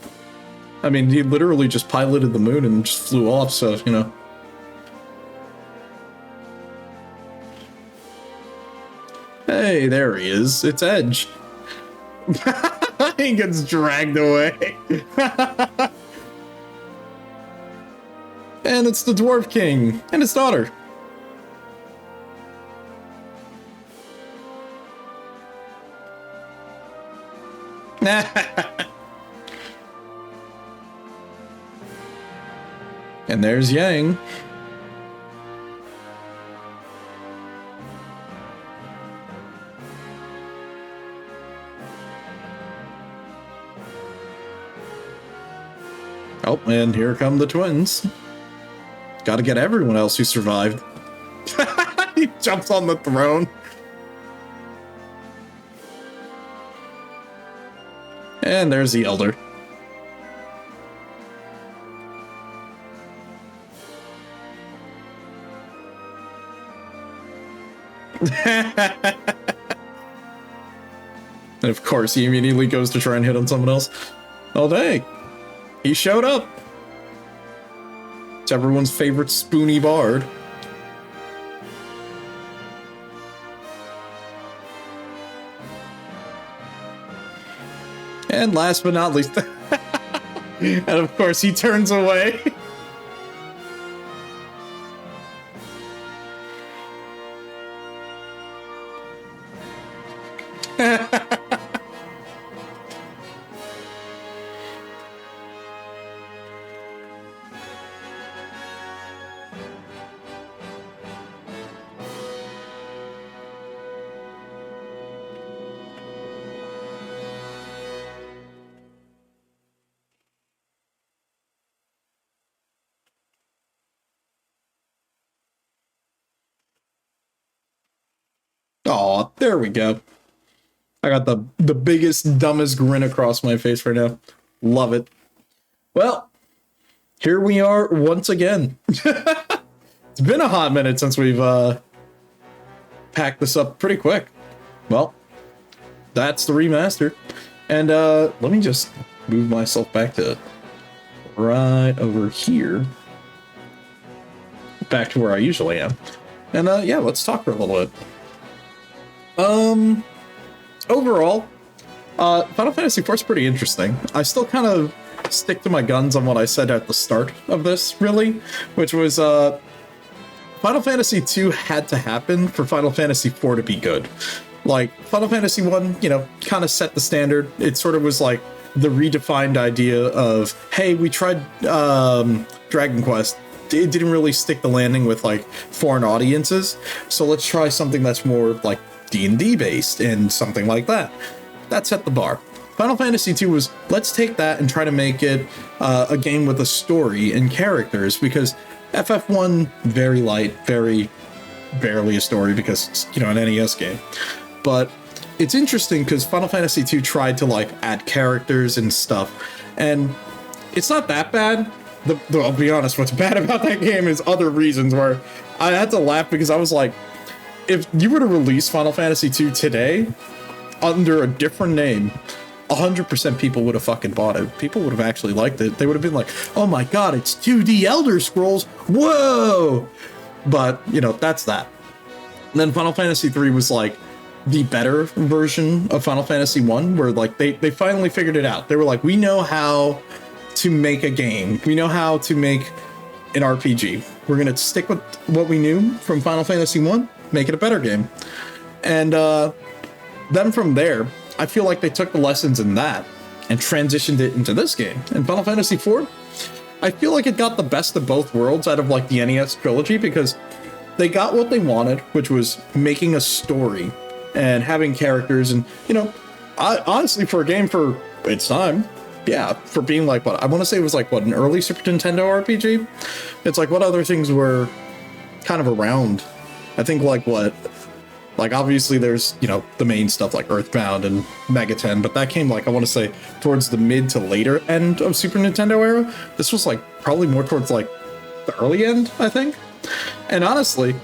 A: I mean, he literally just piloted the moon and just flew off, so, you know. Hey, there he is. It's Edge. He gets dragged away. And it's the Dwarf King and his daughter. And there's Yang. Oh, and here come the twins. Gotta get everyone else who survived. He jumps on the throne. And there's the elder. And of course, he immediately goes to try and hit on someone else. Oh, dang. He showed up. It's everyone's favorite spoony bard. And last but not least, and of course he turns away. Aw, there we go. I got the biggest, dumbest grin across my face right now. Love it. Well, here we are once again. It's been a hot minute since we've packed this up pretty quick. Well, that's the remaster. And let me just move myself back to right over here. Back to where I usually am. And yeah, let's talk for a little bit. Overall, Final Fantasy IV is pretty interesting. I still kind of stick to my guns on what I said at the start of this, really, which was, Final Fantasy II had to happen for Final Fantasy IV to be good. Like, Final Fantasy I, you know, kind of set the standard. It sort of was like the redefined idea of, hey, we tried, Dragon Quest. It didn't really stick the landing with, like, foreign audiences, so let's try something that's more, like, D&D based and something like that. That set the bar. Final Fantasy II was, let's take that and try to make it a game with a story and characters, because FF1, very light, very barely a story because it's, you know, an NES game. But it's interesting because Final Fantasy II tried to like add characters and stuff, and it's not that bad. I'll be honest, what's bad about that game is other reasons where I had to laugh because I was like, if you were to release Final Fantasy II today under a different name, 100% people would have fucking bought it. People would have actually liked it. They would have been like, oh my god, it's 2D Elder Scrolls. Whoa! But, you know, that's that. And then Final Fantasy III was like the better version of Final Fantasy I, where like they finally figured it out. They were like, we know how to make a game. We know how to make an RPG. We're going to stick with what we knew from Final Fantasy I, make it a better game. And then from there, I feel like they took the lessons in that and transitioned it into this game. And Final Fantasy IV, I feel like it got the best of both worlds out of like the NES trilogy, because they got what they wanted, which was making a story and having characters. And, you know, honestly, for a game for its time, yeah, for being like, what, I want to say it was like, what, an early Super Nintendo RPG? It's like, what other things were kind of around? I think like what, like obviously there's, you know, the main stuff like Earthbound and Megaten, but that came like, I want to say towards the mid to later end of Super Nintendo era. This was like probably more towards like the early end, I think. And honestly,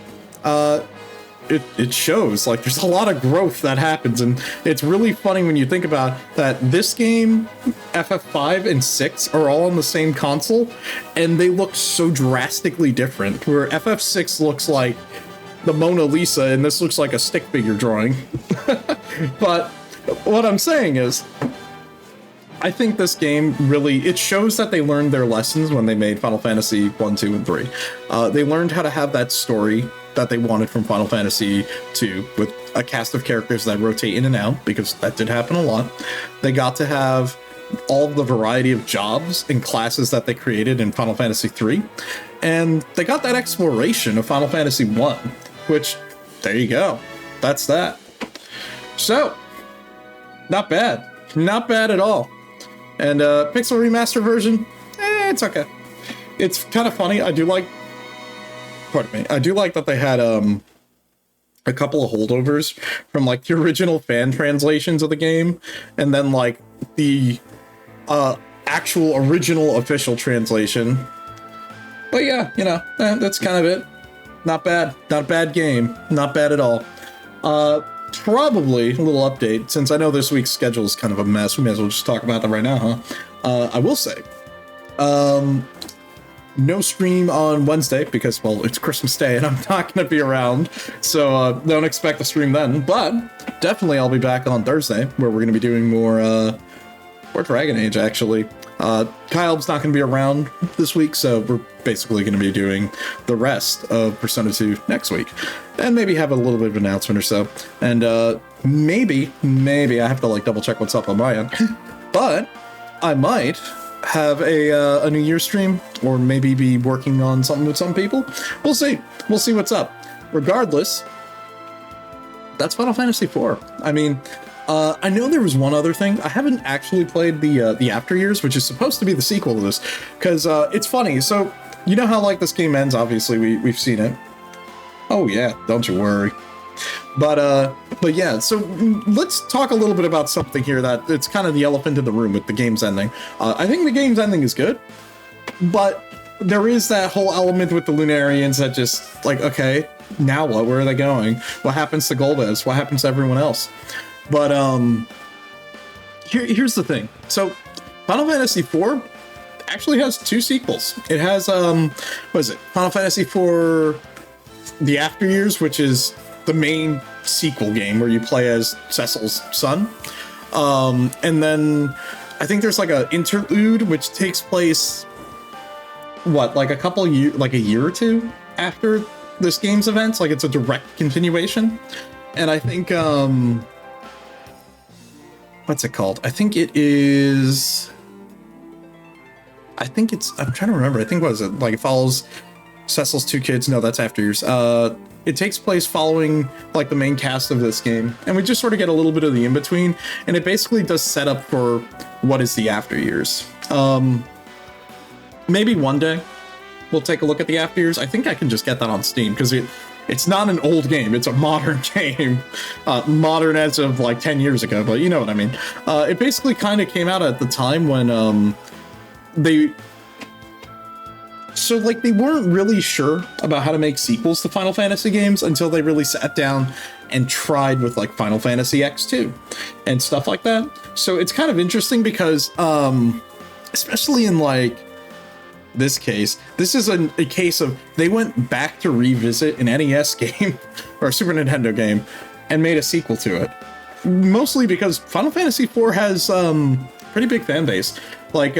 A: it shows like there's a lot of growth that happens, and it's really funny when you think about that. This game, FF5 and 6 are all on the same console, and they look so drastically different, where FF6 looks like the Mona Lisa and this looks like a stick figure drawing. But what I'm saying is, I think this game really, it shows that they learned their lessons when they made Final Fantasy 1, 2, and 3. They learned how to have that story that they wanted from Final Fantasy 2 with a cast of characters that rotate in and out, because that did happen a lot. They got to have all the variety of jobs and classes that they created in Final Fantasy 3. And they got that exploration of Final Fantasy 1, which, there you go. That's that. So, not bad. Not bad at all. And Pixel Remaster version, it's okay. It's kind of funny. I do like that they had a couple of holdovers from like the original fan translations of the game, and then like the actual original official translation. But yeah, you know, that's kind of it. Not bad. Not a bad game. Not bad at all. Probably a little update, since I know this week's schedule is kind of a mess. We may as well just talk about that right now, huh? I will say, no stream on Wednesday because, well, it's Christmas Day and I'm not going to be around, so don't expect a stream then. But definitely I'll be back on Thursday, where we're going to be doing more Dragon Age, actually. Kyle's not going to be around this week, so we're basically going to be doing the rest of Persona 2 next week. And maybe have a little bit of an announcement or so. And maybe I have to like double check what's up on my end. But I might have a New Year's stream, or maybe be working on something with some people. We'll see. We'll see what's up. Regardless, that's Final Fantasy IV. I mean, I know there was one other thing. I haven't actually played the After Years, which is supposed to be the sequel to this, because it's funny. So you know how like this game ends. Obviously, we've seen it. Oh yeah, don't you worry. But yeah. So let's talk a little bit about something here that it's kind of the elephant in the room with the game's ending. I think the game's ending is good, but there is that whole element with the Lunarians that just like, okay, now what? Where are they going? What happens to Golbez? What happens to everyone else? But here's the thing. So Final Fantasy IV actually has two sequels. It has what is it? Final Fantasy IV The After Years, which is the main sequel game where you play as Cecil's son. And then I think there's like an interlude which takes place like a year or two after this game's events. Like it's a direct continuation. And I think what's it called? I'm trying to remember. I think, what is it? Like, it follows Cecil's two kids. No, that's After Years. It takes place following, like, the main cast of this game. And we just sort of get a little bit of the in-between. And it basically does set up for what is the After Years. Maybe one day we'll take a look at the After Years. I think I can just get that on Steam, because It's not an old game. It's a modern game. Modern as of like 10 years ago, but you know what I mean. It basically kind of came out at the time when they weren't really sure about how to make sequels to Final Fantasy games until they really sat down and tried with like Final Fantasy X2 and stuff like that. So it's kind of interesting because especially in like this case, this is a case of they went back to revisit an NES game or a Super Nintendo game and made a sequel to it. Mostly because Final Fantasy IV has pretty big fan base. Like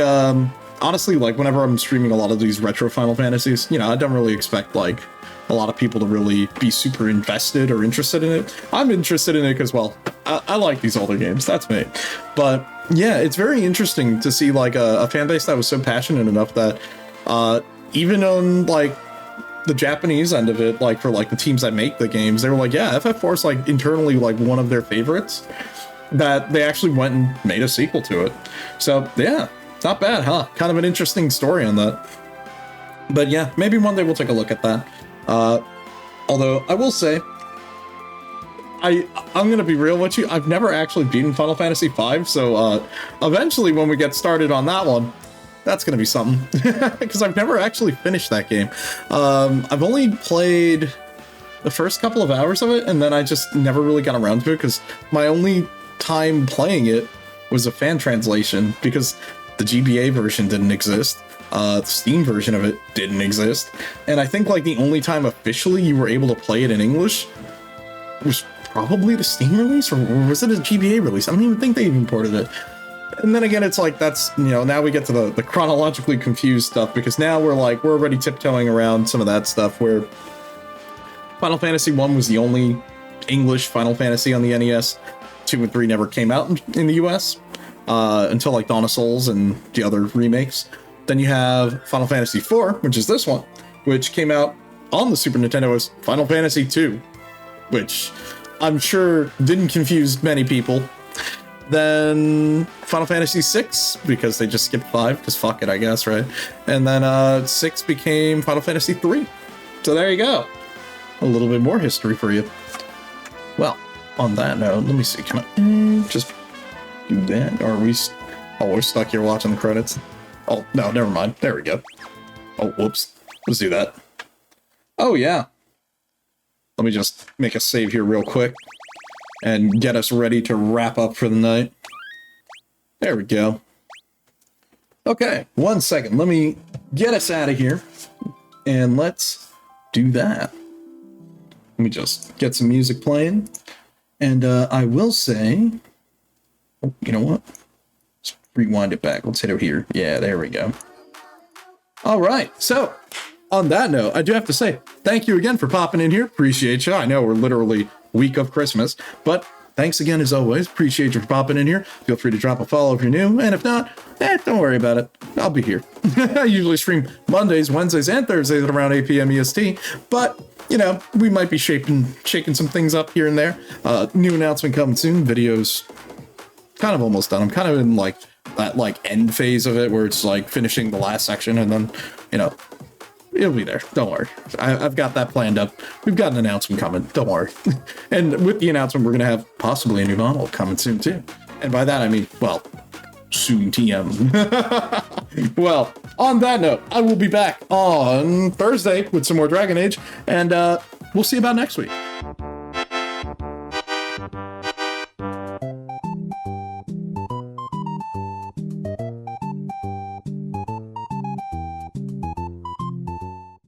A: honestly, like whenever I'm streaming a lot of these retro Final Fantasies, you know, I don't really expect like a lot of people to really be super invested or interested in it. I'm interested in it because, well, I like these older games. That's me. But yeah, it's very interesting to see like a fan base that was so passionate enough that even on like the Japanese end of it, like for like the teams that make the games, they were like, yeah, FF4 is like internally like one of their favorites, that they actually went and made a sequel to it. So yeah, not bad, huh? Kind of an interesting story on that. But yeah, maybe one day we'll take a look at that. Although I will say, I'm gonna be real with you, I've never actually beaten Final Fantasy V, so eventually when we get started on that one, that's gonna be something. Because I've never actually finished that game. I've only played the first couple of hours of it, and then I just never really got around to it, because my only time playing it was a fan translation, because the GBA version didn't exist. The Steam version of it didn't exist. And I think like the only time officially you were able to play it in English was probably the Steam release, or was it a GBA release? I don't even think they even ported it. And then again, it's like, that's, you know, now we get to the chronologically confused stuff, because now we're already tiptoeing around some of that stuff where Final Fantasy 1 was the only English Final Fantasy on the NES. 2 and 3 never came out in the US until like Dawn of Souls and the other remakes. Then you have Final Fantasy IV, which is this one, which came out on the Super Nintendo as Final Fantasy II, which I'm sure didn't confuse many people. Then Final Fantasy VI, because they just skipped 5, because fuck it, I guess, right? And then 6 became Final Fantasy III. So there you go. A little bit more history for you. Well, on that note, let me see, can I just do that? Or are we... Oh, we're stuck here watching the credits. Oh, no, never mind. There we go. Oh, whoops. Let's do that. Oh, yeah. Let me just make a save here real quick and get us ready to wrap up for the night. There we go. Okay, 1 second. Let me get us out of here, and let's do that. Let me just get some music playing, and I will say... Oh, you know what? Rewind it back. Let's hit it here. Yeah, there we go. All right. So, on that note, I do have to say, thank you again for popping in here. Appreciate you. I know we're literally week of Christmas, but thanks again as always. Appreciate you for popping in here. Feel free to drop a follow if you're new, and if not, don't worry about it. I'll be here. I usually stream Mondays, Wednesdays, and Thursdays at around 8 p.m. EST, but, you know, we might be shaking some things up here and there. New announcement coming soon. Videos kind of almost done. I'm kind of in like that like end phase of it where it's like finishing the last section, and then, you know, it'll be there. Don't worry. I've got that planned up. We've got an announcement coming. Don't worry. And with the announcement, we're going to have possibly a new model coming soon too. And by that, I mean, well, soon TM. Well, on that note, I will be back on Thursday with some more Dragon Age, and we'll see you about next week.